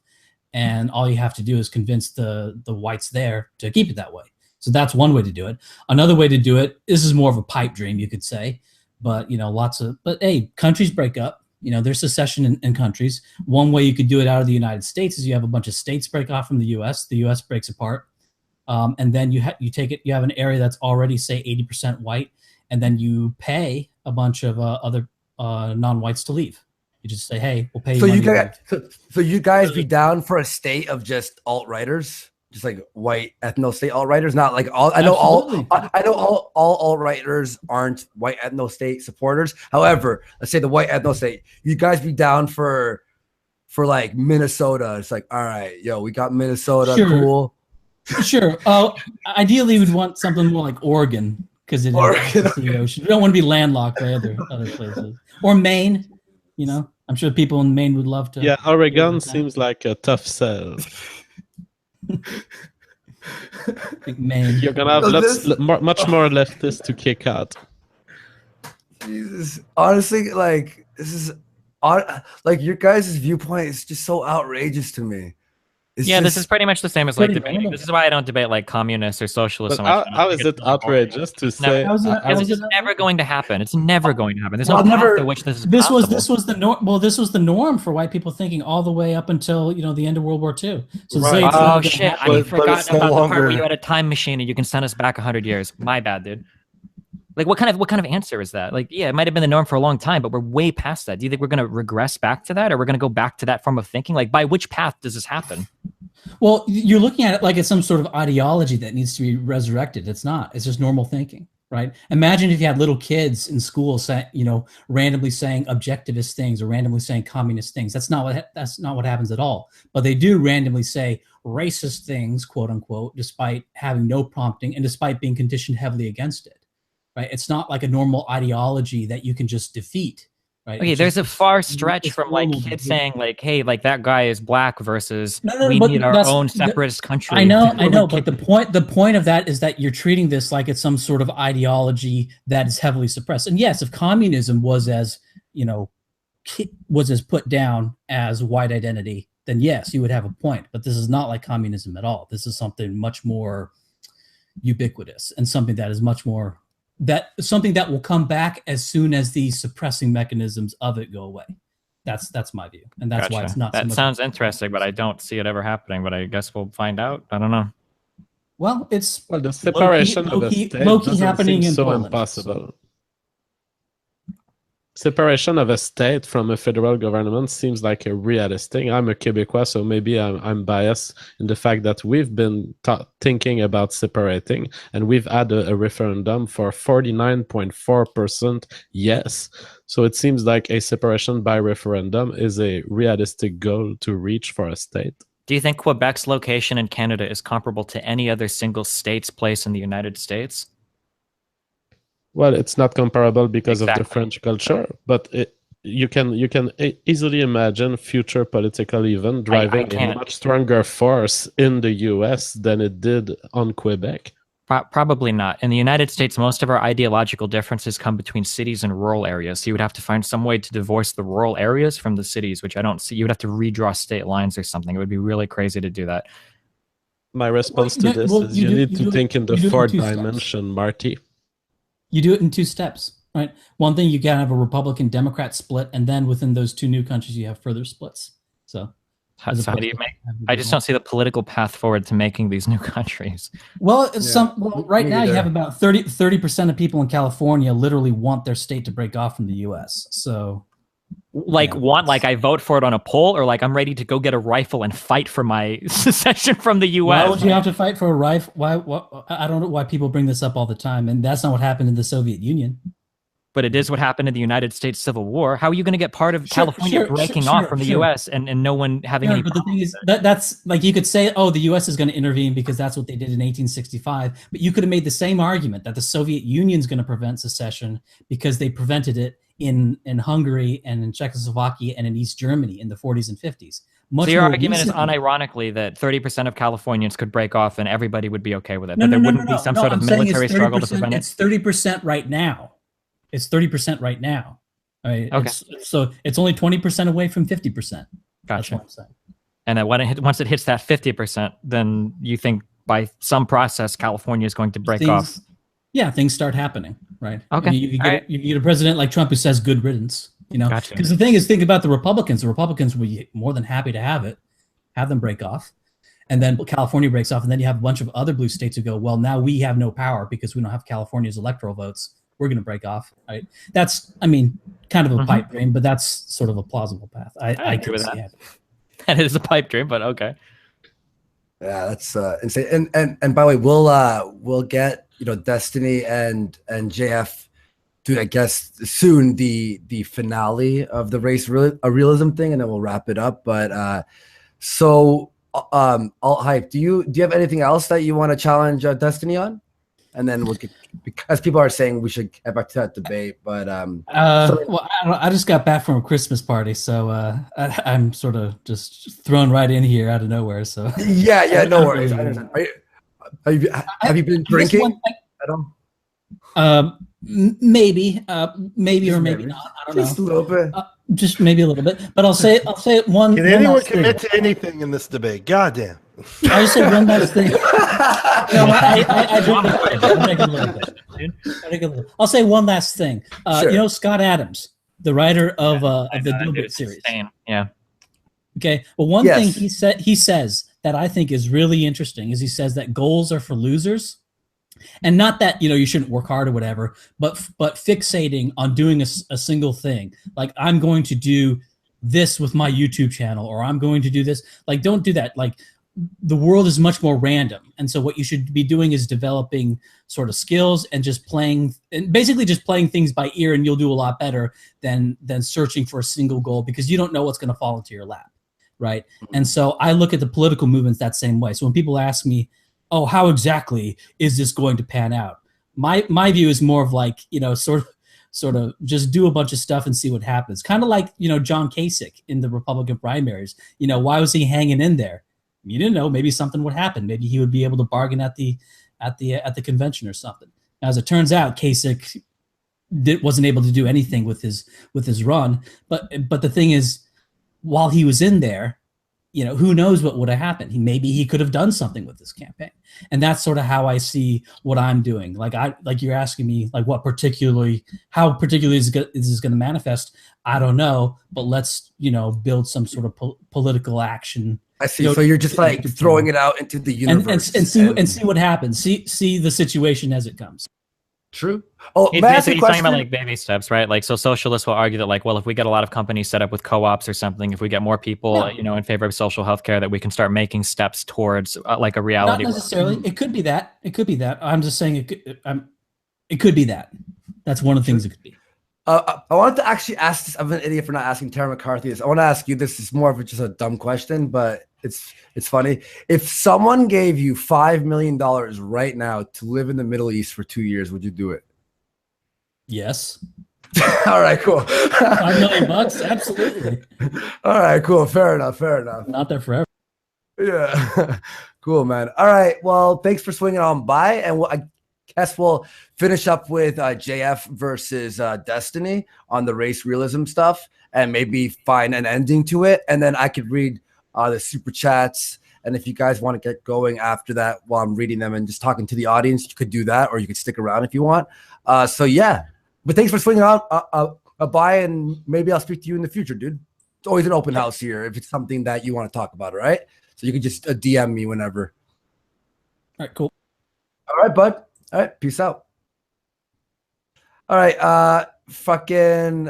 and all you have to do is convince the whites there to keep it that way. So that's one way to do it. Another way to do it, this is more of a pipe dream, you could say, but hey, countries break up. There's secession in countries. One way you could do it out of the United States is you have a bunch of states break off from the U.S. The U.S. breaks apart, and then you have an area that's already, say, 80% white, and then you pay a bunch of other non-whites to leave. You just say, hey, we'll pay you. So you guys be down for a state of just alt-righters, just like white ethno state alt-righters, not like all. I know all alt-righters aren't white ethno state supporters. However, let's say the white ethno state, you guys be down for like Minnesota. It's like, all right, yo, we got Minnesota, sure. Cool. Sure. Ideally, we'd want something more like Oregon because it is the ocean. We don't want to be landlocked by other places, or Maine. I'm sure people in Maine would love to. Yeah, Oregon seems like a tough sell. Maine. You're gonna have much more leftists to kick out. Jesus, honestly, like this is, like your guys' viewpoint is just so outrageous to me. This is pretty much the same as like debating. This is why I don't debate like communists or socialists. How is it outrageous to say? It's never going to happen. It's never going to happen. There's no path to which this is possible. This was the norm. Well, this was the norm for white people thinking all the way up until the end of World War II. So right. Oh shit! I forgot about the part where you had a time machine and you can send us back 100 years. My bad, dude. Like what kind of answer is that? Like, yeah, it might have been the norm for a long time, but we're way past that. Do you think we're going to regress back to that, or we're going to go back to that form of thinking? Like, by which path does this happen? Well, you're looking at it like it's some sort of ideology that needs to be resurrected. It's not. It's just normal thinking, right? Imagine if you had little kids in school randomly saying objectivist things or randomly saying communist things. That's not what happens at all. But they do randomly say racist things, quote unquote, despite having no prompting and despite being conditioned heavily against it. Right? It's not like a normal ideology that you can just defeat. Right? Okay, there's a far stretch from like kids saying like, "Hey, like that guy is black," versus we need our own separatist country. I know, but the point of that is that you're treating this like it's some sort of ideology that is heavily suppressed. And yes, if communism was as put down as white identity, then yes, you would have a point. But this is not like communism at all. This is something much more ubiquitous and something that is much more. Something that will come back as soon as the suppressing mechanisms of it go away. That's my view, and that's why it's not. That sounds interesting, but I don't see it ever happening. But I guess we'll find out. I don't know. Well, it's the separation of a state doesn't happening seem in so Poland, impossible. Separation of a state from a federal government seems like a realist thing. I'm a Quebecois, so maybe I'm biased in the fact that we've been thinking about separating, and we've had a referendum for 49.4% yes. So it seems like a separation by referendum is a realistic goal to reach for a state. Do you think Quebec's location in Canada is comparable to any other single state's place in the United States? Well, it's not comparable because of the French culture, but you can easily imagine future political event driving a much stronger force in the U.S. than it did on Quebec. Probably not. In the United States, most of our ideological differences come between cities and rural areas. So you would have to find some way to divorce the rural areas from the cities, which I don't see. You would have to redraw state lines or something. It would be really crazy to do that. My response to this is you need to think in the fourth dimension, Marty. You do it in two steps, right? One thing, you can have a Republican-Democrat split, and then within those two new countries, you have further splits. So So how do you make? I just don't see the political path forward to making these new countries. Well, right now you have about 30% of people in California literally want their state to break off from the U.S. So, like, I vote for it on a poll, or like I'm ready to go get a rifle and fight for my secession from the U.S. Why would you have to fight for a rifle? Why? I don't know why people bring this up all the time, and that's not what happened in the Soviet Union. But it is what happened in the United States Civil War. How are you going to get part of California breaking off from the U.S. and no one having any? But the thing is, that's like you could say, oh, the U.S. is going to intervene because that's what they did in 1865. But you could have made the same argument that the Soviet Union is going to prevent secession because they prevented it in Hungary and in Czechoslovakia and in East Germany in the 40s and 50s. So your argument is unironically that 30% of Californians could break off and everybody would be okay with it. That there wouldn't be some sort of military struggle to prevent it. It's 30% right now. It's 30% right now. Right? Okay. So it's only 20% away from 50%. Gotcha. That's what I'm saying. And then once it hits that 50%, then you think by some process California is going to break off. Yeah, things start happening, right? Okay. You get a president like Trump who says good riddance, Because the thing is, think about the Republicans. The Republicans would be more than happy to have them break off. And then California breaks off, and then you have a bunch of other blue states who go, well, now we have no power because we don't have California's electoral votes. We're going to break off, right? That's, kind of a pipe dream, but that's sort of a plausible path. I agree with that. That is a pipe dream, but okay. Yeah, that's insane. And by the way, we'll get Destiny and JF to, I guess, soon the finale of the realism thing, and then we'll wrap it up. But so alt hype. Do you have anything else that you want to challenge Destiny on? And then we'll get, because people are saying we should get back to that debate, but well, I just got back from a Christmas party, so I'm sort of just thrown right in here out of nowhere. So yeah, no worries. I understand. Have you been drinking? Maybe or maybe not. I don't know. Just a little bit. Just maybe a little bit. But I'll say one. Can anyone commit to anything in this debate? Goddamn. I'll just say one last thing. I drink a little bit. I'll say one last thing. Sure. Scott Adams, the writer of the Dilbert series. Yeah. Okay. Well, one thing he says that I think is really interesting is he says that goals are for losers. And not that, you shouldn't work hard or whatever, but fixating on doing a single thing. Like, I'm going to do this with my YouTube channel, or I'm going to do this. Like, don't do that. Like, the world is much more random. And so what you should be doing is developing sort of skills and basically just playing things by ear, and you'll do a lot better than searching for a single goal, because you don't know what's going to fall into your lap. Right. And so I look at the political movements that same way. So when people ask me, oh, how exactly is this going to pan out? My view is more of like, sort of just do a bunch of stuff and see what happens. Kind of like, John Kasich in the Republican primaries. Why was he hanging in there? You didn't know. Maybe something would happen. Maybe he would be able to bargain at the convention or something. As it turns out, Kasich wasn't able to do anything with his run. But the thing is, while he was in there, who knows what would have happened? Maybe he could have done something with this campaign. And that's sort of how I see what I'm doing. Like you're asking me, like, how particularly is this going to manifest? I don't know, but let's, build some sort of political action. I see. So you're just like throwing it out into the universe and see what happens. See the situation as it comes. True. Oh, he's talking about like baby steps, right? Like, so socialists will argue that, like, well, if we get a lot of companies set up with co-ops or something, if we get more people, in favor of social healthcare, that we can start making steps towards like a reality. Not necessarily. It could be that. I'm just saying it could be that. That's one of the things it could be. I wanted to actually ask this. I'm an idiot for not asking Tara McCarthy this. I want to ask you this. Is more of just a dumb question, but it's funny. If someone gave you $5 million right now to live in the Middle East for 2 years, would you do it? Yes. All right, cool. $5 million, absolutely. All right, cool. Fair enough. Not there forever. Yeah. Cool, man. All right. Well, thanks for swinging on by, and I guess we'll finish up with JF versus Destiny on the race realism stuff, and maybe find an ending to it, and then I could read the super chats. And if you guys want to get going after that while I'm reading them and just talking to the audience, you could do that, or you could stick around if you want. So yeah, but thanks for swinging on by, and maybe I'll speak to you in the future, dude. always an open house here if it's something that you want to talk about, all right? So you can just DM me whenever. All right, cool. All right, bud. All right, peace out. All right, fucking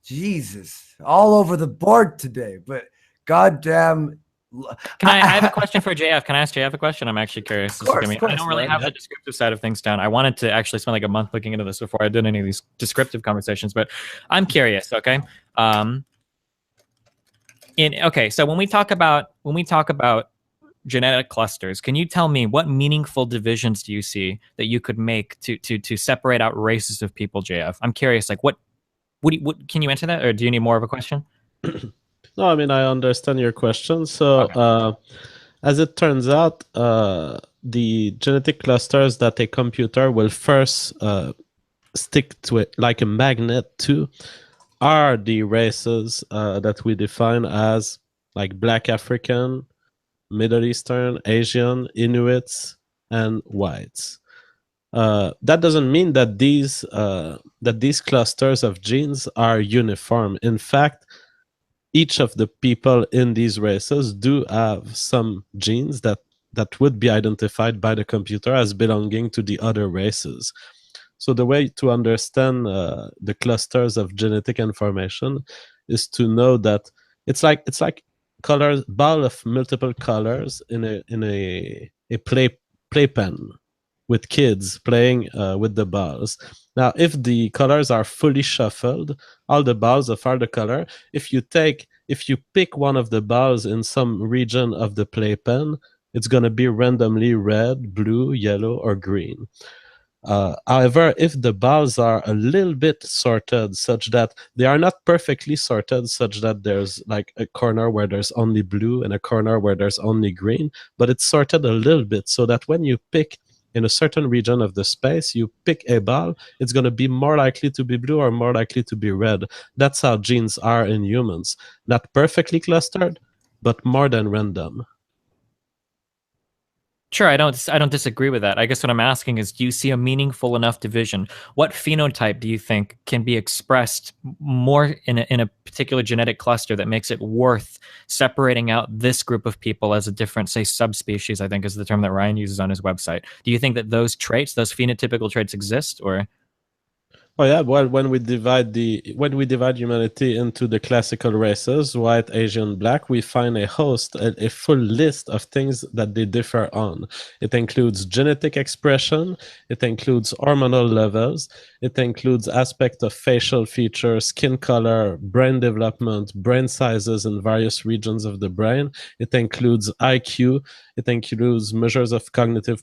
Jesus, all over the board today, but goddamn. I have a question for JF. Can I ask JF a question? I'm actually curious. Of course, I don't really have the descriptive side of things down. I wanted to actually spend like a month looking into this before I did any of these descriptive conversations, but I'm curious. Okay. So when we talk about genetic clusters, can you tell me what meaningful divisions do you see that you could make to separate out races of people, JF? I'm curious, like what can you answer that, or do you need more of a question? No, I mean, I understand your question. So, okay. As it turns out, the genetic clusters that a computer will first stick to it like a magnet to are the races that we define as like Black African, Middle Eastern, Asian, Inuits, and whites. That doesn't mean that these clusters of genes are uniform. In fact, each of the people in these races do have some genes that would be identified by the computer as belonging to the other races. So the way to understand the clusters of genetic information is to know that it's like colors, ball of multiple colors in a playpen with kids playing with the balls. Now, if the colors are fully shuffled, all the balls of all the color, if you pick one of the balls in some region of the playpen, it's going to be randomly red, blue, yellow, or green. However, if the balls are a little bit sorted such that they are not perfectly sorted, such that there's like a corner where there's only blue and a corner where there's only green, but it's sorted a little bit so that when you pick in a certain region of the space, you pick a ball, it's going to be more likely to be blue or more likely to be red. That's how genes are in humans. Not perfectly clustered, but more than random. Sure, I don't disagree with that. I guess what I'm asking is, do you see a meaningful enough division? What phenotype do you think can be expressed more in a particular genetic cluster that makes it worth separating out this group of people as a different, say, subspecies, I think is the term that Ryan uses on his website. Do you think that those traits, those phenotypical traits exist, or? Oh yeah, well, when we divide humanity into the classical races, white, Asian, black, we find a full list of things that they differ on. It includes genetic expression, it includes hormonal levels, it includes aspect of facial features, skin color, brain development, brain sizes in various regions of the brain. It includes IQ, it includes measures of cognitive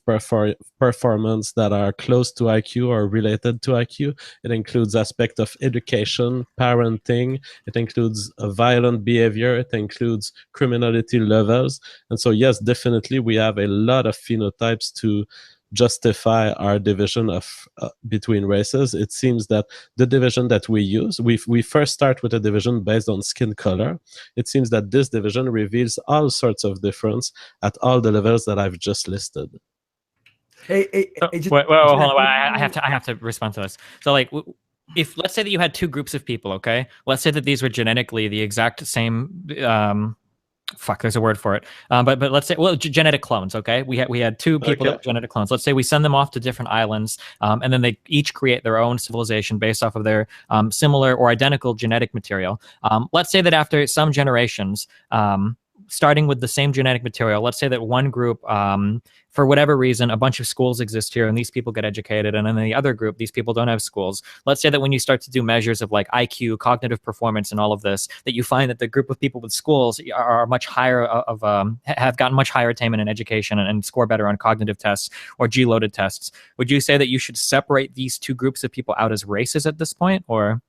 performance that are close to IQ or related to IQ. It includes aspect of education, parenting. It includes violent behavior. It includes criminality levels. And so, yes, definitely, we have a lot of phenotypes to justify our division of between races. It seems that the division that we use, we first start with a division based on skin color. It seems that this division reveals all sorts of difference at all the levels that I've just listed. Wait, hold on. I have to respond to this. So, like, if let's say that you had two groups of people, okay? Let's say that these were genetically the exact same. There's a word for it. But let's say, genetic clones. Okay, we had two people that were genetic clones. Let's say we send them off to different islands, and then they each create their own civilization based off of their similar or identical genetic material. Let's say that after some generations, starting with the same genetic material, let's say that one group, for whatever reason, a bunch of schools exist here and these people get educated, and then the other group, these people don't have schools. Let's say that when you start to do measures of like IQ, cognitive performance, and all of this, that you find that the group of people with schools are much higher have gotten much higher attainment in education and score better on cognitive tests or G-loaded tests. Would you say that you should separate these two groups of people out as races at this point, or?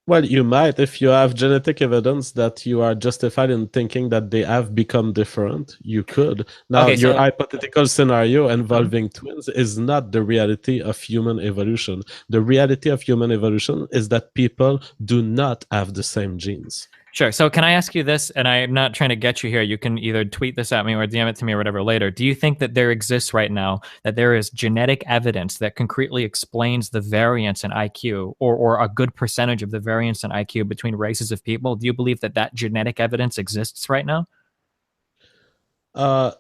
Well, you might, if you have genetic evidence that you are justified in thinking that they have become different, you could. Now, your hypothetical scenario involving twins is not the reality of human evolution. The reality of human evolution is that people do not have the same genes. Sure. So can I ask you this? And I'm not trying to get you here. You can either tweet this at me or DM it to me or whatever later. Do you think that there exists right now that there is genetic evidence that concretely explains the variance in IQ or a good percentage of the variance in IQ between races of people? Do you believe that that genetic evidence exists right now?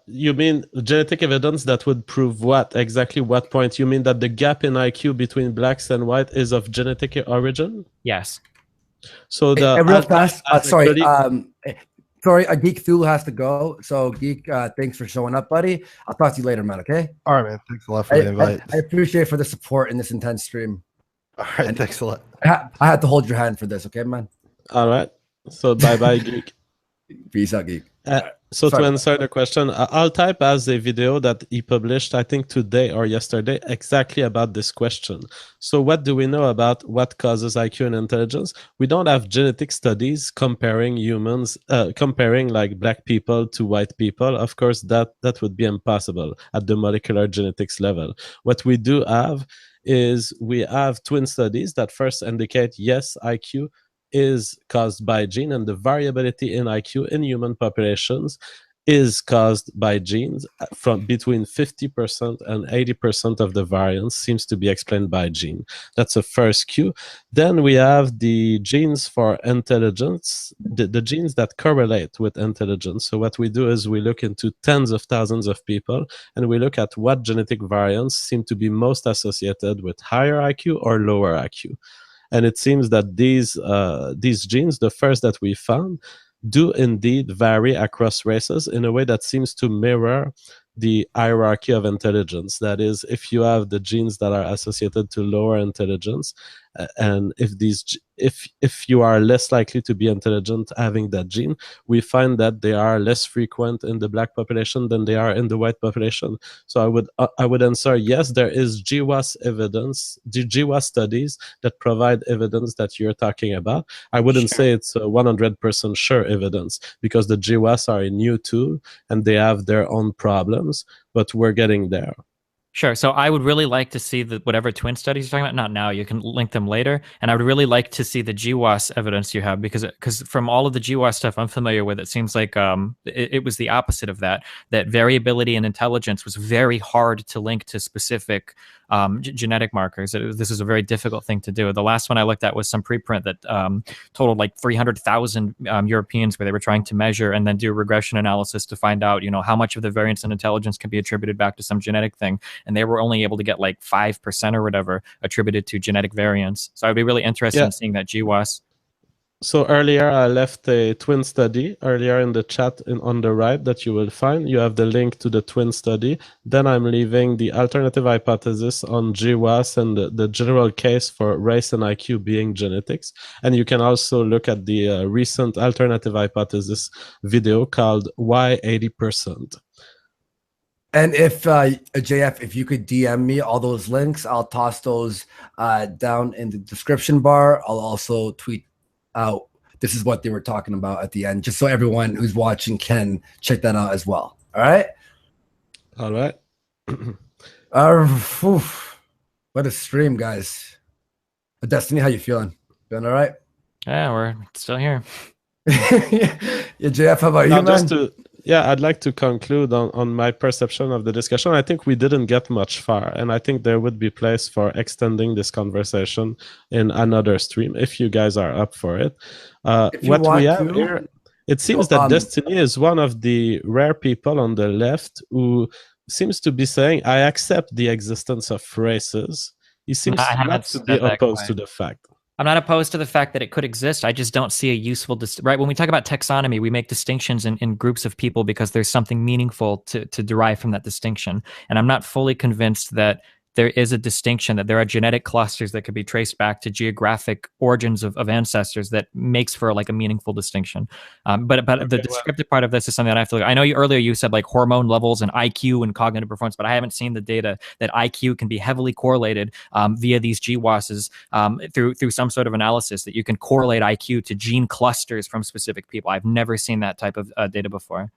You mean genetic evidence that would prove what? Exactly what point? You mean that the gap in IQ between blacks and white is of genetic origin? Yes. So real fast. Sorry, a Geek Thule has to go. So Geek, thanks for showing up, buddy. I'll talk to you later, man. Okay. All right, man. Thanks a lot for the invite. I appreciate for the support in this intense stream. All right, thanks a lot. I had to hold your hand for this, okay, man. All right. So bye, Geek. Peace out, Geek. So to answer the question, Altype has a video that he published, I think today or yesterday, exactly about this question. So what do we know about what causes IQ and intelligence? We don't have genetic studies comparing humans, comparing like black people to white people. Of course, that would be impossible at the molecular genetics level. What we do have is we have twin studies that first indicate, yes, IQ is caused by gene, and the variability in IQ in human populations is caused by genes. From between 50% and 80% of the variance seems to be explained by gene. That's a first cue. Then we have the genes for intelligence, the genes that correlate with intelligence. So what we do is we look into tens of thousands of people, and we look at what genetic variants seem to be most associated with higher IQ or lower IQ. And it seems that these genes, the first that we found, do indeed vary across races in a way that seems to mirror the hierarchy of intelligence. That is, if you have the genes that are associated to lower intelligence, and if you are less likely to be intelligent having that gene, we find that they are less frequent in the black population than they are in the white population. So I would answer yes, there is GWAS evidence, the GWAS studies that provide evidence that you're talking about. I wouldn't say it's 100% sure evidence, because the GWAS are a new tool and they have their own problems, but we're getting there. Sure. So I would really like to see whatever twin studies you're talking about. Not now. You can link them later. And I would really like to see the GWAS evidence you have, because from all of the GWAS stuff I'm familiar with, it seems like it was the opposite of that. That variability in intelligence was very hard to link to specific genetic markers. This is a very difficult thing to do. The last one I looked at was some preprint that totaled like 300,000 Europeans, where they were trying to measure and then do regression analysis to find out, how much of the variance in intelligence can be attributed back to some genetic thing. And they were only able to get like 5% or whatever attributed to genetic variance. So I'd be really interested in seeing that GWAS. So earlier I left a twin study earlier in the chat on the right that you will find. You have the link to the twin study. Then I'm leaving the alternative hypothesis on GWAS and the general case for race and IQ being genetics. And you can also look at the recent alternative hypothesis video called Why 80%. And if JF, if you could DM me all those links, I'll toss those down in the description bar. I'll also tweet out this is what they were talking about at the end, just so everyone who's watching can check that out as well. All right. All right. What a stream, guys. Destiny, how you feeling? Feeling all right? Yeah, we're still here. Yeah, JF, how about you, man? I'd like to conclude on my perception of the discussion. I think we didn't get much far, and I think there would be place for extending this conversation in another stream if you guys are up for it. What we have here, it seems that Destiny is one of the rare people on the left who seems to be saying, I accept the existence of races. He seems not to be opposed to the fact. I'm not opposed to the fact that it could exist. I just don't see a useful, right? When we talk about taxonomy, we make distinctions in groups of people because there's something meaningful to derive from that distinction. And I'm not fully convinced that there is a distinction, that there are genetic clusters that could be traced back to geographic origins of ancestors that makes for like a meaningful distinction. But the descriptive part of this is something that I have to look at. I know earlier you said like hormone levels and IQ and cognitive performance, but I haven't seen the data that IQ can be heavily correlated via these GWASs through some sort of analysis, that you can correlate IQ to gene clusters from specific people. I've never seen that type of data before.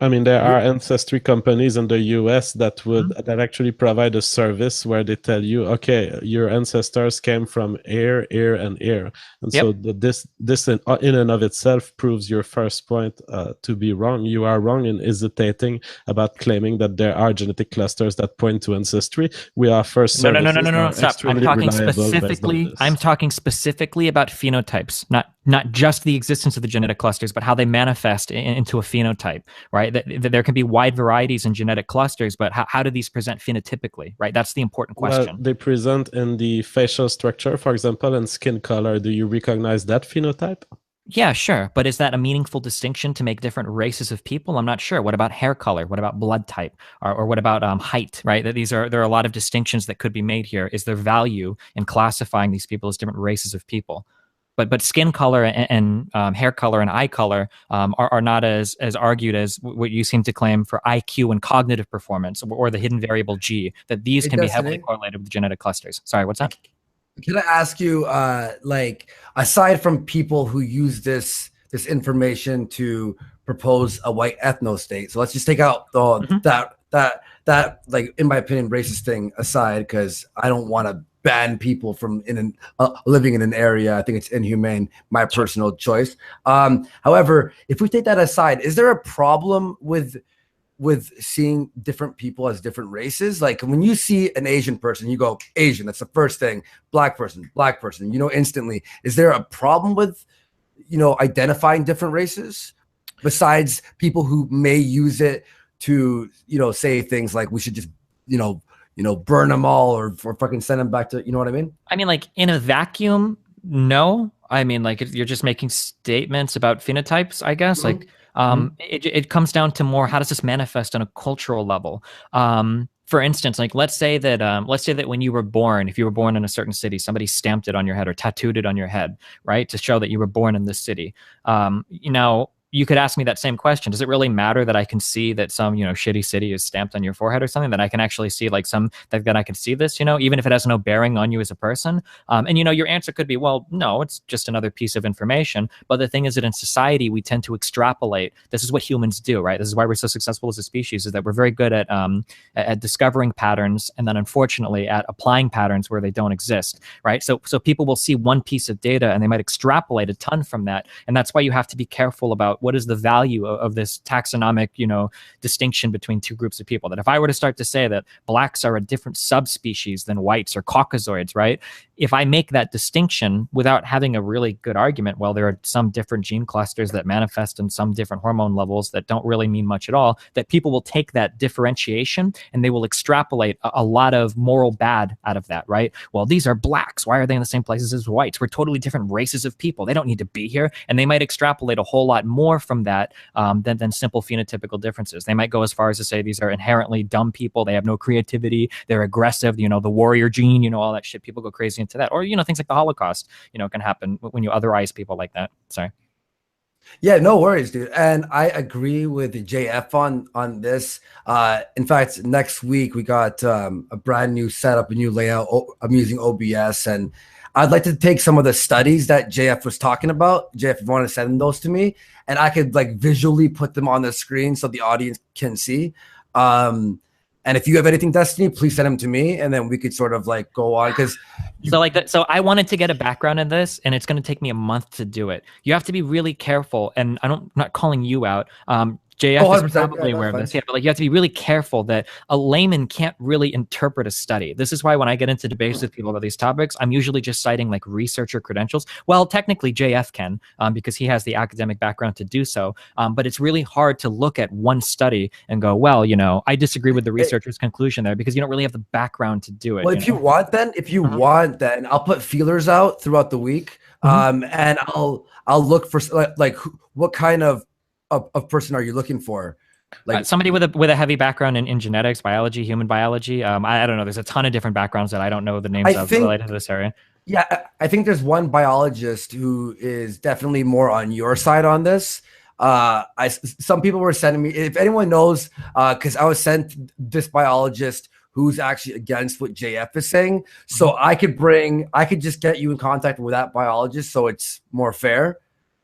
I mean, there are ancestry companies in the US that would that actually provide a service where they tell you, okay, your ancestors came from here, here, and here, and so this in and of itself proves your first point to be wrong. You are wrong in hesitating about claiming that there are genetic clusters that point to ancestry. We offer services no. Stop. I'm talking specifically about phenotypes, not just the existence of the genetic clusters, but how they manifest into a phenotype, right? That there can be wide varieties in genetic clusters, but how do these present phenotypically, right? That's the important question. Well, they present in the facial structure, for example, and skin color. Do you recognize that phenotype? Yeah, sure. But is that a meaningful distinction to make different races of people? I'm not sure. What about hair color? What about blood type? Or what about height, right? There are a lot of distinctions that could be made here. Is there value in classifying these people as different races of people? But skin color and hair color and eye color are not as argued as what you seem to claim for IQ and cognitive performance, or the hidden variable G, that these can be heavily correlated with genetic clusters. Sorry, what's that? Can I ask you, like, aside from people who use this information to propose a white ethno state, so let's just take out that like, in my opinion, racist thing aside, because I don't want to ban people from living in an area. I think it's inhumane, my personal choice. However, if we take that aside, is there a problem with seeing different people as different races? Like, when you see an Asian person, you go Asian, that's the first thing. Black person, you know, instantly. Is there a problem with, you know, identifying different races, besides people who may use it to, you know, say things like we should just, you know, burn them all, or fucking send them back to, you know what I mean? I mean, like, in a vacuum, no. I mean, like, you're just making statements about phenotypes, I guess. Like, it comes down to more, how does this manifest on a cultural level? For instance, like, let's say that when you were born, if you were born in a certain city, somebody stamped it on your head or tattooed it on your head, right, to show that you were born in this city. You know, you could ask me that same question. Does it really matter that I can see that some, you know, shitty city is stamped on your forehead or something, that I can actually see, like, that I can see this, you know, even if it has no bearing on you as a person? And, you know, your answer could be, well, no, it's just another piece of information. But the thing is that in society, we tend to extrapolate. This is what humans do, right? This is why we're so successful as a species, is that we're very good at discovering patterns, and then unfortunately at applying patterns where they don't exist, right? So people will see one piece of data and they might extrapolate a ton from that. And that's why you have to be careful about what is the value of this taxonomic, you know, distinction between two groups of people. That if I were to start to say that blacks are a different subspecies than whites or Caucasoids, right? If I make that distinction without having a really good argument, well, there are some different gene clusters that manifest in some different hormone levels that don't really mean much at all, that people will take that differentiation and they will extrapolate a lot of moral bad out of that, right? Well, these are blacks. Why are they in the same places as whites? We're totally different races of people. They don't need to be here. And they might extrapolate a whole lot more from that than simple phenotypical differences. They might go as far as to say these are inherently dumb people. They have no creativity. They're aggressive. You know, the warrior gene, you know, all that shit. People go crazy into that. Or, you know, things like the Holocaust, you know, can happen when you otherize people like that. Sorry. Yeah, no worries, dude. And I agree with JF on this. In fact, next week we got a brand new setup, a new layout. I'm using OBS, and I'd like to take some of the studies that JF was talking about. JF, if you want to send those to me, and I could, like, visually put them on the screen so the audience can see. And if you have anything, Destiny, please send them to me, and then we could sort of, like, go on. Because so I wanted to get a background in this, and it's going to take me a month to do it. You have to be really careful, and I'm not calling you out. JF is probably aware of this, yeah, but, like, you have to be really careful that a layman can't really interpret a study. This is why when I get into debates with people about these topics, I'm usually just citing, like, researcher credentials. Well, technically JF can, because he has the academic background to do so. But it's really hard to look at one study and go, well, you know, I disagree with the researcher's conclusion there, because you don't really have the background to do it. Well, if you want, then I'll put feelers out throughout the week, and I'll look for, like what kind of person are you looking for? Like somebody with a heavy background in genetics, biology, human biology. I don't know. There's a ton of different backgrounds that I don't know the names of related to this area. Yeah, I think there's one biologist who is definitely more on your side on this. Some people were sending me, if anyone knows, because I was sent this biologist who's actually against what JF is saying. So I could just get you in contact with that biologist so it's more fair.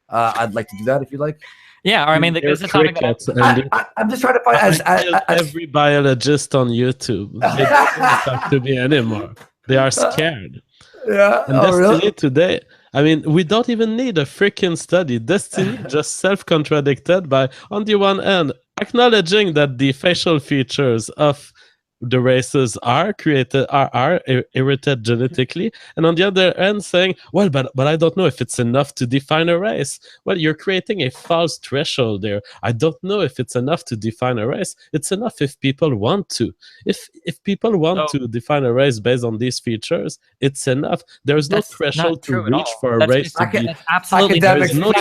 I'd like to do that if you like. Yeah, or I mean, it's a topic I'm just trying to find as every biologist on YouTube. They don't talk to me anymore. They are scared. Yeah. And Destiny today, I mean, we don't even need a freaking study. Destiny just self-contradicted by, on the one hand, acknowledging that the facial features of the races are inherited genetically, and on the other end saying, well, but I don't know if it's enough to define a race. Well, you're creating a false threshold there. I don't know if it's enough to define a race. It's enough if people want to. If people want to define a race based on these features, it's enough. There's no threshold to reach for a race to be absolutely. There's no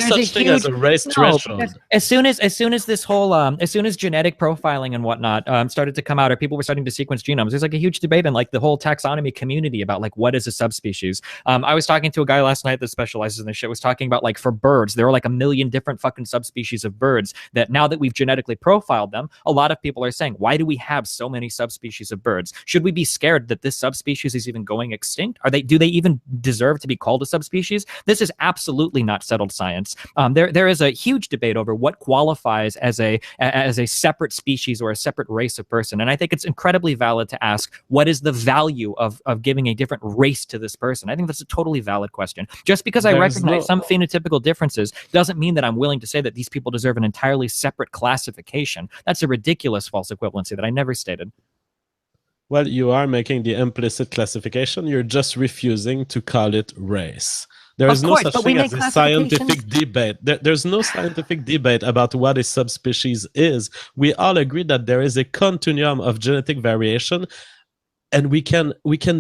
such thing as a race threshold. As soon as this whole as soon as genetic profiling and whatnot started to come out, or people were starting to sequence genomes, there's like a huge debate in like the whole taxonomy community about like what is a subspecies. I was talking to a guy last night that specializes in this shit, was talking about like for birds, there are like 1 million different fucking subspecies of birds that now that we've genetically profiled them, a lot of people are saying, why do we have so many subspecies of birds? Should we be scared that this subspecies is even going extinct? Do they even deserve to be called a subspecies? This is absolutely not settled science. There is a huge debate over what qualifies as a separate species or a separate race of person, and I think it's incredibly valid to ask, what is the value of giving a different race to this person? I think that's a totally valid question. Just because I recognize some phenotypical differences doesn't mean that I'm willing to say that these people deserve an entirely separate classification. That's a ridiculous false equivalency that I never stated. Well, you are making the implicit classification. You're just refusing to call it race. There is no such thing as a scientific debate. There's no scientific debate about what a subspecies is. We all agree that there is a continuum of genetic variation, and we can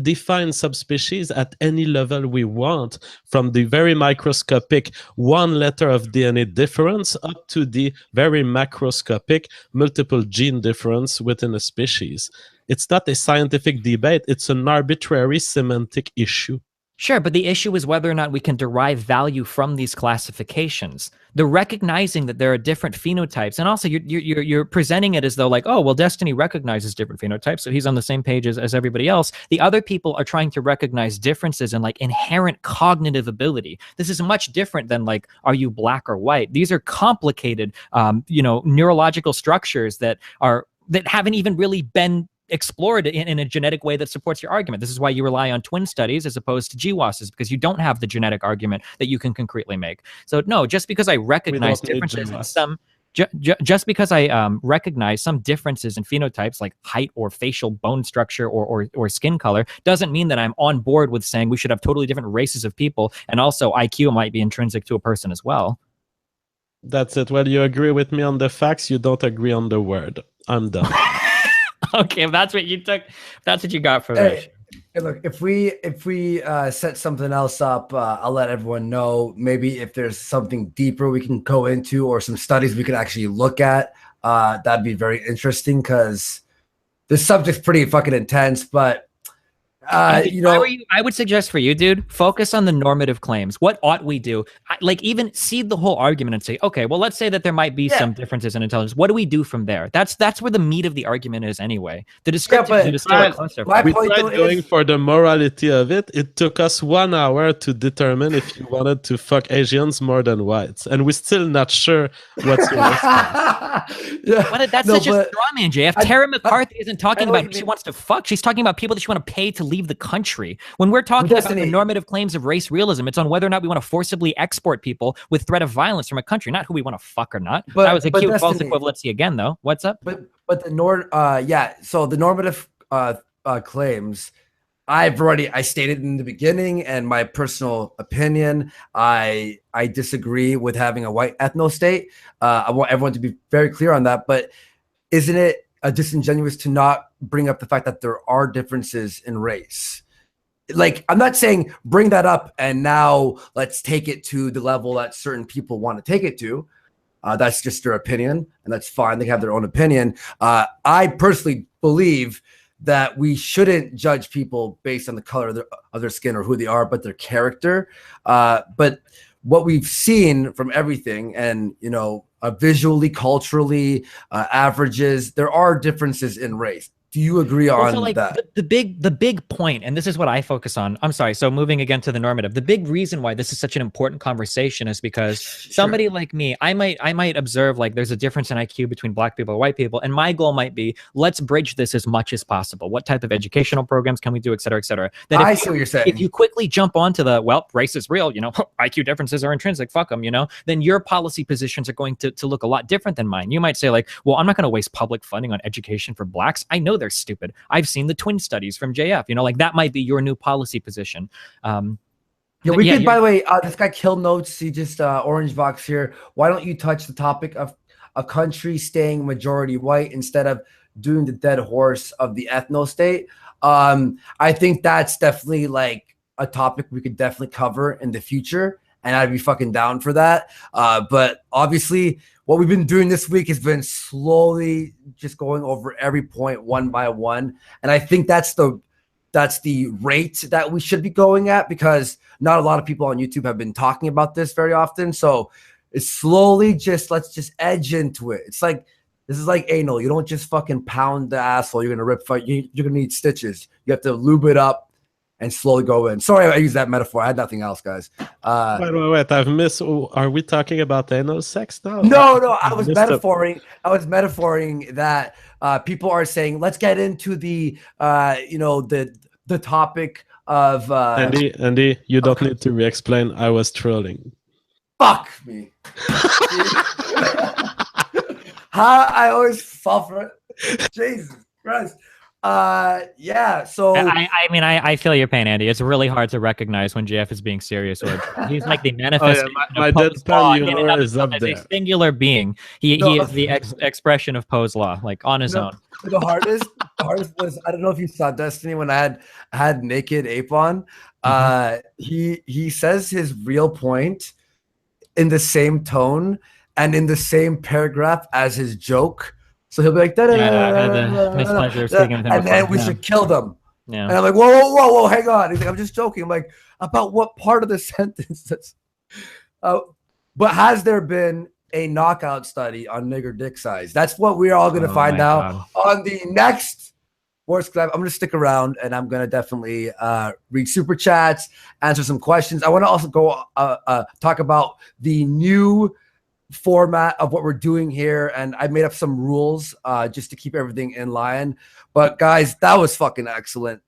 define subspecies at any level we want, from the very microscopic one letter of DNA difference up to the very macroscopic multiple gene difference within a species. It's not a scientific debate. It's an arbitrary semantic issue. Sure, but the issue is whether or not we can derive value from these classifications. The recognizing that there are different phenotypes, and also you're presenting it as though like, oh, well, Destiny recognizes different phenotypes, so he's on the same page as everybody else. The other people are trying to recognize differences in like inherent cognitive ability. This is much different than like, are you black or white? These are complicated, neurological structures that haven't even really been explored in a genetic way that supports your argument. This is why you rely on twin studies as opposed to GWASs, because you don't have the genetic argument that you can concretely make. So no, just because I recognize differences in some, just because I recognize some differences in phenotypes like height or facial bone structure or skin color doesn't mean that I'm on board with saying we should have totally different races of people, and also IQ might be intrinsic to a person as well. That's it. Well, you agree with me on the facts, you don't agree on the word. I'm done. Okay, if that's what you took, that's what you got for that. Hey, look, if we set something else up, I'll let everyone know. Maybe if there's something deeper we can go into, or some studies we can actually look at, that'd be very interesting, because this subject's pretty fucking intense. But I would suggest for you, dude, focus on the normative claims. What ought we do? Even seed the whole argument and say, okay, well, let's say that there might be some differences in intelligence. What do we do from there? That's where the meat of the argument is anyway. The descriptive is still a cluster. We tried going for the morality of it. It took us 1 hour to determine if you wanted to fuck Asians more than whites, and we're still not sure what's your response. That's such a straw man, JF. Tara McCarthy isn't talking about who she wants to fuck. She's talking about people that she want to pay to leave the country. When we're talking about the normative claims of race realism, it's on whether or not we want to forcibly export people with threat of violence from a country, not who we want to fuck or not. That was a cute false equivalency again, though. What's up? But so the normative claims, I stated in the beginning, and my personal opinion, I disagree with having a white ethno-state. I want everyone to be very clear on that. But isn't it disingenuous to not bring up the fact that there are differences in race? Like, I'm not saying bring that up and now let's take it to the level that certain people want to take it to. That's just their opinion, and that's fine. They have their own opinion. I personally believe that we shouldn't judge people based on the color of their skin or who they are, but their character. But what we've seen from everything, and visually, culturally, averages, there are differences in race. Do you agree on like that? The big point, and this is what I focus on. I'm sorry. So moving again to the normative, the big reason why this is such an important conversation is because somebody like me, I might observe like there's a difference in IQ between black people and white people, and my goal might be let's bridge this as much as possible. What type of educational programs can we do, et cetera, et cetera. That I see what you're saying. If you quickly jump onto the race is real, IQ differences are intrinsic, fuck them, then your policy positions are going to look a lot different than mine. You might say like, well, I'm not going to waste public funding on education for blacks. I know they're stupid. I've seen the twin studies from JF. Like that might be your new policy position. Yeah, we could. By the way, this guy Kill Notes. He just orange box here. Why don't you touch the topic of a country staying majority white instead of doing the dead horse of the ethno state? I think that's definitely like a topic we could definitely cover in the future, and I'd be fucking down for that. But obviously, what we've been doing this week has been slowly just going over every point one by one. And I think that's the rate that we should be going at, because not a lot of people on YouTube have been talking about this very often. So it's slowly let's just edge into it. It's like, this is like anal. You don't just fucking pound the asshole. You're going to rip, you're going to need stitches. You have to lube it up and slowly go in. Sorry, I used that metaphor. I had nothing else, guys. Wait. I've missed. Are we talking about anal sex now? No. I was metaphoring. I was metaphoring that people are saying, let's get into the the topic of Andy, you don't need to re-explain. I was trolling. Fuck me. How I always fall for it. Jesus Christ. Yeah, so I feel your pain, Andy. It's really hard to recognize when JF is being serious, or he's like the manifestation my of Poe's law is up as there. a singular being. He is the expression of Poe's law, like on his own. The hardest was, I don't know if you saw Destiny when I had Naked Ape on. He says his real point in the same tone and in the same paragraph as his joke. So he'll be like, and then we should kill them. Yeah. And I'm like, whoa, hang on. He's like, I'm just joking. I'm like, about what part of the sentence? But has there been a knockout study on nigger dick size? That's what we're all going to find out on the next Sports Club. I'm going to stick around, and I'm going to definitely read super chats, answer some questions. I want to also go talk about the new format of what we're doing here, and I made up some rules just to keep everything in line. But guys, that was fucking excellent.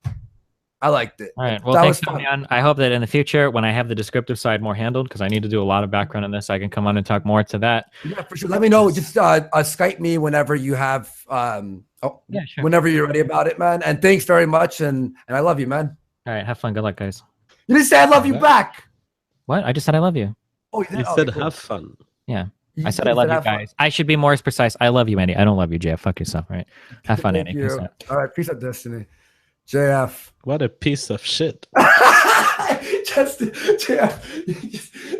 I liked it. All right. Well, thanks for coming on. I hope that in the future, when I have the descriptive side more handled, because I need to do a lot of background on this, I can come on and talk more to that. Yeah, for sure. Let me know. Just Skype me whenever you have yeah, sure. Whenever you're ready about it, man. And thanks very much. And I love you, man. All right. Have fun. Good luck, guys. You didn't say I love you back. What? I just said I love you. Oh, you said have fun. Yeah. I said I love you guys. Fun. I should be more precise. I love you, Andy. I don't love you, JF. Fuck yourself, right? Have fun, Andy. Peace out. All right. Peace out, Destiny. JF. What a piece of shit. Just JF.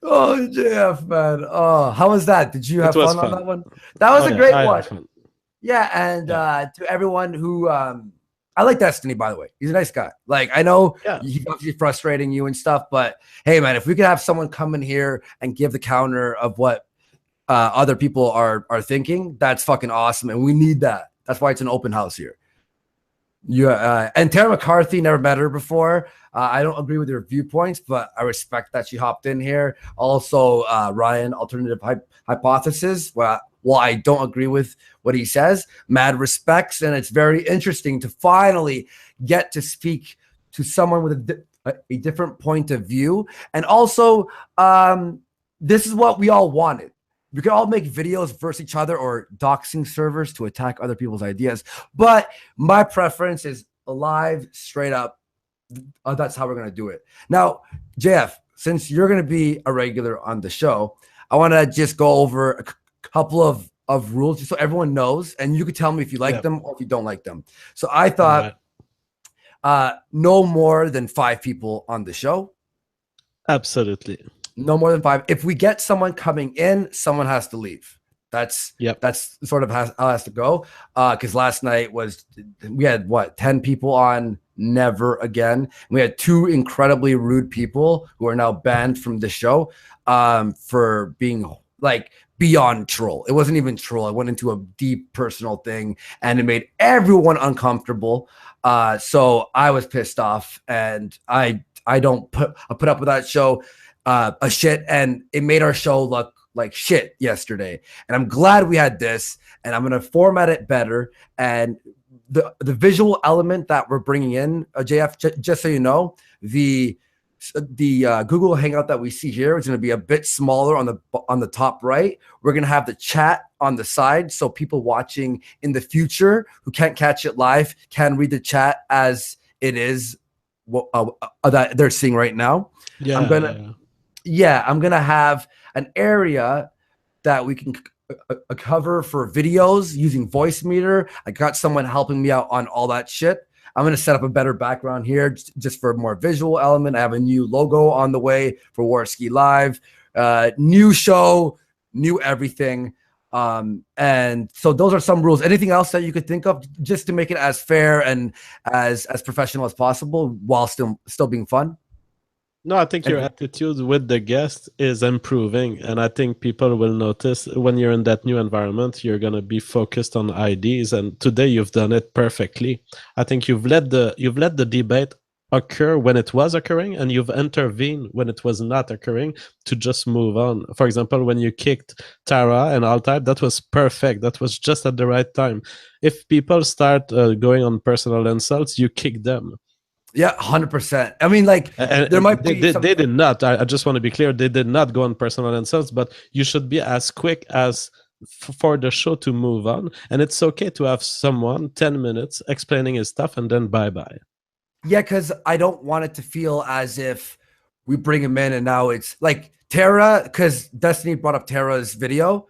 Oh, JF, man. Oh, how was that? Did you have fun on that one? That was a great one. Yeah, and to everyone who I like Destiny, by the way. He's a nice guy. Like, I know he's obviously frustrating you and stuff, but hey, man, if we could have someone come in here and give the counter of what other people are thinking, that's fucking awesome, and we need that. That's why it's an open house here. Yeah, and Tara McCarthy, never met her before. I don't agree with her viewpoints, but I respect that she hopped in here. Also, Ryan, alternative hypothesis. Well, I don't agree with what he says. Mad respects, and it's very interesting to finally get to speak to someone with a different point of view. And also, this is what we all wanted. We could all make videos versus each other or doxing servers to attack other people's ideas. But my preference is live, straight up. That's how we're going to do it. Now, JF, since you're going to be a regular on the show, I want to just go over a couple of rules just so everyone knows. And you could tell me if you like them or if you don't like them. So I thought no more than 5 people on the show. Absolutely. No more than 5. If we get someone coming in, someone has to leave. That's sort of how it has to go. Because last night we had 10 people on, never again. We had 2 incredibly rude people who are now banned from the show for being like beyond troll. It wasn't even troll. I went into a deep personal thing, and it made everyone uncomfortable. So I was pissed off, and I put up with that show a shit, and it made our show look like shit yesterday. And I'm glad we had this, and I'm gonna format it better. And the visual element that we're bringing in, JF, just so you know, the Google Hangout that we see here is going to be a bit smaller on the top right. We're going to have the chat on the side, so people watching in the future who can't catch it live can read the chat as it is that they're seeing right now. Yeah, I'm gonna have an area that we can cover for videos using Voice Meter. I got someone helping me out on all that shit. I'm going to set up a better background here just for a more visual element. I have a new logo on the way for Warski Live. New show, new everything. And so those are some rules. Anything else that you could think of just to make it as fair and as professional as possible while still being fun? No, I think your attitude with the guest is improving, and I think people will notice when you're in that new environment, you're gonna be focused on ideas. And today you've done it perfectly. I think you've let the debate occur when it was occurring, and you've intervened when it was not occurring to just move on. For example, when you kicked Tara and Altai, that was perfect. That was just at the right time. If people start going on personal insults, you kick them. Yeah, 100%. I mean, like, there might be they did not. I just want to be clear. They did not go on personal insults, but you should be as quick as for the show to move on. And it's okay to have someone 10 minutes explaining his stuff and then bye-bye. Yeah, because I don't want it to feel as if we bring him in and now it's like Tara, because Destiny brought up Tara's video.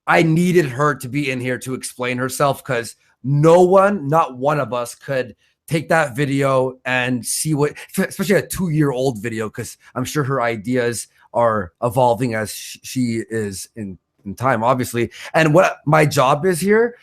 I needed her to be in here to explain herself, because not one of us could take that video and see what, especially a 2-year-old video, because I'm sure her ideas are evolving as she is in time, obviously. And what my job is here,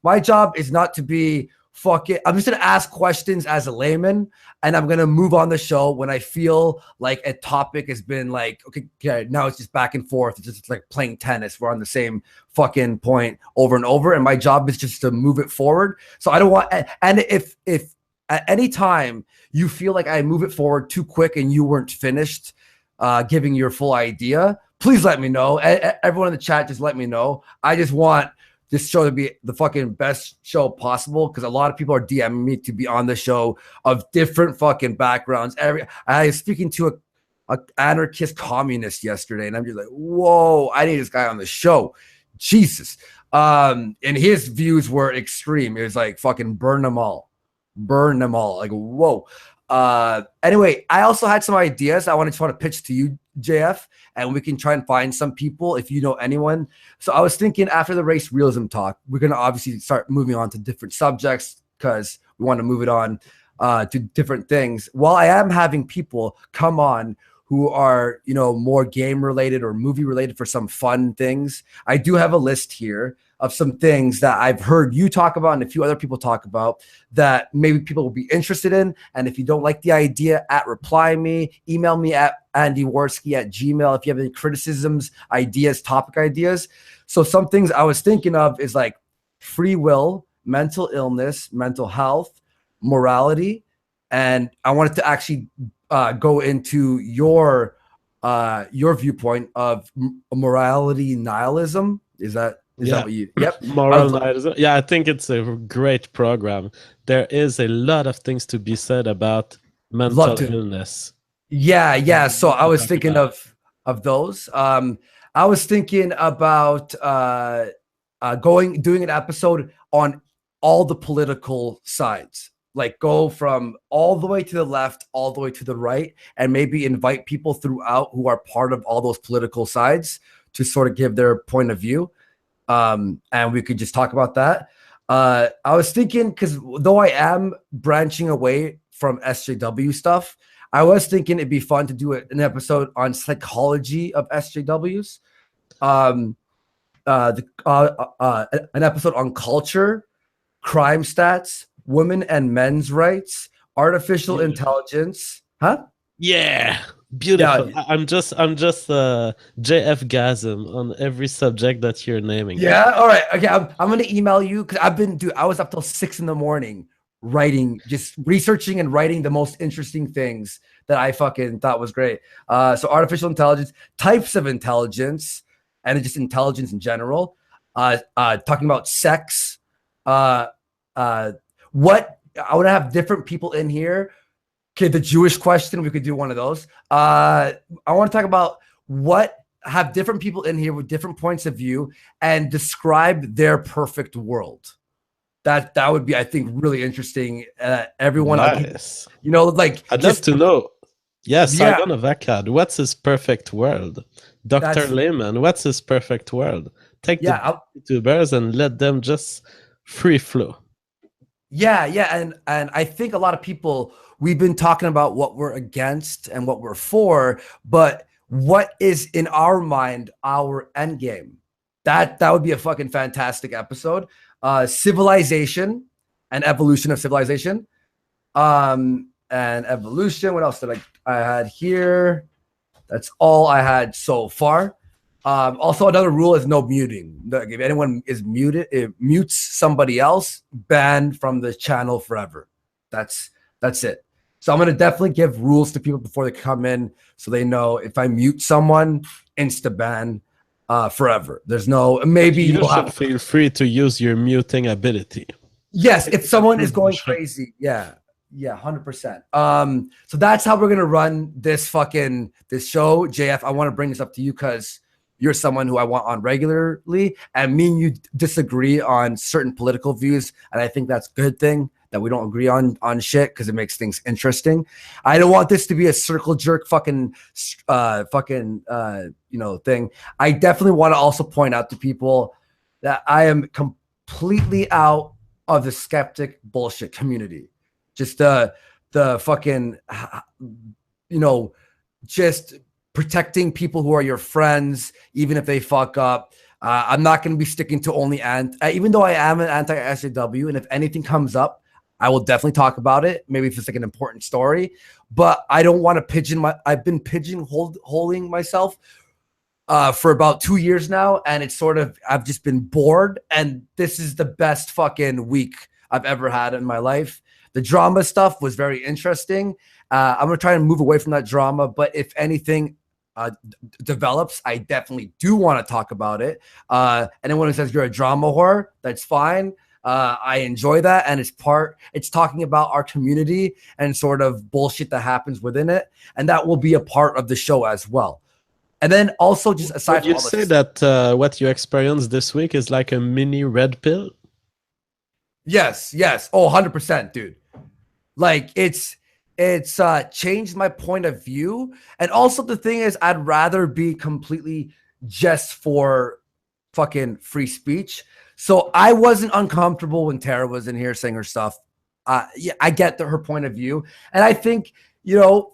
my job is not to be I'm just going to ask questions as a layman, and I'm going to move on the show when I feel like a topic has been like, okay, now it's just back and forth. It's just like playing tennis. We're on the same fucking point over and over. And my job is just to move it forward. So I don't want, and if at any time you feel like I move it forward too quick and you weren't finished giving your full idea, please let me know. Everyone in the chat, just let me know. I just want this show to be the fucking best show possible, because a lot of people are DMing me to be on the show of different fucking backgrounds. I was speaking to a anarchist communist yesterday, and I'm just like, whoa, I need this guy on the show. Jesus. And his views were extreme. It was like fucking burn them all. Like, whoa. Anyway, I also had some ideas I want to pitch to you, JF, and we can try and find some people if you know anyone. So I was thinking, after the race realism talk, we're going to obviously start moving on to different subjects, because we want to move it on to different things. While I am having people come on who are, more game related or movie related for some fun things, I do have a list here of some things that I've heard you talk about and a few other people talk about that maybe people will be interested in. And if you don't like the idea, reply me, email me at andywarski@gmail.com if you have any criticisms, ideas, topic ideas. So some things I was thinking of is like free will, mental illness, mental health, morality. And I wanted to actually go into your viewpoint of morality nihilism. Is that what you? Yep. Moral nihilism. Yeah, I think it's a great program. There is a lot of things to be said about mental illness. Yeah. So I was thinking of those. I was thinking about doing an episode on all the political sides. Like, go from all the way to the left, all the way to the right, and maybe invite people throughout who are part of all those political sides to sort of give their point of view. And we could just talk about that. I was thinking, because though I am branching away from SJW stuff, I was thinking it'd be fun to do an episode on psychology of SJWs. An episode on culture, crime stats, women and men's rights, artificial intelligence. Huh? Yeah. Beautiful. Yeah. I'm just JF gasm on every subject that you're naming. Yeah. All right. Okay. I'm gonna email you because I was up till 6 a.m. writing, just researching and writing the most interesting things that I fucking thought was great. So artificial intelligence, types of intelligence, and just intelligence in general. Talking about sex. What I want to have different people in here. Okay, the Jewish question, we could do one of those. I want to talk about have different people in here with different points of view and describe their perfect world. That would be, I think, really interesting. Everyone, nice. Like I'd love to know. Yes, Sargon of Akkad, what's his perfect world? Dr. Lehman, what's his perfect world? Take the YouTubers and let them just free flow. Yeah, and I think a lot of people, we've been talking about what we're against and what we're for, but what is in our mind our end game? That would be a fucking fantastic episode. Civilization and evolution of civilization. And evolution. What else did I had here? That's all I had so far. Also, another rule is no muting. If anyone is muted, it mutes somebody else, banned from the channel forever. That's it. So I'm gonna definitely give rules to people before they come in, so they know if I mute someone, insta ban forever. There's no maybe you should feel free to use your muting ability. Yes, if someone is going crazy, yeah, 100%. So that's how we're gonna run this show, JF. I want to bring this up to you because you're someone who I want on regularly, and me and you disagree on certain political views, and I think that's a good thing that we don't agree on shit because it makes things interesting. I don't want this to be a circle jerk fucking thing. I definitely want to also point out to people that I am completely out of the skeptic bullshit community. Just the fucking, just protecting people who are your friends, even if they fuck up. I'm not going to be sticking to only even though I am an anti-SJW, and if anything comes up, I will definitely talk about it. Maybe if it's like an important story, but I don't want to I've been pigeonholing myself for about 2 years now, and it's I've just been bored, and this is the best fucking week I've ever had in my life. The drama stuff was very interesting. I'm gonna try and move away from that drama, but if anything develops, I definitely do want to talk about it. Anyone who says you're a drama whore, that's fine. I enjoy that, and it's talking about our community and sort of bullshit that happens within it, and that will be a part of the show as well. And then also, just aside from all this, you say that what you experienced this week is like a mini red pill? Yes. Oh, 100%, dude. Like it's changed my point of view. And also the thing is, I'd rather be completely just for fucking free speech. So I wasn't uncomfortable when Tara was in here saying her stuff. Yeah, I get her point of view. And I think,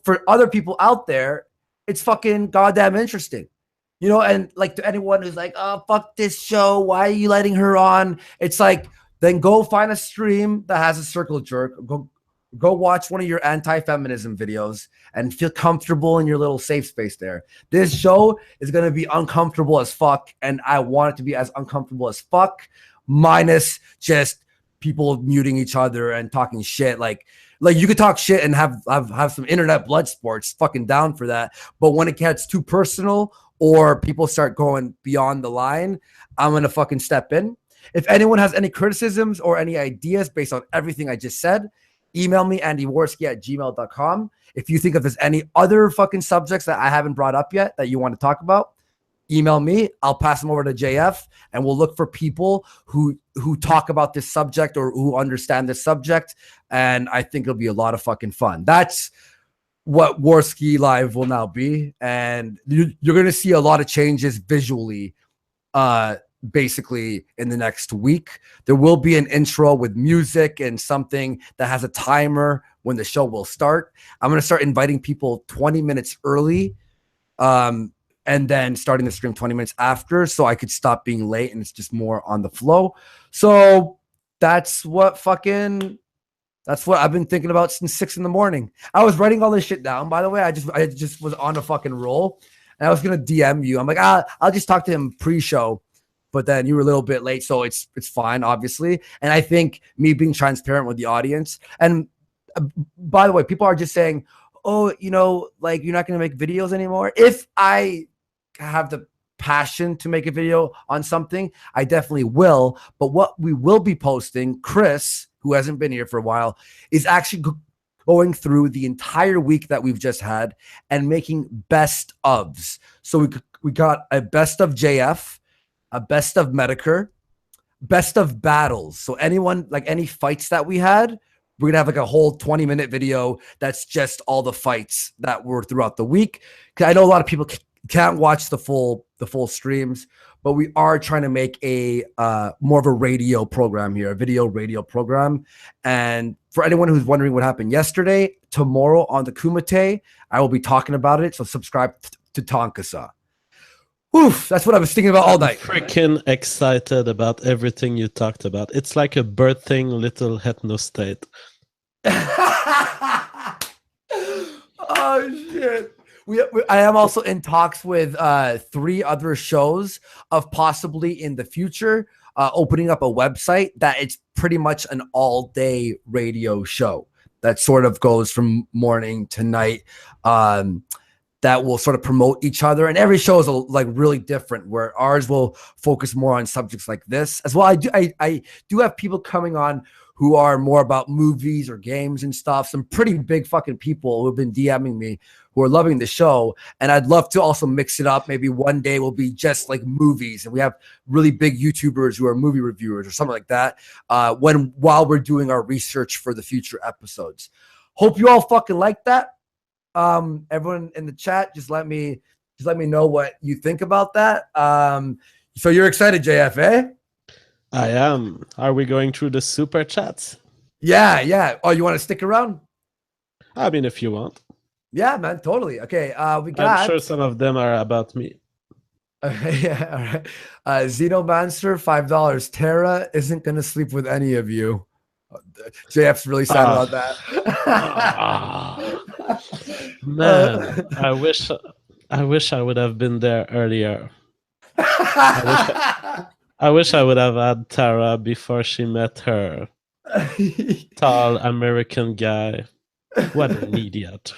for other people out there, it's fucking goddamn interesting. And like to anyone who's like, oh, fuck this show, why are you letting her on? It's like, then go find a stream that has a circle jerk. Go watch one of your anti-feminism videos and feel comfortable in your little safe space there. This show is going to be uncomfortable as fuck, and I want it to be as uncomfortable as fuck, minus just people muting each other and talking shit. Like you could talk shit and have some internet blood sports, fucking down for that. But when it gets too personal or people start going beyond the line, I'm going to fucking step in. If anyone has any criticisms or any ideas based on everything I just said, email me, andyworski@gmail.com. If you think if there's any other fucking subjects that I haven't brought up yet that you want to talk about, email me. I'll pass them over to JF, and we'll look for people who talk about this subject or who understand this subject, and I think it'll be a lot of fucking fun. That's what Worski Live will now be, and you're going to see a lot of changes visually basically in the next week. There will be an intro with music and something that has a timer when the show will start. I'm going to start inviting people 20 minutes early and then starting the stream 20 minutes after, so I could stop being late and it's just more on the flow. So that's what fucking That's what I've been thinking about since 6 a.m. I was writing all this shit down, by the way. I just was on a fucking roll, and I was gonna DM you. I'm like, I'll just talk to him pre-show, but then you were a little bit late, so it's fine, obviously. And I think me being transparent with the audience, and by the way, people are just saying, oh, like, you're not gonna make videos anymore. If I have the passion to make a video on something, I definitely will. But what we will be posting, Chris, who hasn't been here for a while, is actually going through the entire week that we've just had and making best ofs. So we got a best of JF, a best of Medicare, best of battles. So anyone, like any fights that we had, we're gonna have like a whole 20-minute video that's just all the fights that were throughout the week. Because I know a lot of people can't watch the full streams, but we are trying to make a more of a radio program here, a video radio program. And for anyone who's wondering what happened yesterday, tomorrow on the Kumite, I will be talking about it. So subscribe to Tonkasa. Oof, that's what I was thinking about all night. Freaking excited about everything you talked about. It's like a birthing little ethnostate. Oh shit. I am also in talks with 3 other shows of possibly in the future opening up a website that it's pretty much an all-day radio show that sort of goes from morning to night, that will sort of promote each other. And every show is like really different, where ours will focus more on subjects like this as well. I do have people coming on who are more about movies or games and stuff. Some pretty big fucking people who have been DMing me who are loving the show. And I'd love to also mix it up. Maybe one day will be just like movies, and we have really big YouTubers who are movie reviewers or something like that while we're doing our research for the future episodes. Hope you all fucking like that. Everyone in the chat, just let me know what you think about that. So you're excited, JF, eh? I am. Are we going through the super chats? Yeah. Oh, you want to stick around? I mean, if you want. Yeah, man, totally. Okay, we got. I'm sure some of them are about me. Yeah, all right. Xenomancer, $5. Tara isn't gonna sleep with any of you. JF's really sad about that. Man, I wish I would have been there earlier. I wish I would have had Tara before she met her tall American guy. What an idiot.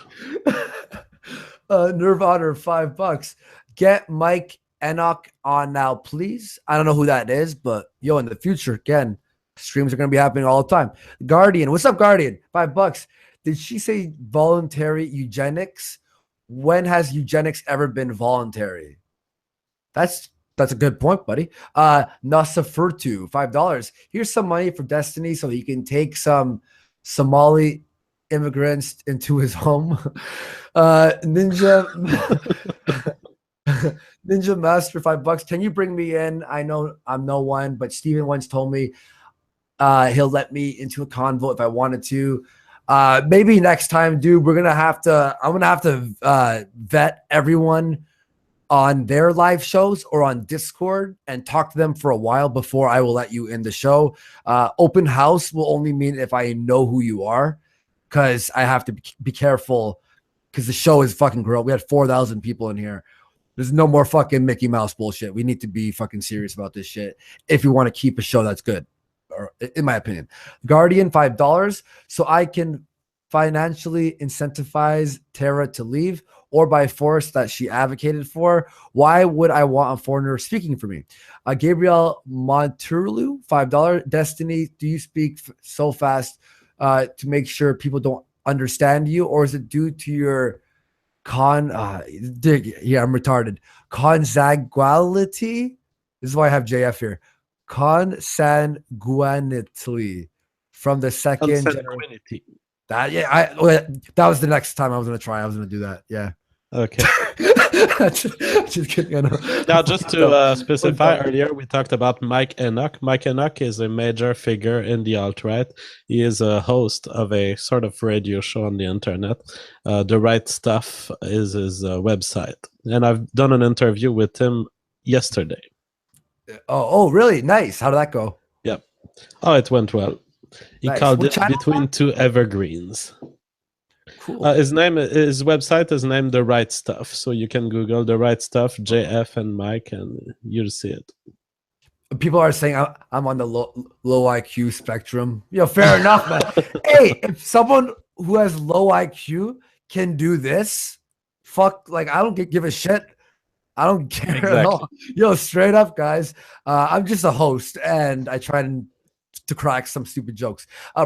Nirvana, $5. Get Mike Enoch on now, please. I don't know who that is, but yo, in the future, again, streams are going to be happening all the time. Guardian, what's up, Guardian? $5. Did she say voluntary eugenics? When has eugenics ever been voluntary? That's a good point, buddy. Nasafurtu, $5. Here's some money for Destiny so he can take some Somali immigrants into his home. Ninja Master, $5. Can you bring me in? I know I'm no one, but Steven once told me he'll let me into a convo if I wanted to. Maybe next time, dude. I'm gonna have to vet everyone on their live shows or on Discord and talk to them for a while before I will let you in the show. Open house will only mean if I know who you are, because I have to be careful, because the show is fucking growing. We had 4,000 people in here. There's no more fucking Mickey Mouse bullshit. We need to be fucking serious about this shit if you want to keep a show that's good, or in my opinion. Guardian, $5. So I can financially incentivize Tara to leave, or by force that she advocated for. Why would I want a foreigner speaking for me? Gabriel Monturlu, $5. Destiny, do you speak so fast to make sure people don't understand you, or is it due to your I'm retarded. Consanguinity? This is why I have JF here. Consanguinity from the second generation. That was the next time I was gonna try. I was gonna do that. Yeah. Okay. Just kidding. Now, just to specify, earlier we talked about Mike Enoch. Mike Enoch is a major figure in the alt-right. He is a host of a sort of radio show on the internet. The Right Stuff is his website, and I've done an interview with him yesterday. Oh, really? Nice. How did that go? Yep. Oh, it went well. He called it Between Two Evergreens. Cool. His website is named The Right Stuff, so you can Google The Right Stuff, JF and Mike, and you'll see it. People are saying I'm on the low IQ spectrum. Fair enough, man. Hey, if someone who has low IQ can do this, fuck, like I don't give a shit. I don't care at all. Straight up, guys. I'm just a host, and I try to crack some stupid jokes.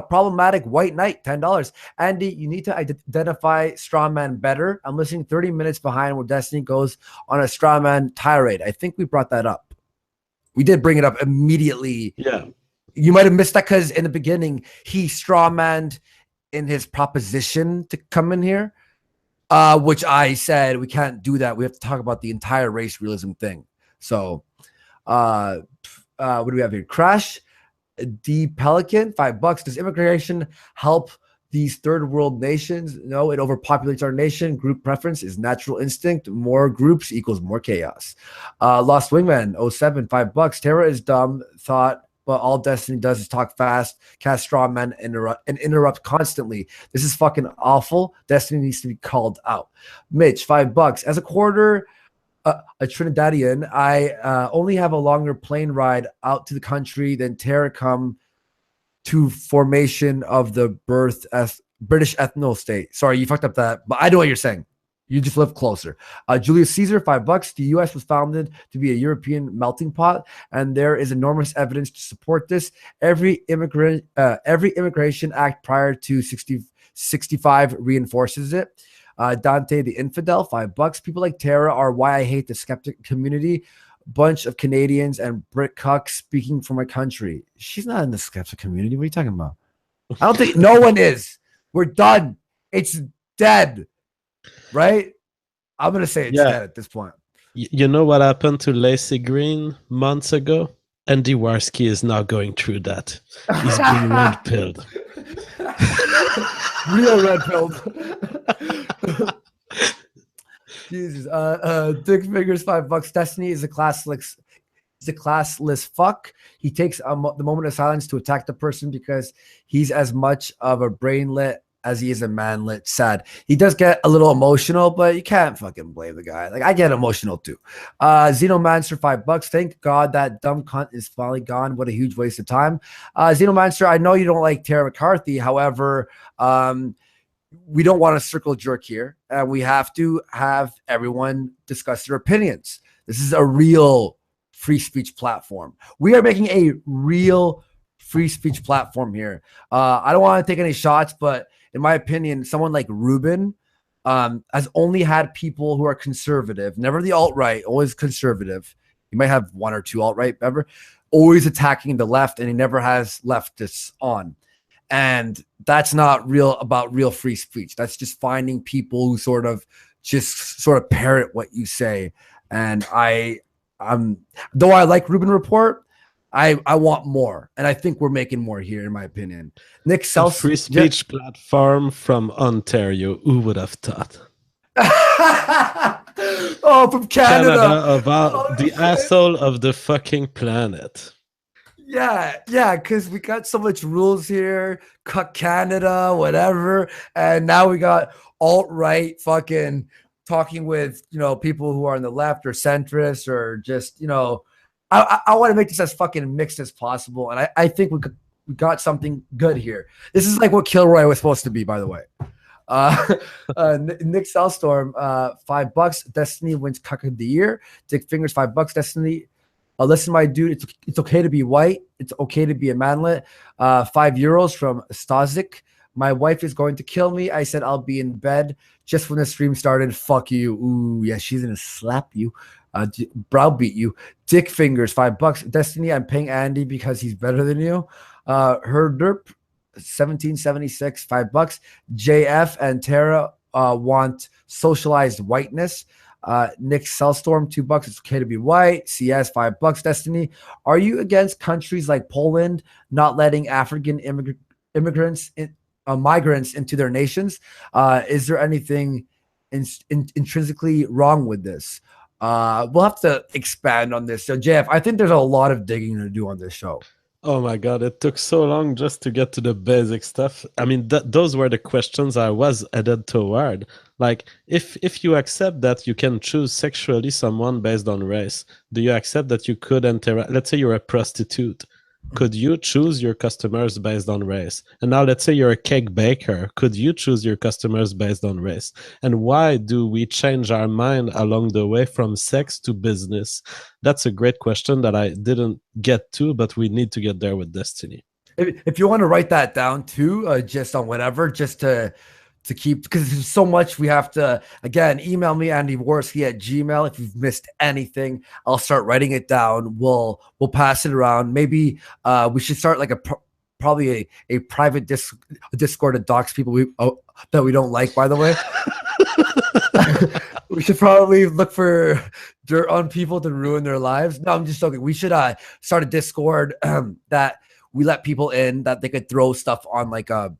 Problematic white knight, $10. Andy, you need to identify strawman better. I'm listening 30 minutes behind where Destiny goes on a strawman tirade. I think we brought that up. We did bring it up immediately. Yeah. You might have missed that because in the beginning, he strawmanned in his proposition to come in here, which I said we can't do that. We have to talk about the entire race realism thing. So what do we have here? Crash D Pelican, $5. Does immigration help these third world nations? No, it overpopulates our nation. Group preference is natural instinct. More groups equals more chaos. Lost Wingman 07, $5. Terra is dumb thought, but all Destiny does is talk fast, cast straw men, and interrupt constantly. This is fucking awful. Destiny needs to be called out. Mitch, $5. As a quarter a Trinidadian, I only have a longer plane ride out to the country than Terra come to formation of the British ethno state. Sorry, you fucked up that, but I know what you're saying. You just live closer. Julius Caesar, $5. The U.S. was founded to be a European melting pot, and there is enormous evidence to support this. Every immigration act prior to 65 reinforces it. Dante the Infidel, $5. People like Tara are why I hate the skeptic community. Bunch of Canadians and Brit cucks speaking for my country. She's not in the skeptic community. What are you talking about? I don't think no one is. We're done. It's dead. Right? I'm going to say it's dead at this point. You know what happened to Lacey Green months ago? Andy Warski is now going through that. He's being red-pilled. Real red-pilled. Jesus. Dick Fingers, $5. Destiny is a classless fuck. He takes the moment of silence to attack the person because he's as much of a brainlet as he is a manlet. Sad. He does get a little emotional, but you can't fucking blame the guy. Like, I get emotional too. Xenomancer, $5. Thank God that dumb cunt is finally gone. What a huge waste of time. Xenomancer, I know you don't like Tara McCarthy. However, we don't want to circle jerk here, and we have to have everyone discuss their opinions. This is a real free speech platform. We are making a real free speech platform here. I don't want to take any shots, but in my opinion, someone like Ruben has only had people who are conservative, never the alt-right, always conservative. You might have one or two alt-right ever, always attacking the left, and he never has leftists on. And that's not about real free speech. That's just finding people who sort of parrot what you say. And though I like Ruben Report, I want more, and I think we're making more here, in my opinion. Nick Sells, free speech platform from Ontario. Who would have thought? Oh, from Canada the asshole of the fucking planet. Yeah, because we got so much rules here. Cut Canada, whatever, and now we got alt-right fucking talking with people who are on the left or centrist or just I want to make this as fucking mixed as possible, and I think we got something good here. This is like what Kilroy was supposed to be, by the way. Nick Cellstorm, $5. Destiny wins Cuck of the Year. Dick Fingers, $5. Destiny. Listen, my dude, it's okay to be white. It's okay to be a manlet. €5 from Stazik. My wife is going to kill me. I said I'll be in bed just when the stream started. Fuck you. Ooh, yeah, she's gonna slap you. Browbeat you. Dick Fingers, $5. Destiny, I'm paying Andy because he's better than you. Herderp, 1776, $5. JF and Tara want socialized whiteness. Nick Cellstorm, $2. It's okay to be white. CS, $5. Destiny, are you against countries like Poland not letting African migrants into their nations? Is there anything intrinsically wrong with this? We'll have to expand on this. So, JF, I think there's a lot of digging to do on this show. Oh my God, it took so long just to get to the basic stuff. I mean, those were the questions I was headed toward. Like, if you accept that you can choose sexually someone based on race, do you accept that you could interact? Let's say you're a prostitute. Could you choose your customers based on race? And now let's say you're a cake baker. Could you choose your customers based on race? And why do we change our mind along the way from sex to business? That's a great question that I didn't get to, but we need to get there with Destiny. If you want to write that down too, just on whatever, just to keep, because there's so much we have to, again, email me andyworski@gmail.com. If you've missed anything, I'll start writing it down. We'll pass it around. Maybe we should start like probably a private Discord that docs people that we don't like, by the way. We should probably look for dirt on people to ruin their lives. No, I'm just joking. We should start a Discord that we let people in, that they could throw stuff on, like on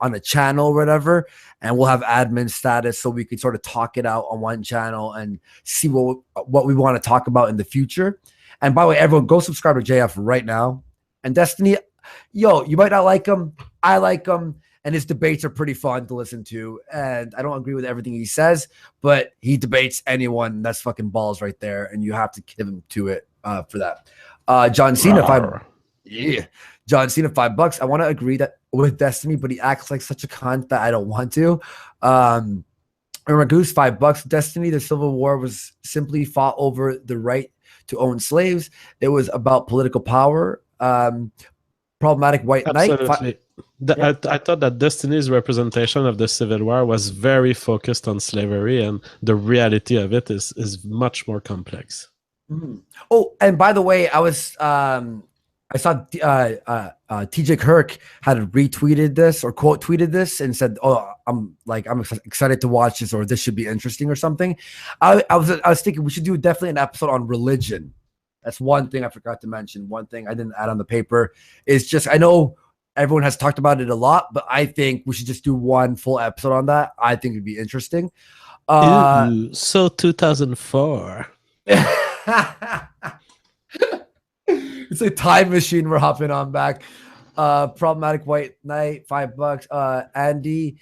a channel or whatever, and we'll have admin status so we could sort of talk it out on one channel and see what we want to talk about in the future. And by the way, everyone, go subscribe to JF right now. And Destiny, yo, you might not like him. I like him. And his debates are pretty fun to listen to. And I don't agree with everything he says, but he debates anyone. That's fucking balls right there. And you have to give him to it for that. John Cena, John Cena, $5. I want to agree that with Destiny, but he acts like such a cunt that I don't want to. Goose, $5. Destiny, the Civil War was simply fought over the right to own slaves. It was about political power. Problematic white Absolutely. Knight. I thought that Destiny's representation of the Civil War was very focused on slavery, and the reality of it is much more complex. Mm-hmm. Oh, and by the way, I saw TJ Kirk had retweeted this or quote tweeted this and said, "Oh, I'm excited to watch this, or this should be interesting or something." I was thinking we should do definitely an episode on religion. That's one thing I forgot to mention. One thing I didn't add on the paper is just, I know everyone has talked about it a lot, but I think we should just do one full episode on that. I think it'd be interesting. Ooh, so 2004. It's a time machine we're hopping on back. Problematic white knight, $5. Andy,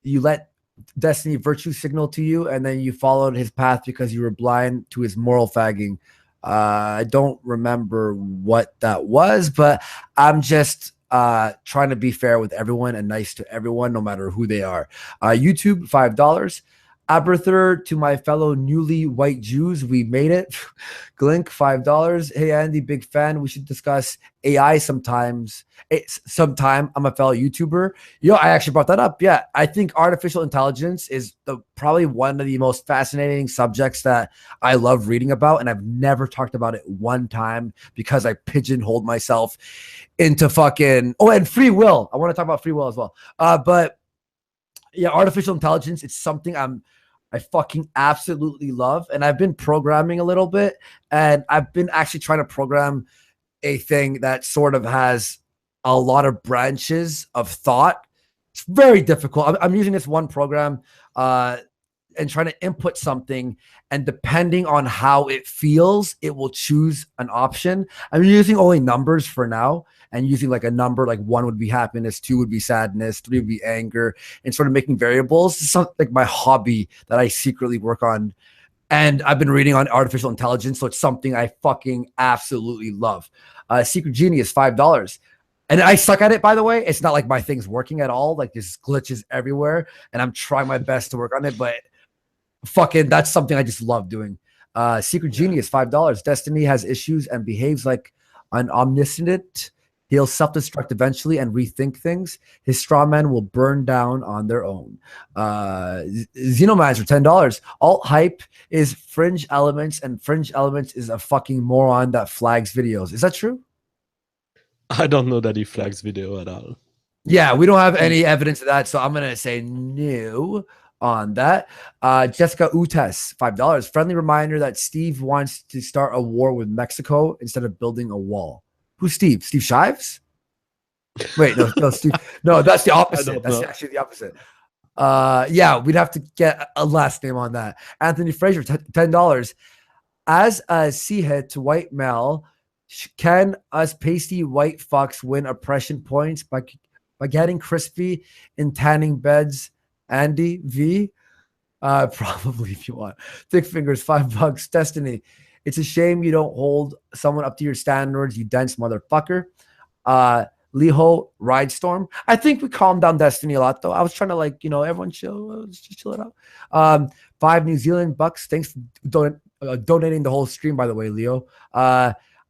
you let Destiny virtue signal to you, and then you followed his path because you were blind to his moral fagging. I don't remember what that was, but I'm just trying to be fair with everyone and nice to everyone, no matter who they are. YouTube, $5. Aberther, to my fellow newly white Jews, we made it. Glink, $5. Hey, Andy, big fan. We should discuss AI sometime. I'm a fellow YouTuber. I actually brought that up. Yeah, I think artificial intelligence is probably one of the most fascinating subjects that I love reading about, and I've never talked about it one time because I pigeonholed myself into fucking... Oh, and free will. I want to talk about free will as well. But yeah, artificial intelligence, it's something I fucking absolutely love. And I've been programming a little bit, and I've been actually trying to program a thing that sort of has a lot of branches of thought. It's very difficult. I'm using this one program and trying to input something, and depending on how it feels, it will choose an option. I'm using only numbers for now, and using like a number, like 1 would be happiness, 2 would be sadness, 3 would be anger, and sort of making variables. It's something like my hobby that I secretly work on. And I've been reading on artificial intelligence, so it's something I fucking absolutely love. Secret Genius, $5. And I suck at it, by the way. It's not like my thing's working at all. Like, there's glitches everywhere, and I'm trying my best to work on it, but fucking that's something I just love doing. Secret Genius, $5. Destiny has issues and behaves like an omniscient. He'll self-destruct eventually and rethink things. His straw man will burn down on their own. Xenomancer, $10. Alt hype is fringe elements, and fringe elements is a fucking moron that flags videos. Is that true? I don't know that he flags video at all. Yeah, we don't have any evidence of that, so I'm gonna say no on that. Jessica Utes, $5. Friendly reminder that Steve wants to start a war with Mexico instead of building a wall. Who's Steve? Steve Shives? Wait, no, Steve. No, that's the opposite. That's actually the opposite. Yeah, we'd have to get a last name on that. Anthony Fraser, $10. As a C-head to white male, Can us pasty white fucks win oppression points by getting crispy in tanning beds? Andy V. Probably if you want. Thick fingers, $5. Destiny. It's a shame you don't hold someone up to your standards, you dense motherfucker. Liho Ride Storm. I think we calmed down Destiny a lot though. I was trying to everyone chill. Let's just chill it out. 5 New Zealand bucks. Thanks for donating the whole stream, by the way, Leo.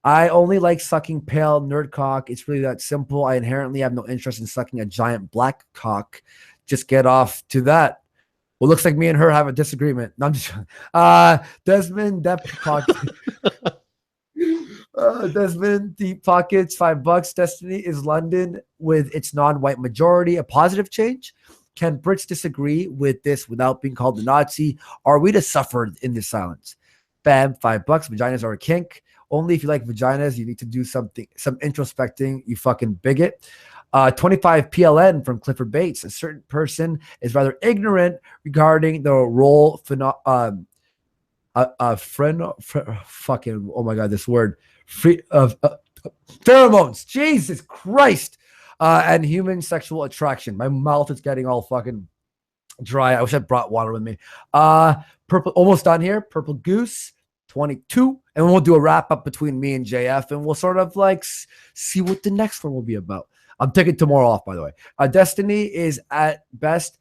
I only like sucking pale nerd cock. It's really that simple. I inherently have no interest in sucking a giant black cock. Just get off to that. Well, looks like me and her have a disagreement. No, I'm just Desmond Deep Pockets. Desmond Deep Pockets, $5. Destiny is London with its non-white majority a positive change? Can Brits disagree with this without being called a Nazi? Are we to suffer in this silence? Bam, $5. Vaginas are a kink. Only if you like vaginas, you need to do some introspecting, you fucking bigot. 25 PLN from Clifford Bates. A certain person is rather ignorant regarding the role fucking, oh my God, this word. Pheromones. Jesus Christ. And human sexual attraction. My mouth is getting all fucking dry. I wish I brought water with me. Purple, almost done here. Purple Goose, 22. And we'll do a wrap up between me and JF, and we'll sort of see what the next one will be about. I'm taking tomorrow off, by the way. Destiny is at best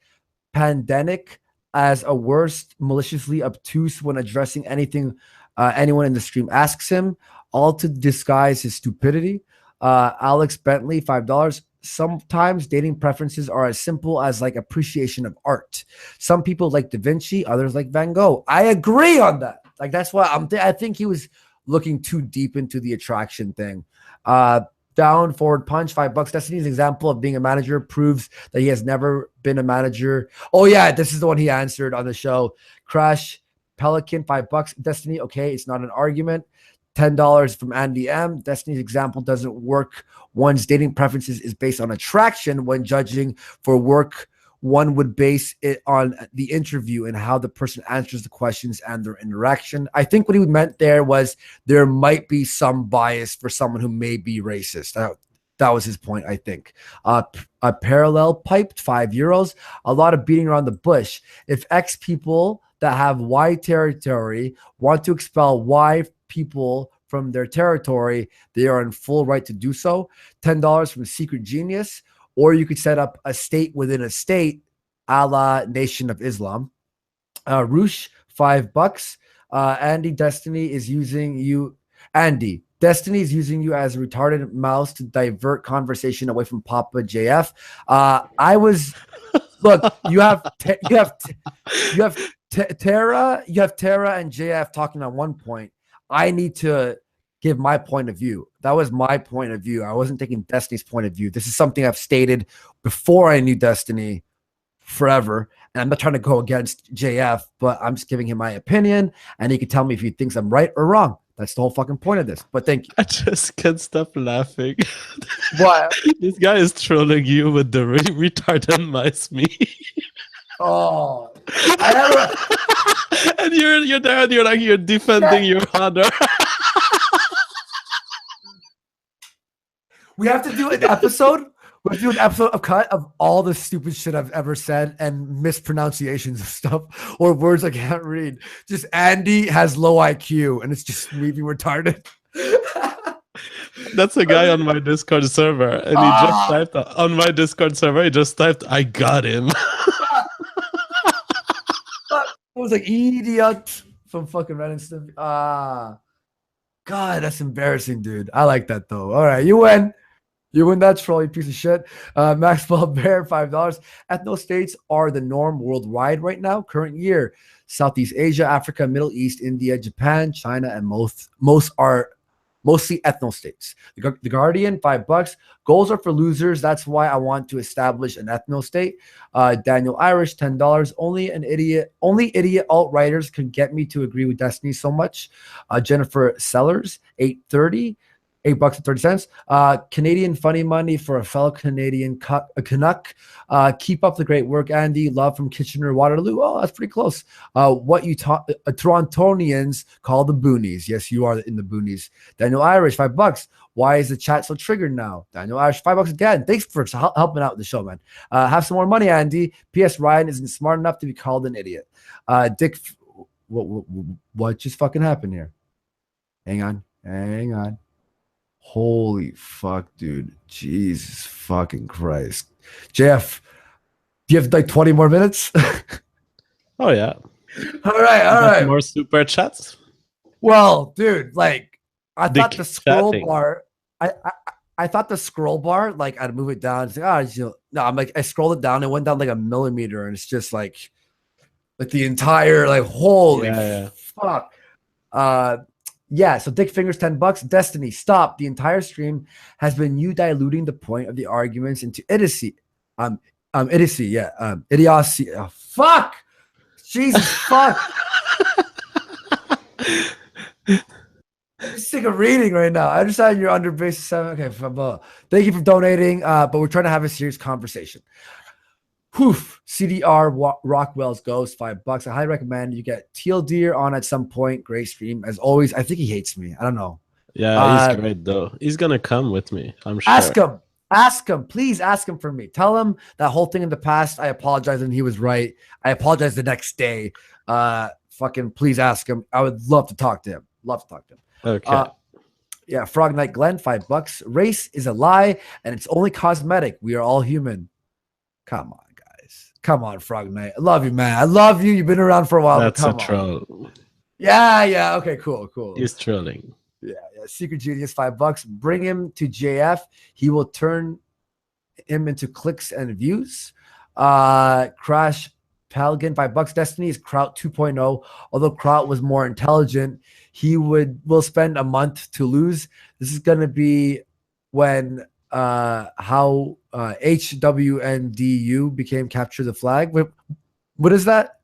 pandemic, as a worst maliciously obtuse when addressing anything anyone in the stream asks him, all to disguise his stupidity. Alex Bentley, $5. Sometimes dating preferences are as simple as appreciation of art. Some people like Da Vinci, others like Van Gogh. I agree on that. That's why I think he was looking too deep into the attraction thing. Down forward punch, $5. Destiny's example of being a manager proves that he has never been a manager. Oh yeah, this is the one he answered on the show. Crash Pelican, $5. Destiny, okay, it's not an argument. $10 from Andy M. Destiny's example doesn't work. One's dating preferences is based on attraction. When judging for work, one would base it on the interview and how the person answers the questions and their interaction. I think what he meant there was there might be some bias for someone who may be racist. That was his point, I think. A parallel piped, €5. A lot of beating around the bush. If X people that have Y territory want to expel Y people from their territory, they are in full right to do so. $10 from Secret Genius. Or you could set up a state within a state, a la Nation of Islam. Roosh, $5. Andy, Destiny is using you. Andy, Destiny is using you as a retarded mouse to divert conversation away from Papa JF. Look. You have Tara and JF talking on one point. I need to give my point of view. That was my point of view. I wasn't taking Destiny's point of view. This is something I've stated before I knew Destiny forever. And I'm not trying to go against JF, but I'm just giving him my opinion. And he can tell me if he thinks I'm right or wrong. That's the whole fucking point of this. But thank you. I just can't stop laughing. What? This guy is trolling you with the retarded mice me. Oh. And you're there and you're defending your honor. We have to do an episode. We have to do an episode of cut of all the stupid shit I've ever said and mispronunciations of stuff or words I can't read. Just Andy has low IQ and it's just me being retarded. That's a guy on my Discord server, and he just typed on my Discord server. He just typed, "I got him." It was idiot from fucking random. God, that's embarrassing, dude. I like that though. All right, you win. You win that troll, you piece of shit. Maxwell Bear, $5. Ethno states are the norm worldwide right now. Current year, Southeast Asia, Africa, Middle East, India, Japan, China, and most are mostly ethno states. The Guardian, $5. Goals are for losers. That's why I want to establish an ethno state. Daniel Irish, $10. Only idiot alt-writers can get me to agree with Destiny so much. Jennifer Sellers, $8.30. $8.30. Canadian funny money for a fellow Canadian Canuck. Keep up the great work, Andy. Love from Kitchener Waterloo. Oh, that's pretty close. What you Torontonians call the boonies. Yes, you are in the boonies. Daniel Irish, $5. Why is the chat so triggered now? Daniel Irish, $5 again. Thanks for helping out with the show, man. Have some more money, Andy. P.S. Ryan isn't smart enough to be called an idiot. Dick, what just fucking happened here? Hang on. Holy fuck, dude. Jesus fucking Christ. JF, do you have like 20 more minutes? Oh, yeah. All right. More super chats? Well, dude, like, I thought the scroll bar, I thought the scroll bar, like, I'd move it down. It's like, no, I'm like, I scrolled it down. It went down like a millimeter, and it's just like the entire, like, holy fuck. Yeah, so Dick Fingers, $10. Destiny, stop. The entire stream has been you diluting the point of the arguments into idiocy. Idiocy. Oh, fuck. Jesus, fuck. I'm sick of reading right now. I understand you're under base 7. Okay, thank you for donating, but we're trying to have a serious conversation. CDR Rockwell's Ghost, $5. I highly recommend you get Teal Deer on at some point. Great stream as always. I think he hates me. I don't know. Yeah, he's great though. He's gonna come with me. I'm sure. Ask him. Please ask him for me. Tell him that whole thing in the past. I apologize and he was right. I apologize the next day. Fucking please ask him. I would love to talk to him. Okay. Yeah, Frog Knight Glenn, $5. Race is a lie and it's only cosmetic. We are all human. Come on. Come on, Frog Knight. I love you, man. I love you. You've been around for a while. That's a troll. Yeah. Okay, cool. He's trolling. Yeah. Secret Genius, $5. Bring him to JF. He will turn him into clicks and views. Crash Palgan, $5. Destiny is Kraut 2.0. Although Kraut was more intelligent, he will spend a month to lose. This is going to be when how HWNDU became Capture the Flag. What is that?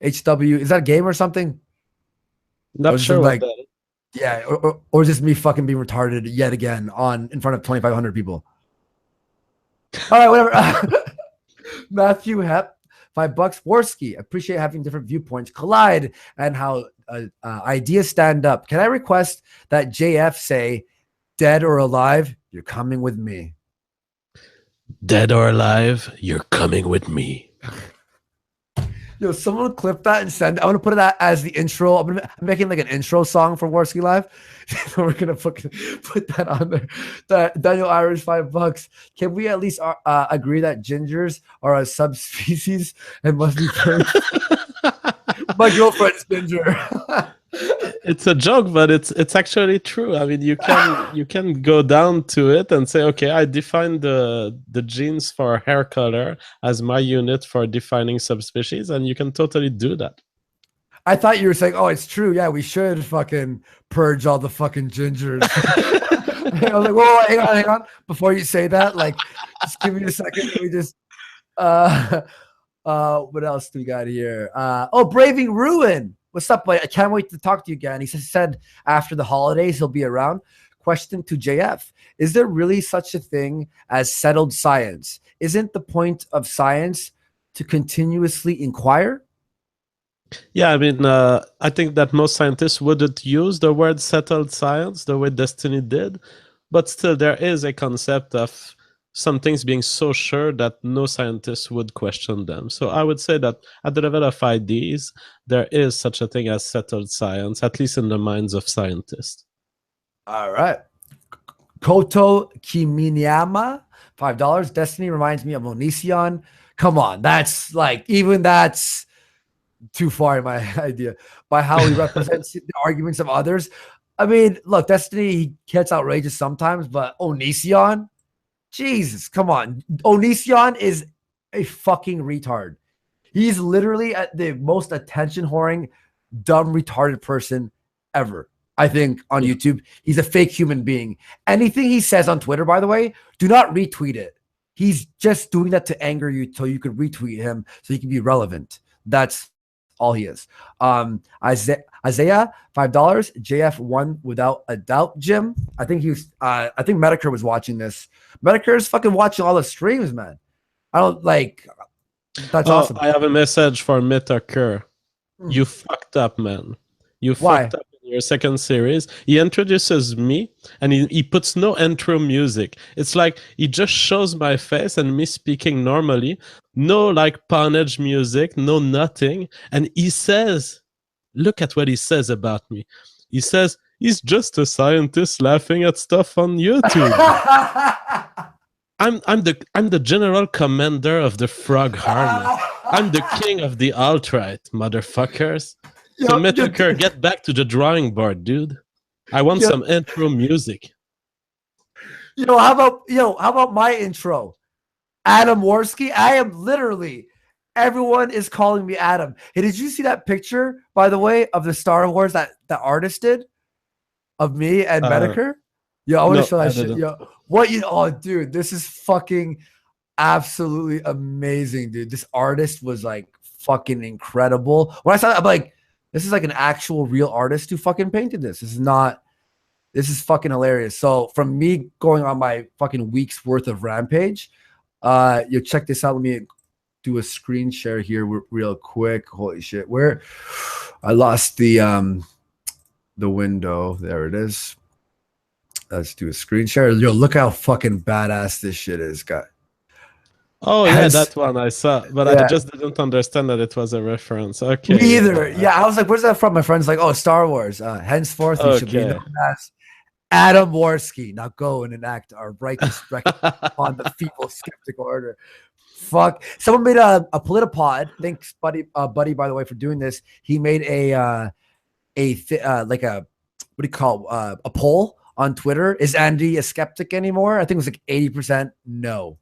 HW, is that a game or something? Not sure what that is. Yeah, or just me fucking being retarded yet again in front of 2,500 people. All right, whatever. Matthew Hepp, $5. Worski, appreciate having different viewpoints collide and how ideas stand up. Can I request that JF say, dead or alive, you're coming with me? Dead or alive, you're coming with me. Yo, someone clip that and send. I want to put that as the intro. I'm making like an intro song for Warski Live. We're gonna put that on there. Daniel Irish, $5. Can we at least agree that gingers are a subspecies and must be purged? My girlfriend's ginger. It's a joke, but it's actually true. I mean, you can go down to it and say, okay, I define the genes for hair color as my unit for defining subspecies, and you can totally do that. I thought you were saying, oh, it's true. Yeah, we should fucking purge all the fucking gingers. I was like, whoa, hang on. Before you say that, like, just give me a second. We just what else do we got here? Braving Ruin. What's up, buddy? I can't wait to talk to you again. He said after the holidays he'll be around. Question to JF. Is there really such a thing as settled science? Isn't the point of science to continuously inquire? Yeah, I mean, I think that most scientists wouldn't use the word settled science the way Destiny did, but still there is a concept of some things being so sure that no scientist would question them. So I would say that at the level of ideas, there is such a thing as settled science, at least in the minds of scientists. All right. Koto Kiminiyama, $5. Destiny reminds me of Onision. Come on, that's too far in my idea by how he represents the arguments of others. I mean, look, Destiny, he gets outrageous sometimes, but Onision, Jesus, come on. Onision is a fucking retard. He's literally the most attention-whoring, dumb, retarded person ever, I think, on YouTube. He's a fake human being. Anything he says on Twitter, by the way, do not retweet it. He's just doing that to anger you so you could retweet him so he can be relevant. That's all he is. Isaiah, $5. JF won without a doubt. Jim, I think I think Medicare was watching this. Medicare is fucking watching all the streams, man. I don't like. That's awesome. I have a message for Medicare. You fucked up, man. You fucked up in your second series. He introduces me, and he puts no intro music. It's like he just shows my face and me speaking normally. No like pawnage music, no nothing. And he says, look at what he says about me. He says, he's just a scientist laughing at stuff on YouTube. I'm the general commander of the Frog Army. I'm the king of the alt-right, motherfuckers. So Medicare, get back to the drawing board, dude. I want some intro music. How about my intro? Adam Worski. I am literally, everyone is calling me Adam. Hey, did you see that picture, by the way, of the Star Wars that the artist did of me and Medicare? I want to show that shit. Oh, dude, this is fucking absolutely amazing, dude. This artist was like fucking incredible. When I saw that, I'm like, this is like an actual real artist who fucking painted this. This is fucking hilarious. So from me going on my fucking week's worth of Rampage, you check this out. Let me do a screen share here real quick. Holy shit. I lost the window. There it is. Let's do a screen share. Look how fucking badass this shit is, guy. Oh, yeah, that one I saw, but I just didn't understand that it was a reference. Okay. Me either. Yeah, I was like, where's that from? My friend's like, oh, Star Wars. Henceforth, you should be known as Adam Worski. Now go and enact our righteous reckoning on the feeble skeptic order. Fuck. Someone made a Politipod. Thanks, Buddy, by the way, for doing this. He made a poll on Twitter. Is Andy a skeptic anymore? I think it was like 80% no.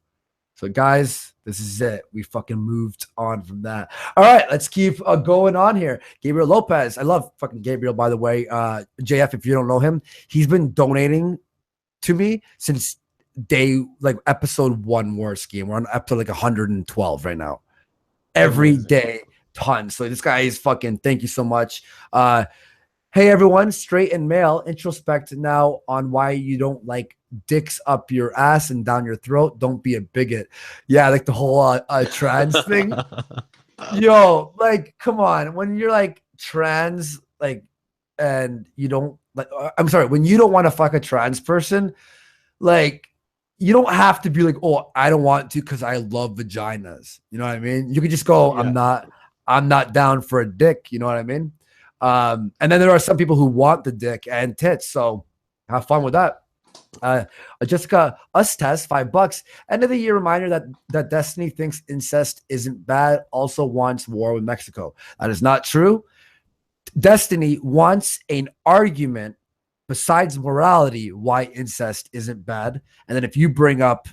So guys, this is it. We fucking moved on from that. All right, let's keep going on here. Gabriel Lopez. I love fucking Gabriel, by the way. JF, if you don't know him, he's been donating to me since episode 1 Worski. And we're on episode 112 right now. Every day, tons. So this guy is fucking, thank you so much. Hey everyone, straight and male, introspect now on why you don't like dicks up your ass and down your throat. Don't be a bigot. Yeah, like the whole trans thing. Yo, like, come on. When you're like trans, like, and you don't like, I'm sorry, when you don't want to fuck a trans person, like, you don't have to be like, oh, I don't want to because I love vaginas. You know what I mean? You could just go, I'm not down for a dick. You know what I mean? And then there are some people who want the dick and tits, so have fun with that. Jessica test $5. End of the year reminder that Destiny thinks incest isn't bad, also wants war with Mexico. That is not true. Destiny wants an argument besides morality why incest isn't bad, and then if you bring up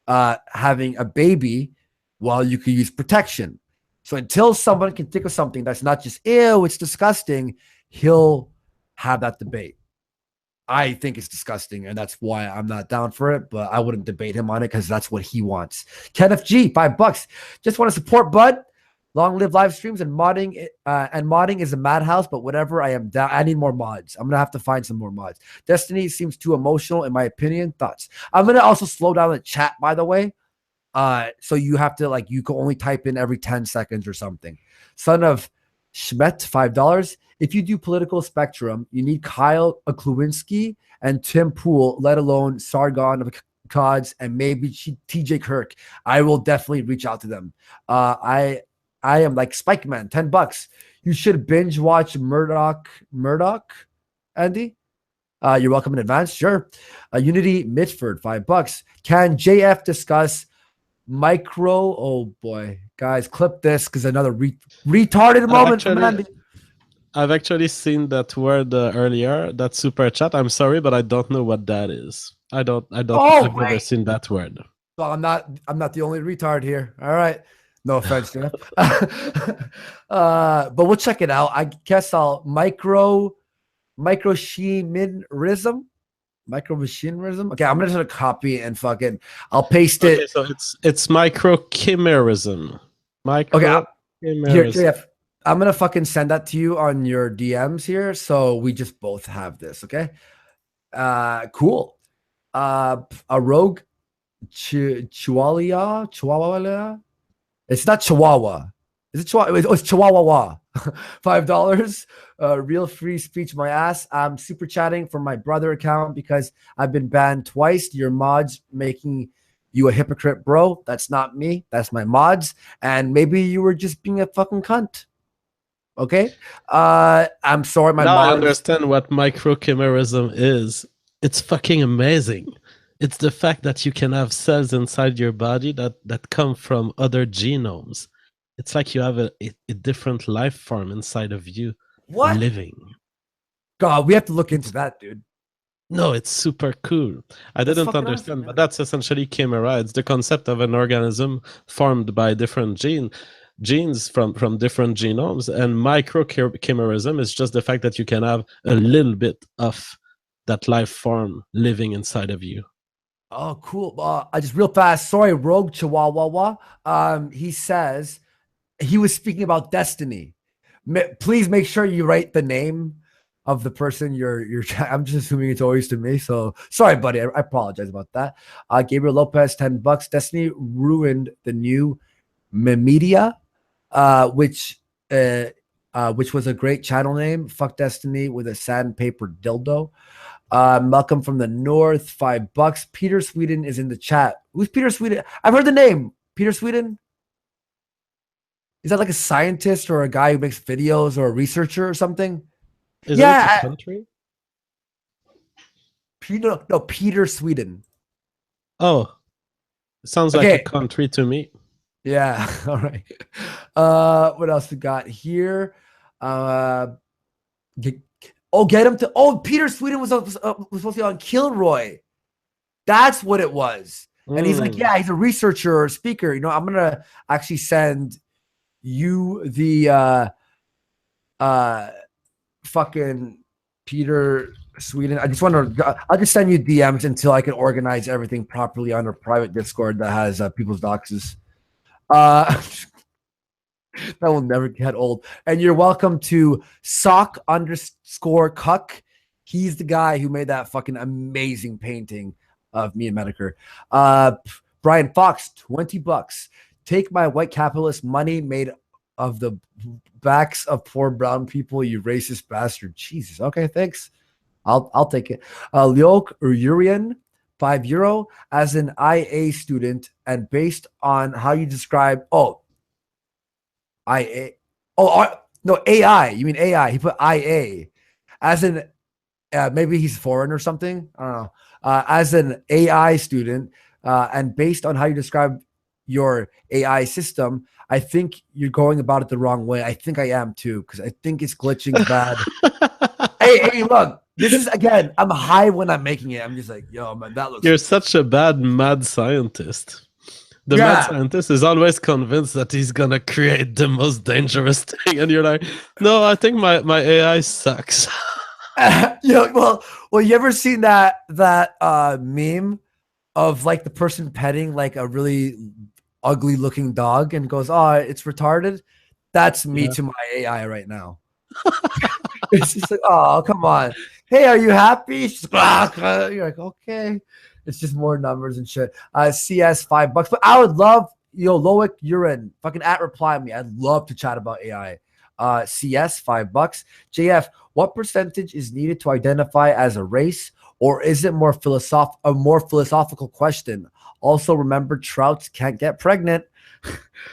having a baby, well, you could use protection. So until someone can think of something that's not just, ew, it's disgusting, he'll have that debate. I think it's disgusting, and that's why I'm not down for it, but I wouldn't debate him on it because that's what he wants. Kenneth G, $5. Just want to support Bud. Long live live streams and modding. And modding is a madhouse, but whatever, I am down. I need more mods. I'm going to have to find some more mods. Destiny seems too emotional, in my opinion. Thoughts? I'm going to also slow down the chat, by the way. So you have to you can only type in every 10 seconds or something. Son of Schmet, $5. If you do political spectrum, you need Kyle Kluwinski and Tim Pool, let alone Sargon of Cods and maybe TJ Kirk. I will definitely reach out to them. I am like Spike Man, $10. You should binge watch Murdoch, Andy. You're welcome in advance. Sure. Unity Mitford, $5. Can JF discuss micro? Oh boy, guys, clip this because another retarded moment from Andy. I've actually seen that word earlier, that super chat. I'm sorry, but I don't know what that is. I've never seen that word. Well, I'm not the only retard here. All right. No offense, Jeff. But we'll check it out. I guess I'll micromachinerism. Okay, I'm gonna copy and fucking I'll paste it. Okay, so it's microchimerism. Okay, here, Jeff. I'm gonna fucking send that to you on your DMs here, so we just both have this, okay? Cool. A rogue Chihuahua. It's not Chihuahua. Is it Chihuahua? It's Chihuahua. $5. Real free speech, my ass. I'm super chatting from my brother account because I've been banned twice. Your mods making you a hypocrite, bro. That's not me. That's my mods. And maybe you were just being a fucking cunt. Okay. I'm sorry, my now mods. I understand what microchimerism is. It's fucking amazing. It's the fact that you can have cells inside your body that come from other genomes. It's like you have a different life form inside of you. What? Living. God, we have to look into that, dude. No, it's super cool. I didn't understand, awesome, but that's essentially chimera. It's the concept of an organism formed by different genes from different genomes, and microchimerism is just the fact that you can have a little bit of that life form living inside of you. Oh, cool. I just real fast. Sorry, Rogue Chihuahua. He says he was speaking about Destiny. Please make sure you write the name of the person you're. I'm just assuming it's always to me. So sorry, buddy. I apologize about that. Gabriel Lopez, $10. Destiny ruined the new media, which was a great channel name. Fuck Destiny with a sandpaper dildo. Malcolm from the North, $5. Peter Sweden is in the chat. Who's Peter Sweden? I've heard the name. Peter Sweden? Is that like a scientist or a guy who makes videos or a researcher or something? Is it a country? Peter Sweden. Oh, sounds like a country to me. Yeah. All right. What else we got here? Get him to. Oh, Peter Sweden was supposed to be on Kilroy. That's what it was. And he's like, yeah, he's a researcher or a speaker. You know, I'm gonna actually send you the fucking Peter Sweden. I just want to. I'll just send you DMs until I can organize everything properly on a private Discord that has people's doxes. That will never get old. And you're welcome to sock_cuck. He's the guy who made that fucking amazing painting of me and Medicare. Brian Fox, $20. Take my white capitalist money made of the backs of poor brown people, you racist bastard. Jesus. Okay, thanks. I'll take it. Lyok Urian, €5. As an IA student and based on how you describe IA. No, AI. You mean AI. He put IA. As an, maybe he's foreign or something. I don't know. As an AI student, and based on how you describe your AI system, I think you're going about it the wrong way. I think I am too, because I think it's glitching bad. Hey, look. This is, again, I'm high when I'm making it. I'm just like, yo, man, that looks... You're such a bad mad scientist. The mad scientist is always convinced that he's gonna create the most dangerous thing, and you're like, no, I think my AI sucks. Well, you ever seen that meme of like the person petting like a really ugly looking dog and goes, oh, it's retarded? That's me to my AI right now. It's just like, oh, come on. Hey, are you happy? She's like, you're like, okay. It's just more numbers and shit. CS, $5. But I would love, Loic Urine, fucking @reply me. I'd love to chat about AI. CS, $5. JF, what percentage is needed to identify as a race, or is it a more philosophical question? Also, remember, trouts can't get pregnant.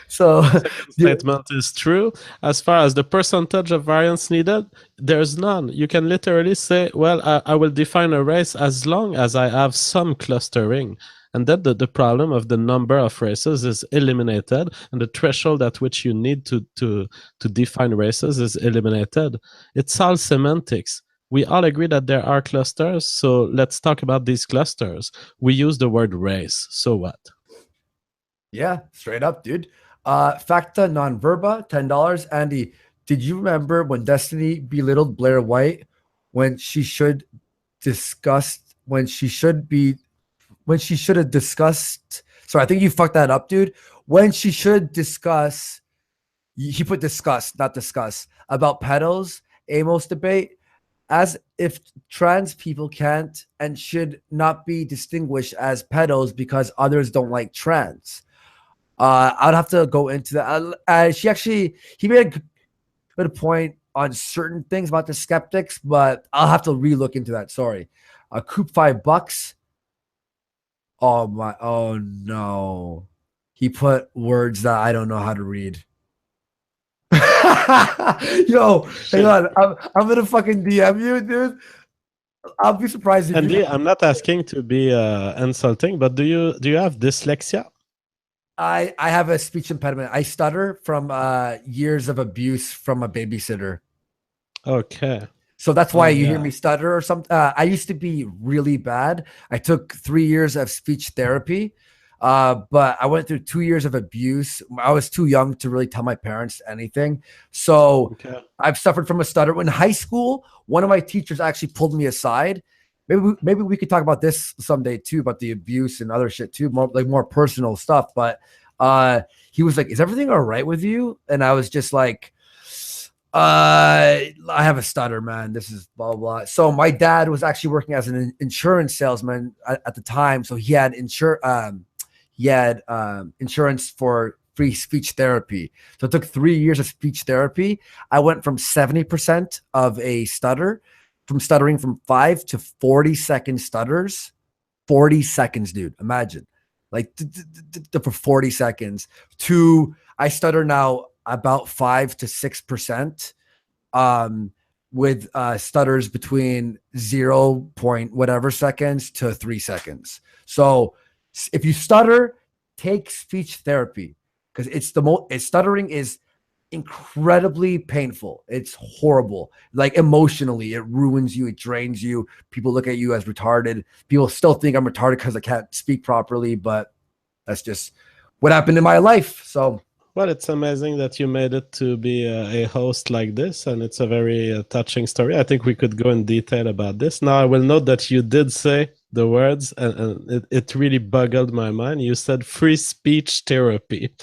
So statement is true. As far as the percentage of variance needed, there's none. You can literally say, well, I will define a race as long as I have some clustering, and then the problem of the number of races is eliminated, and the threshold at which you need to define races is eliminated. It's all semantics. We all agree that there are clusters, so let's talk about these clusters. We use the word race, so what? Yeah, straight up, dude. Facta non verba, $10. Andy, did you remember when Destiny belittled Blair White when she should have discussed? Sorry, I think you fucked that up, dude. When she should discuss he put discuss, not discuss, about pedos, Amos debate, as if trans people can't and should not be distinguished as pedos because others don't like trans. I'd have to go into that. He made a good point on certain things about the skeptics, but I'll have to relook into that. Sorry. Coop $5. Oh no. He put words that I don't know how to read. Yo, hang on. I'm gonna fucking DM you, dude. I'll be surprised if Andy, I'm not asking to be insulting, but do you have dyslexia? I have a speech impediment. I stutter from years of abuse from a babysitter. Okay. So that's why you hear me stutter or something. I used to be really bad. I took 3 years of speech therapy, but I went through 2 years of abuse. I was too young to really tell my parents anything. So I've suffered from a stutter. In high school, one of my teachers actually pulled me aside. Maybe we could talk about this someday too, about the abuse and other shit too, more personal stuff. But he was like, "Is everything all right with you?" And I was just like, I have a stutter, man. This is blah, blah, blah. So my dad was actually working as an insurance salesman at the time. So he had insurance for free speech therapy. So it took 3 years of speech therapy. I went from 70% of a stutter, from stuttering from 5 to 40-second stutters. 40 seconds, dude. Imagine. Like for 40 seconds to I stutter now about 5 to 6%, with stutters between 0 point whatever seconds to 3 seconds. So if you stutter, take speech therapy, because stuttering is incredibly painful. It's horrible. Like emotionally, it ruins you. It drains you. People look at you as retarded. People still think I'm retarded because I can't speak properly, but that's just what happened in my life. So. Well, it's amazing that you made it to be a host like this, and it's a very touching story. I think we could go in detail about this. Now, I will note that you did say the words, and it really boggled my mind. You said free speech therapy.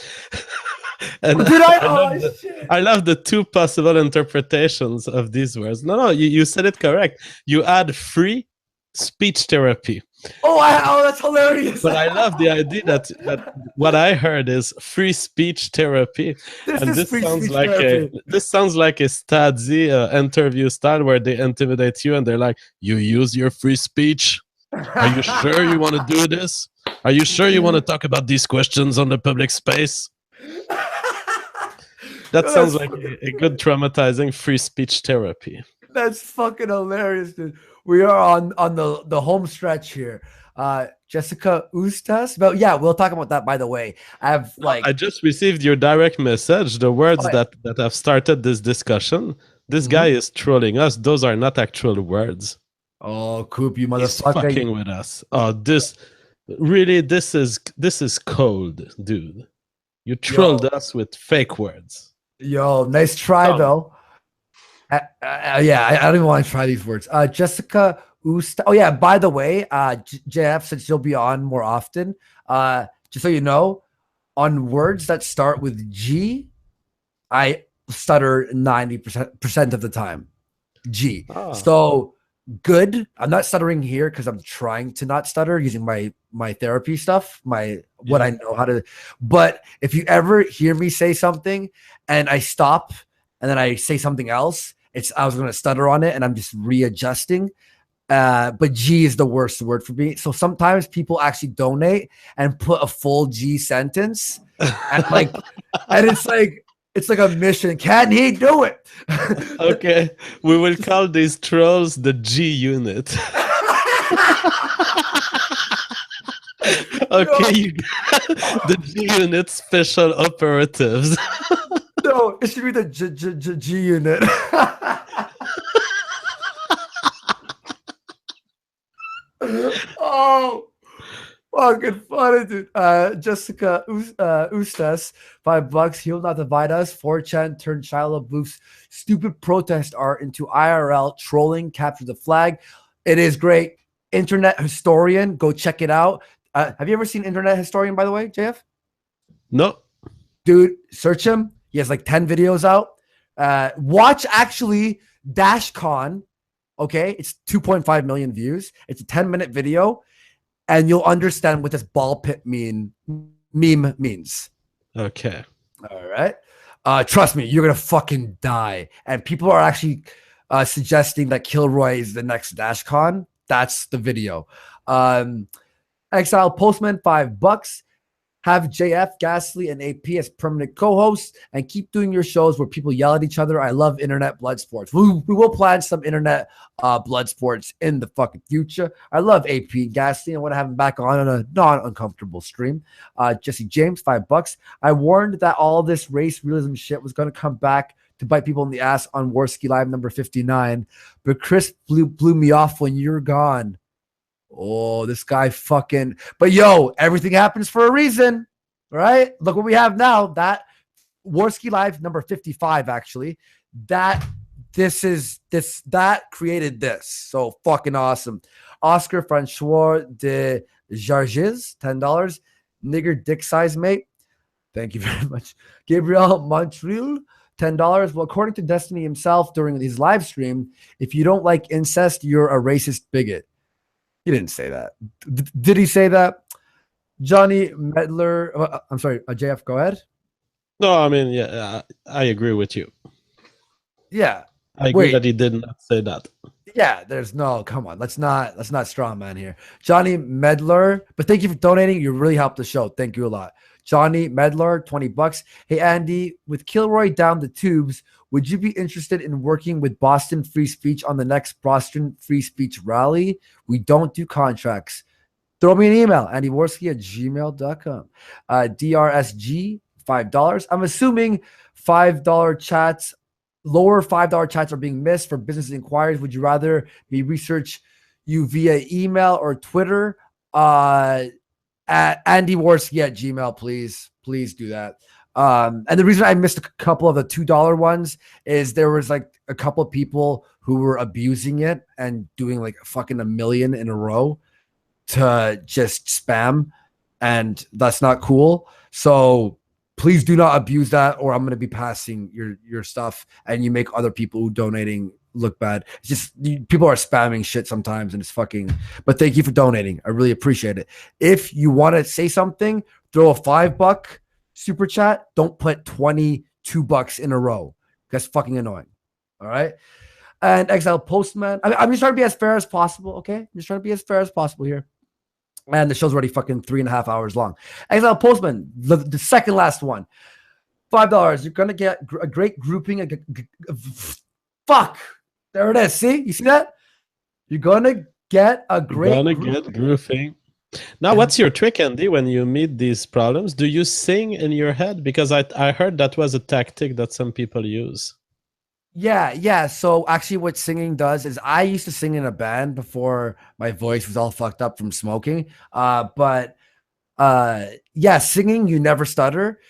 And did I love the two possible interpretations of these words. No, you said it correct. You add free speech therapy. Oh, that's hilarious. But I love the idea that what I heard is free speech therapy. This sounds like a Stadzi interview style where they intimidate you and they're like, "You use your free speech? Are you sure you want to do this? Are you sure you want to talk about these questions on the public space?" That sounds like a good traumatizing free speech therapy. That's fucking hilarious, dude. We are on the home stretch here. Jessica Ustas. But yeah, we'll talk about that, by the way. I just received your direct message. The words that have started this discussion. This guy is trolling us. Those are not actual words. Oh, Coop, you motherfucker. He's fucking with us. Oh, this is cold, dude. You trolled us with fake words. Yo, nice try, though. I don't even want to try these words. Jessica Usta. Oh yeah, by the way, JF said she'll be on more often. Just so you know, on words that start with G, I stutter 90% of the time. G. Oh. So good. I'm not stuttering here because I'm trying to not stutter using my therapy stuff, what I know how to. But if you ever hear me say something and I stop and then I say something else, I was going to stutter on it and I'm just readjusting. But G is the worst word for me. So sometimes people actually donate and put a full G sentence and it's like a mission. Can he do it? Okay. We will call these trolls the G unit. Okay. The G unit special operatives. No, it should be the G unit. Oh, fucking funny, dude. Jessica Ustas, $5. He'll not divide us. 4chan turned Shia LaBeouf's stupid protest art into IRL trolling. Capture the flag. It is great. Internet Historian, go check it out. Have you ever seen Internet Historian, by the way, JF? No. Dude, search him. He has like 10 videos out. Watch actually DashCon. Okay, it's 2.5 million views. It's a 10-minute video, and you'll understand what this ball pit meme means. Okay. All right. Trust me, you're gonna fucking die. And people are actually suggesting that Kilroy is the next DashCon. That's the video. Exile Postman, $5. Have JF, Ghastly, and AP as permanent co-hosts, and keep doing your shows where people yell at each other. I love internet blood sports. We will plan some internet blood sports in the fucking future. I love AP and Ghastly. I want to have him back on a non-uncomfortable stream. Jesse James, $5. I warned that all this race realism shit was going to come back to bite people in the ass on Warski Live number 59, but Chris blew me off when you're gone. Oh, this guy fucking, but yo, everything happens for a reason, right? Look what we have now. That Warski Live number 55, actually, that created this. So fucking awesome. Oscar Francois de Jarges, $10. Nigger dick size, mate. Thank you very much. Gabriel Montreal, $10. Well, according to Destiny himself during his live stream, if you don't like incest, you're a racist bigot. He didn't say that. Did he say that? Johnny Medler. I'm sorry, JF, go ahead. No, I mean, yeah, I agree with you. Yeah. I agree that he did not say that. Yeah, there's no, come on. Let's not strong man here. Johnny Medler, but thank you for donating. You really helped the show. Thank you a lot. Johnny Medler, $20. Hey, Andy, with Kilroy down the tubes, would you be interested in working with Boston Free Speech on the next Boston Free Speech rally? We don't do contracts. Throw me an email, andywarski@gmail.com. DRSG, $5. I'm assuming $5 chats, lower $5 chats are being missed for business inquiries. Would you rather me research you via email or Twitter? At andywarski@gmail, please do that. And the reason I missed a couple of the $2 ones is there was like a couple of people who were abusing it and doing like fucking 1 million in a row to just spam, and that's not cool. So please do not abuse that, or I'm going to be passing your stuff, and you make other people who donating look bad. It's just people are spamming shit sometimes, and it's fucking. But thank you for donating. I really appreciate it. If you want to say something, throw a $5 super chat. Don't put $22 in a row. That's fucking annoying. All right. And Exile Postman. I'm just trying to be as fair as possible. Okay. I'm just trying to be as fair as possible here. And the show's already fucking 3.5 hours long. Exile Postman, the second last one. $5. You're gonna get a great grouping. Fuck. There it is. See? You see that? You're gonna get a great grouping. Now, what's your trick, Andy, when you meet these problems? Do you sing in your head? Because I heard that was a tactic that some people use. Yeah. So actually what singing does is I used to sing in a band before my voice was all fucked up from smoking. But singing, you never stutter.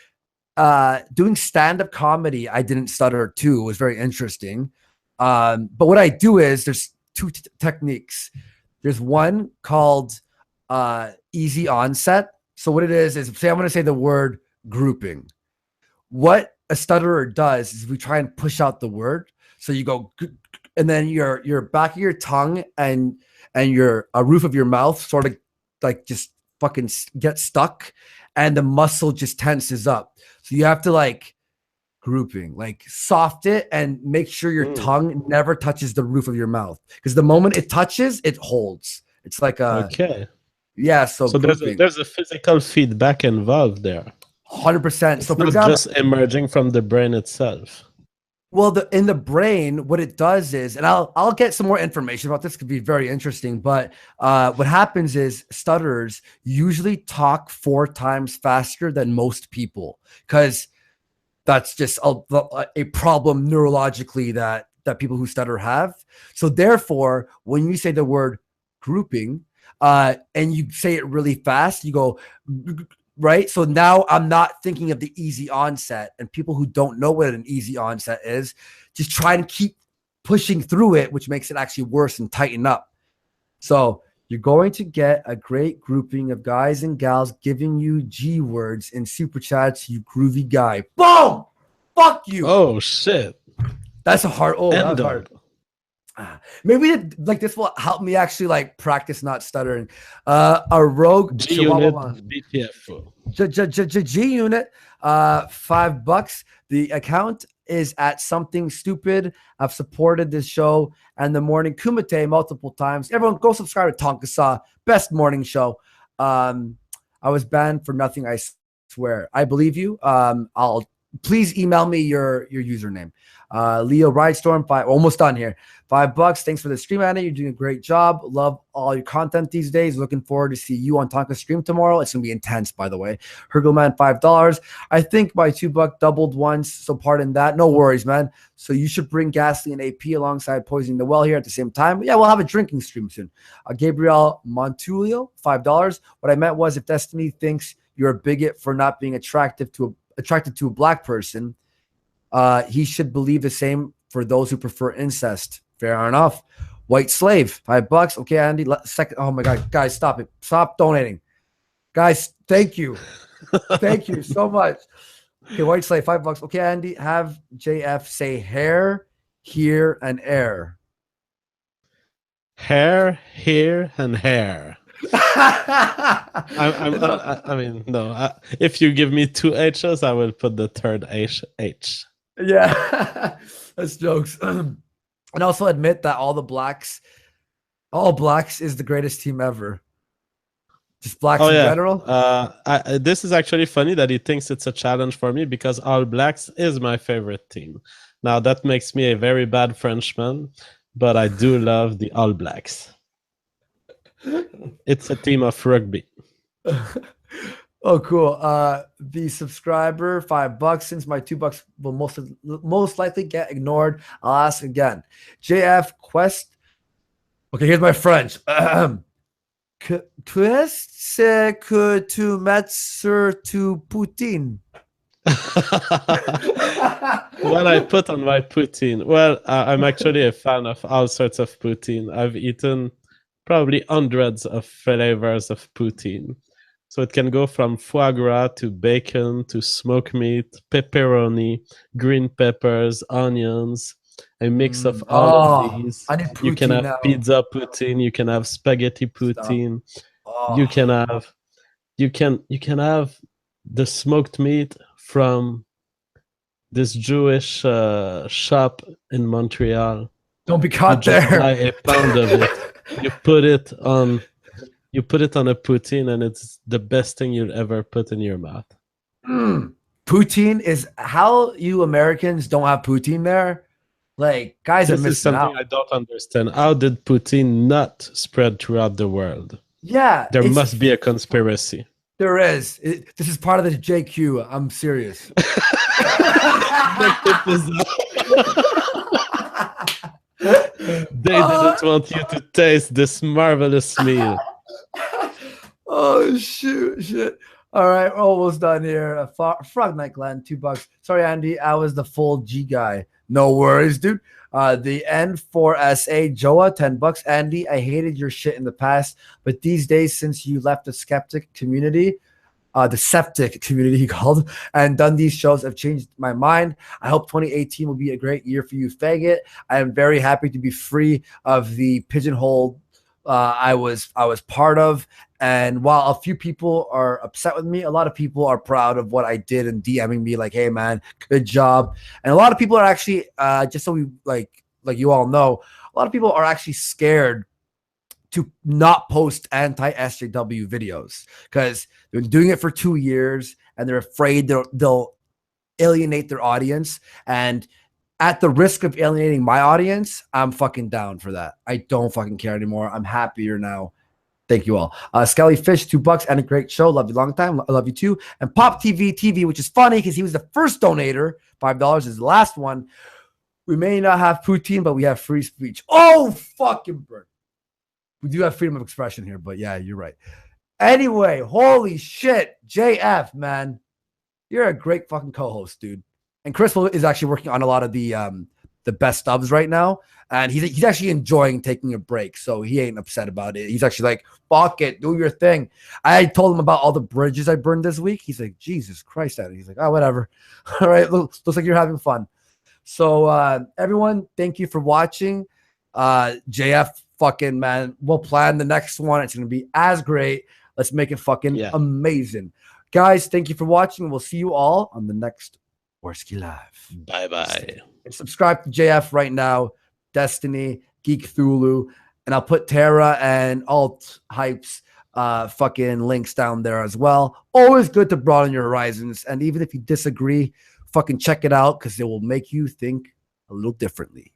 Doing stand-up comedy, I didn't stutter too. It was very interesting. But what I do is there's two techniques. There's one called easy onset. So what it is say I'm going to say the word grouping. What a stutterer does is we try and push out the word. So you go, and then your back of your tongue and your roof of your mouth sort of like just fucking get stuck, and the muscle just tenses up. So you have to like grouping, like soft it and make sure your tongue never touches the roof of your mouth, because the moment it touches, it holds. It's like a okay. Yeah, so there's a physical feedback involved there. 100%. So it's not just emerging from the brain itself. Well, in the brain, what it does is, and I'll get some more information about this. Could be very interesting. But what happens is stutterers usually talk 4 times faster than most people, because that's just a problem neurologically that people who stutter have. So therefore, when you say the word grouping, and you say it really fast, you go, right? So now I'm not thinking of the easy onset, and people who don't know what an easy onset is just try and keep pushing through it, which makes it actually worse and tighten up. So you're going to get a great grouping of guys and gals giving you G words in super chats, you groovy guy. Boom! Fuck you. Oh shit. That's a hard. Oh, that's hard. Maybe like this will help me actually like practice not stuttering. A rogue G-Unit BTF. G-Unit, $5. The account is at something stupid. I've supported this show and the morning Kumite multiple times. Everyone go subscribe to Tonkasa, best morning show. I was banned for nothing, I swear. I believe you. I'll please email me your username. Leo Ridestorm, almost done here. $5. Thanks for the stream, Anna. You're doing a great job. Love all your content these days. Looking forward to see you on Tonka stream tomorrow. It's gonna be intense, by the way. Hergelman, $5. I think my $2 doubled once, so pardon that. No worries, man. So you should bring Ghastly and AP alongside Poisoning the Well here at the same time. Yeah, we'll have a drinking stream soon. Gabriel Montulio, $5. What I meant was if Destiny thinks you're a bigot for not being attracted to a black person, he should believe the same for those who prefer incest. Fair enough. White Slave, $5. Okay, Andy. Second. Oh my God, guys, stop it. Stop donating, guys. Thank you, thank you so much. Okay, White Slave, $5. Okay, Andy. Have JF say hair, here, and air. Hair, here, and hair. I mean, no. If you give me 2 H's, I will put the third H. Yeah, that's jokes. And also admit that all blacks is the greatest team ever. Just blacks in general. This is actually funny that he thinks it's a challenge for me because All Blacks is my favorite team. Now that makes me a very bad Frenchman, but I do love the All Blacks. It's a team of rugby. Oh, cool. The subscriber, $5. Since my $2 will most likely get ignored, I'll ask again. JF Quest. Okay, here's my French. Quest c'est que tu mettre tu Poutine. What I put on my poutine? Well, I'm actually a fan of all sorts of poutine. I've eaten probably hundreds of flavors of poutine. So it can go from foie gras to bacon to smoked meat, pepperoni, green peppers, onions, a mix of all of these. You can have pizza poutine, you can have spaghetti poutine. You can have the smoked meat from this Jewish shop in Montreal. Don't be caught there. Buy a pound of it. You put it on a poutine, and it's the best thing you'll ever put in your mouth. Poutine is how you Americans don't have poutine there. Like, guys, this is something I don't understand. How did poutine not spread throughout the world? Yeah, there must be a conspiracy. There is. This is part of the JQ. I'm serious. They didn't want you to taste this marvelous meal. Oh, shit. All right, we're almost done here. Frog Night Glenn, $2. Sorry, Andy, I was the full G guy. No worries, dude. The N4SA Joa, $10. Andy, I hated your shit in the past, but these days, since you left the septic community, he called, and done these shows, have changed my mind. I hope 2018 will be a great year for you, faggot. I am very happy to be free of the pigeonhole I was part of. And while a few people are upset with me, a lot of people are proud of what I did and DMing me like, hey man, good job. And a lot of people are actually, just so we like you all know, a lot of people are actually scared to not post anti-SJW videos because they've been doing it for 2 years and they're afraid they'll alienate their audience. And at the risk of alienating my audience, I'm fucking down for that. I don't fucking care anymore. I'm happier now. Thank you all. Skelly Fish, $2 and a great show. Love you long time. I love you too. And Pop TV, which is funny because he was the first donator. $5 is the last one. We may not have poutine, but we have free speech. Oh, fucking bird. We do have freedom of expression here, but yeah, you're right. Anyway, holy shit. JF, man. You're a great fucking co-host, dude. And Crystal is actually working on a lot of the the best ofs right now. And he's actually enjoying taking a break. So he ain't upset about it. He's actually like, fuck it, do your thing. I told him about all the bridges I burned this week. He's like, Jesus Christ. He's like, oh, whatever. All right. Looks like you're having fun. So everyone, thank you for watching. JF, fucking man, we'll plan the next one. It's going to be as great. Let's make it fucking amazing. Guys, thank you for watching. We'll see you all on the next Worski Live. Bye-bye. Subscribe to JF right now, Destiny, Geek Thulu, and I'll put Terra and Alt Hype's fucking links down there as well. Always good to broaden your horizons. And even if you disagree, fucking check it out because it will make you think a little differently.